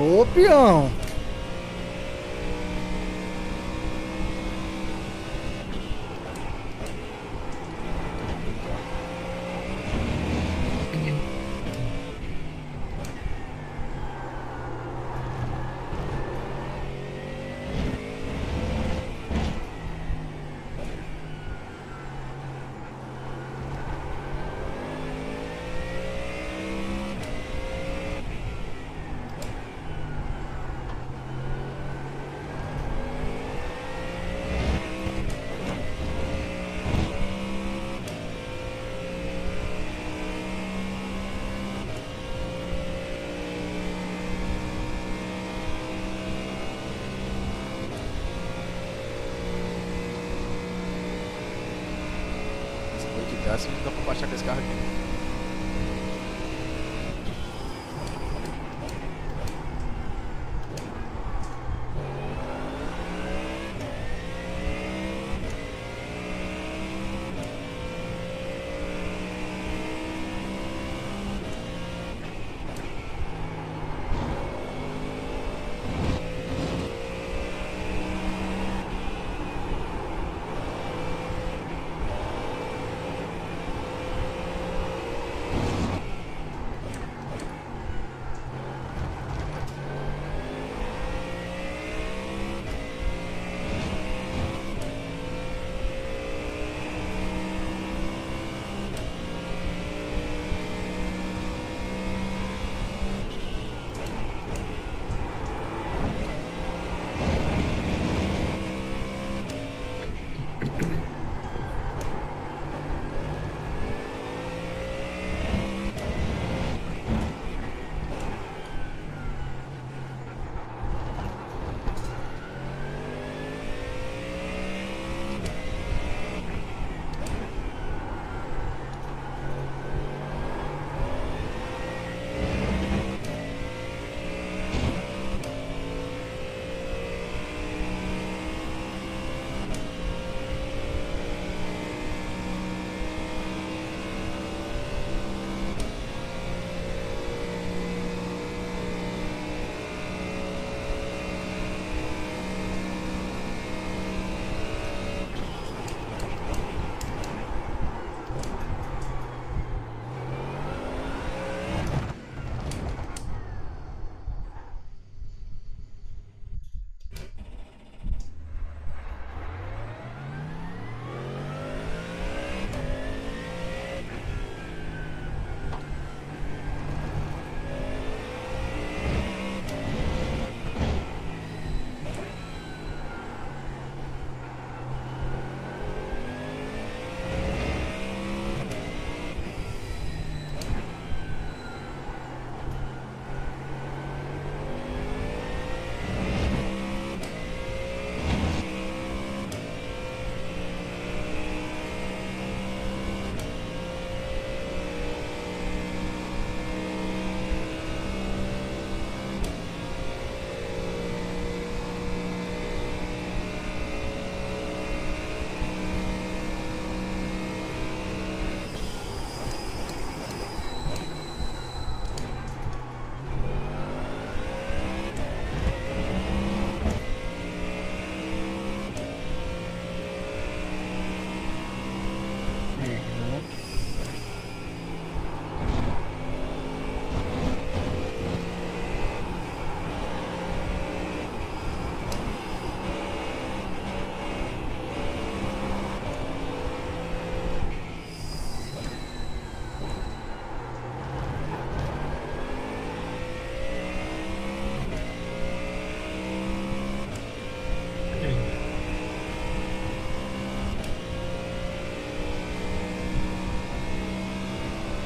Ô, peão. Esse boi de gás não dá pra baixar com esse carro aqui.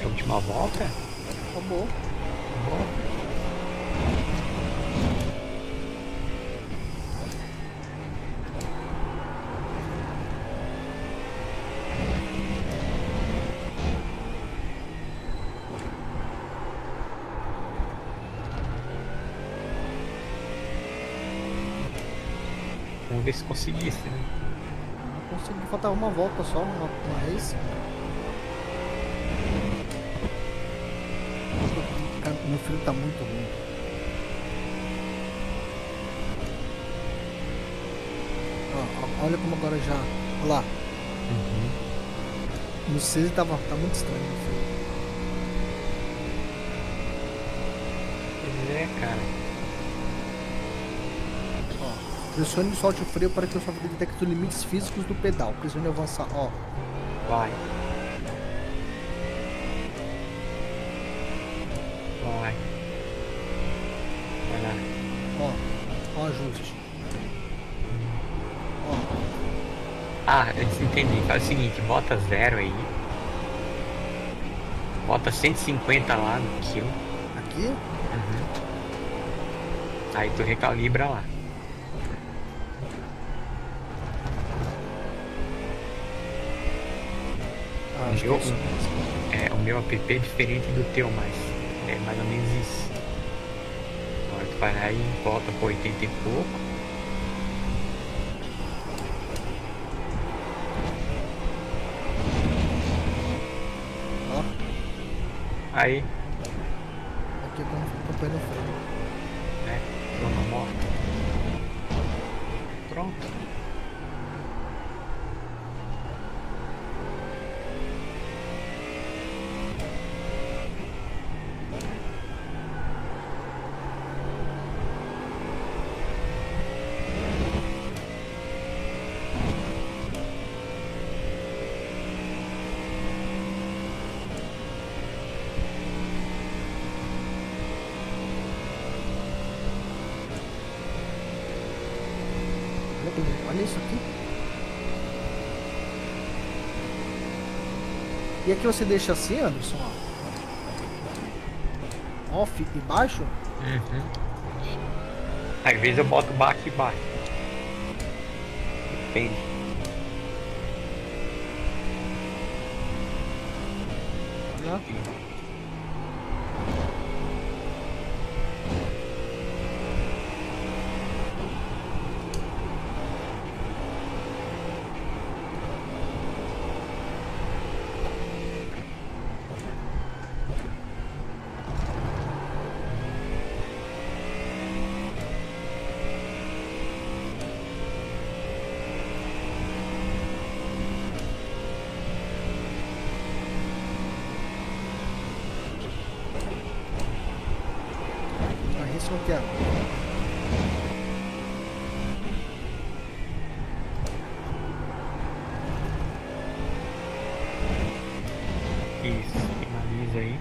Última volta? Acabou. Vamos ver se conseguisse, né? Consegui, faltava uma volta só, uma race. Cara, meu filho tá muito ruim. Olha como agora já. Olha lá. Uhum. No 6 tá muito estranho. Pois é, cara. Ó, pressione e solte o freio para que o software detecte os limites físicos do pedal. Pressione e avançar. Ó. Vai. Vai. Vai lá. Ó o ajuste. Ó. Ah, eu desentendi. Faz o seguinte, bota 0 aí. Bota 150 lá no kill. Aqui? Uhum. Aí tu recalibra lá. Ah, acho que é isso mesmo. O meu app é diferente do teu, mas é mais ou menos isso. Agora tu vai lá e volta por 80 e pouco. Ó. Aí, Aqui eu acompanho no freio. né? Zona morta. Pronto. Olha isso aqui. E aqui você deixa assim, Anderson, ó. Off e baixo? Uhum. Às vezes eu boto baixo e baixo. Depende. Olha. Isso não quero. Isso, finaliza aí.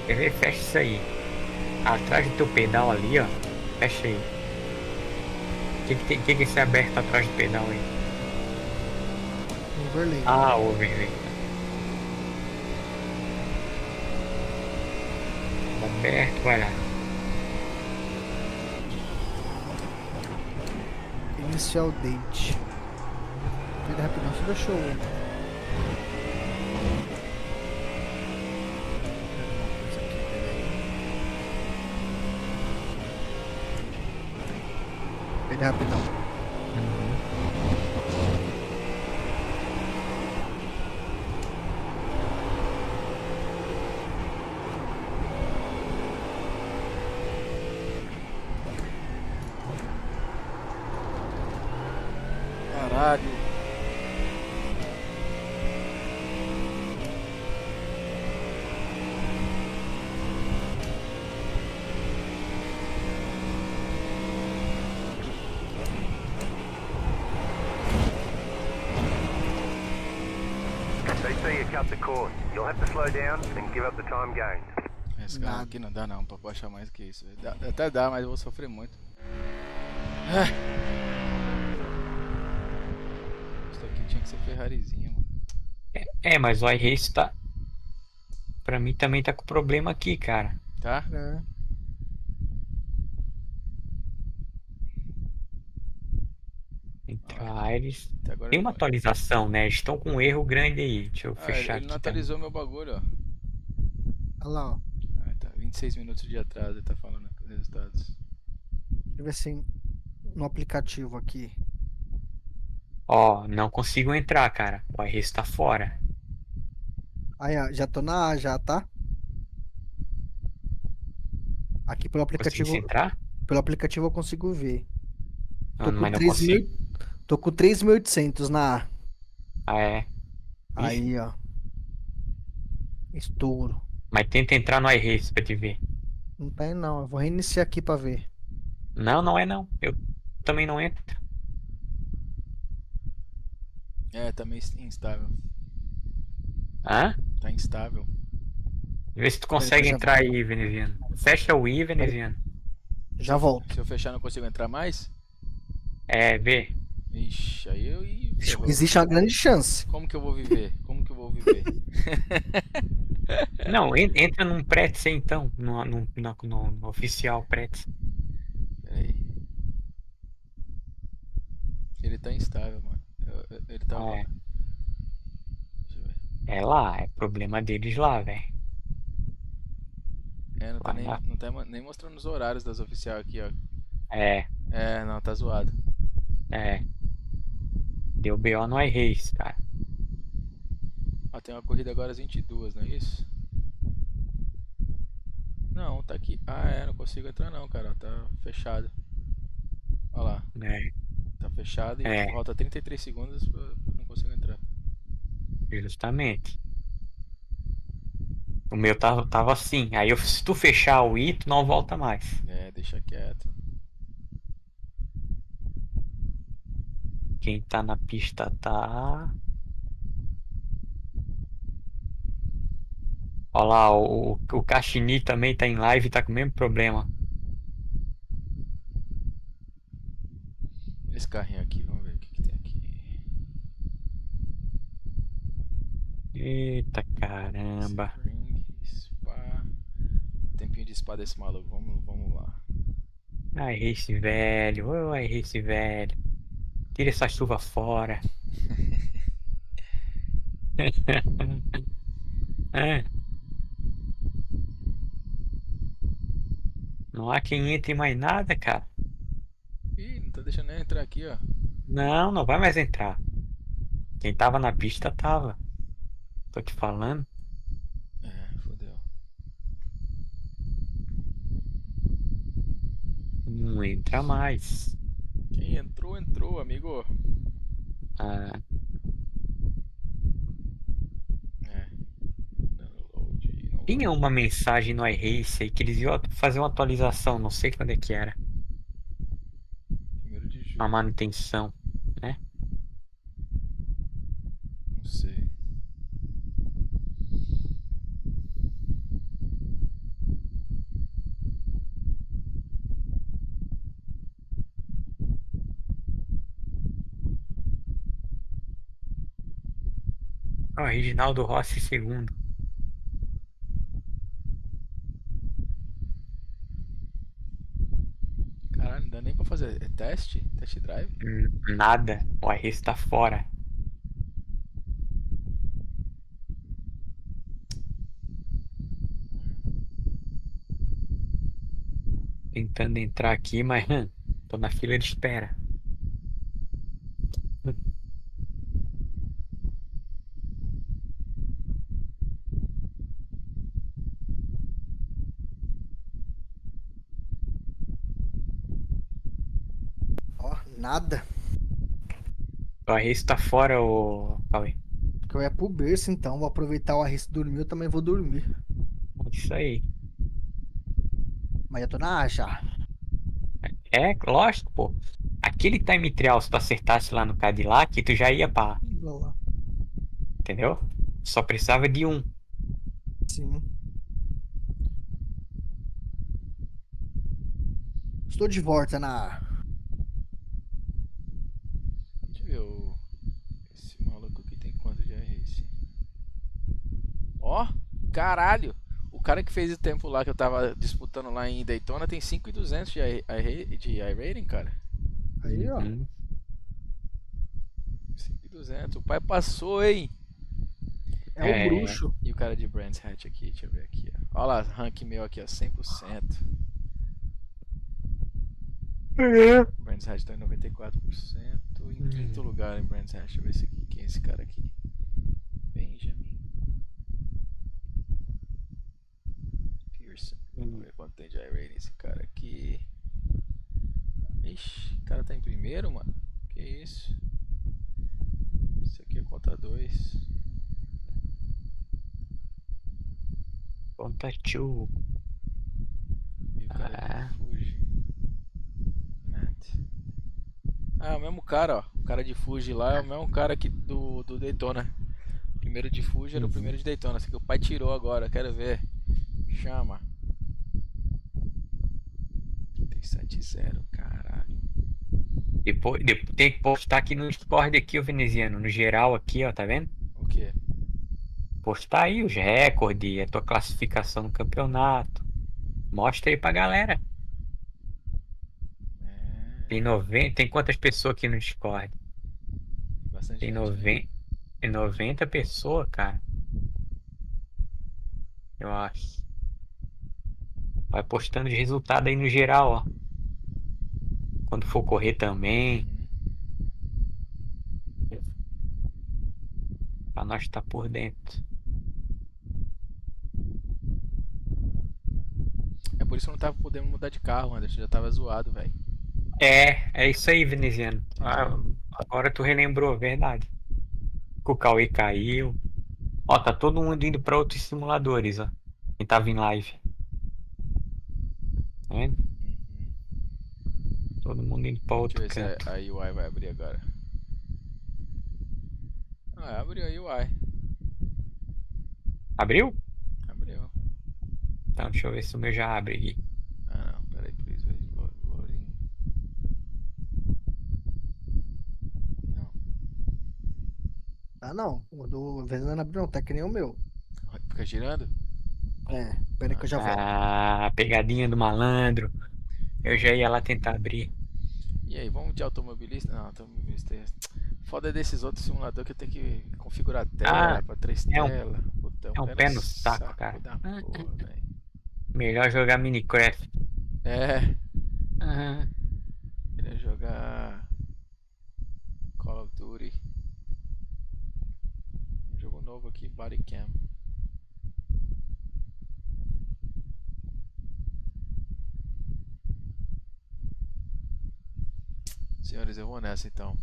Quer ver? Fecha isso aí. Atrás do teu pedal ali, ó. Fecha aí. O que esse aberto atrás do pedal aí? Overlay. Ah, overlay. Aberto, vai lá. Inicial date. Pera rapidão, você deixou. Pera rapidão. Caralho. They see you cut the course. You'll have to slow down and give up the time gained. Esse carro Nada. aqui não dá não, pra baixar mais que isso. Até dá, mas eu vou sofrer muito. Ah. Isso aqui tinha que ser Ferrarizinho, mano. Mas o iRace tá. Pra mim também tá com problema aqui, cara. Tá? É. Entre a Aires. Até agora Tem ele uma não- atualização, né? Eles estão com um erro grande aí. Deixa eu Ah, fechar ele aqui não também. atualizou meu bagulho, ó. Olha lá, ó. Ah, tá. 26 minutos de atraso, ele tá falando aqui os resultados. Deixa eu ver assim. no aplicativo aqui. Ó, não consigo entrar, cara. O iRace tá fora. Aí, ó, já tô na A já, tá? Aqui pelo Consegui aplicativo, entrar? eu consigo ver. Tô Não, com mas não 3.000, consigo. tô com 3.800 na A. Ah, é. Ih, Aí, ó. Estouro. mas tenta entrar no iRace pra te ver. Não tá aí não. Eu vou reiniciar aqui pra ver. Não, não é não. Eu também não entro. É, tá meio instável. Hã? Tá instável. Vê se tu Peraí que consegue eu já, entrar aí, veneziano. Fecha o i, veneziano. já volto. Se eu fechar, não consigo entrar mais? É, vê. Ixi, aí eu. Ih, ferrou. Existe uma grande chance. Como que eu vou viver? Como que eu vou viver? Não, entra num Pretz aí, então. No oficial Pretz. Peraí. Ele tá instável, mano. Ele tava. É, Deixa eu ver. é lá, é problema deles lá, velho. É, não tá, Lá nem, na- não tá nem mostrando os horários das oficiais aqui, ó. É, É, não, tá zoado. é. Deu BO no iRace, cara. Ó, tem uma corrida agora às 22, não é isso? Não, tá aqui. Ah, é, não consigo entrar não, cara. Tá fechado. Olha lá. É, Tá fechado e é, falta 33 segundos não consigo entrar. justamente. O meu tava assim. Aí se tu fechar o i, tu não volta mais. É, deixa quieto. Quem tá na pista tá. Olha lá, o Cachini também tá em live e tá com o mesmo problema. Esse carrinho aqui, vamos ver o que tem aqui. Eita caramba. Spring, spa. Tempinho de spa desse maluco, vamos lá. Ai, Race velho. Ô, ai, Race velho. Tira essa chuva fora. É, não há quem entre mais nada, cara. Ih, não tá deixando nem entrar aqui, ó. Não, não vai mais entrar. Quem tava na pista tava. Tô te falando. É, fodeu. Não entra mais. Quem entrou, entrou, amigo. Ah, É. Download. Não tinha vai. uma mensagem no iRace aí que eles iam fazer uma atualização. Não sei quando é que era. 1º de Uma julho. manutenção, né? Não sei. Ó, Reginaldo Rossi segundo. Caralho, não dá nem pra fazer. É teste? Test drive? Nada. O iRace tá fora. Tentando entrar aqui, mas tô na fila de espera. Ó, nada. O iRace tá fora, o Cauê. Que eu ia pro berço, então. Vou aproveitar o arresto dormir, eu também vou dormir. Isso aí. Mas já tô na A já. É, lógico, pô. Aquele time trial, se tu acertasse lá no Cadillac, tu já ia pra. Olha lá. Entendeu? Só precisava de um. Sim. Estou de volta na A. Deixa eu ver esse maluco aqui tem quanto de iRace? Ó, caralho! O cara que fez o tempo lá que eu tava disputando lá em Daytona tem 5.200 de iRating, cara. Aí, ó. Uhum. 5.200. O pai passou, hein? É É. o bruxo. E o cara de Brands Hatch aqui, deixa eu ver aqui, ó. Olha lá, rank meu aqui, ó, 100%. Brands Hatch tá em 94%. Em quinto lugar em Brands Hatch. Deixa eu ver esse aqui. Quem é esse cara aqui? Benjamin Pearson. Vamos ver quanto tem de iRating esse cara aqui. Ixi, o cara tá em primeiro, mano. Que isso? Isso aqui é conta 2. Conta tio. E o cara Ah. de Fuji. Matt. Ah, é o mesmo cara, ó. O cara de Fuji lá é o mesmo cara aqui do Daytona. O primeiro de Fuji era o primeiro de Daytona. Esse aqui o pai tirou agora, quero ver. Chama. 37-0, caralho. Depois tem que postar aqui no Discord aqui, o veneziano. No geral aqui, ó, tá vendo? O que? Postar aí os recordes, a tua classificação no campeonato. Mostra aí pra galera. É. Tem 90. Tem quantas pessoas aqui no Discord? Bastante Tem gente, né? 90. Tem 90 pessoas, cara. Eu acho. Vai postando os resultados aí no geral, ó. Quando for correr também. Pra nós estar por dentro. É por isso que eu não tava podendo mudar de carro, Anderson. Já tava zoado, velho. É isso aí, veneziano. Ah, agora tu relembrou, verdade. Que o Cauê caiu. Ó, tá todo mundo indo pra outros simuladores, ó. Quem tava em live. Tá vendo? Todo mundo indo pra Deixa eu outro ver se canto. a UI vai abrir agora. Ah, abriu a UI. Abriu? Abriu. Então deixa eu ver se o meu já abre aqui. Ah não, peraí, please wait, loading. Não. Ah, não. O do Venezuela abriu não, tá que nem o meu. Fica girando? É, pera aí que eu já volto. Ah, pegadinha do malandro. Eu já ia lá tentar abrir. E aí, vamos de automobilista? Não, automobilista é... Foda desses outros simuladores que eu tenho que configurar a tela Ah, pra 3 é um- telas. Puta, é um pé no saco, cara. da porra, velho. Melhor jogar Minecraft. É, Ah, queria jogar Call of Duty. Um jogo novo aqui, Bodycam. Senhores, eu vou nessa então.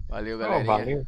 Valeu, oh, galerinha. valeu.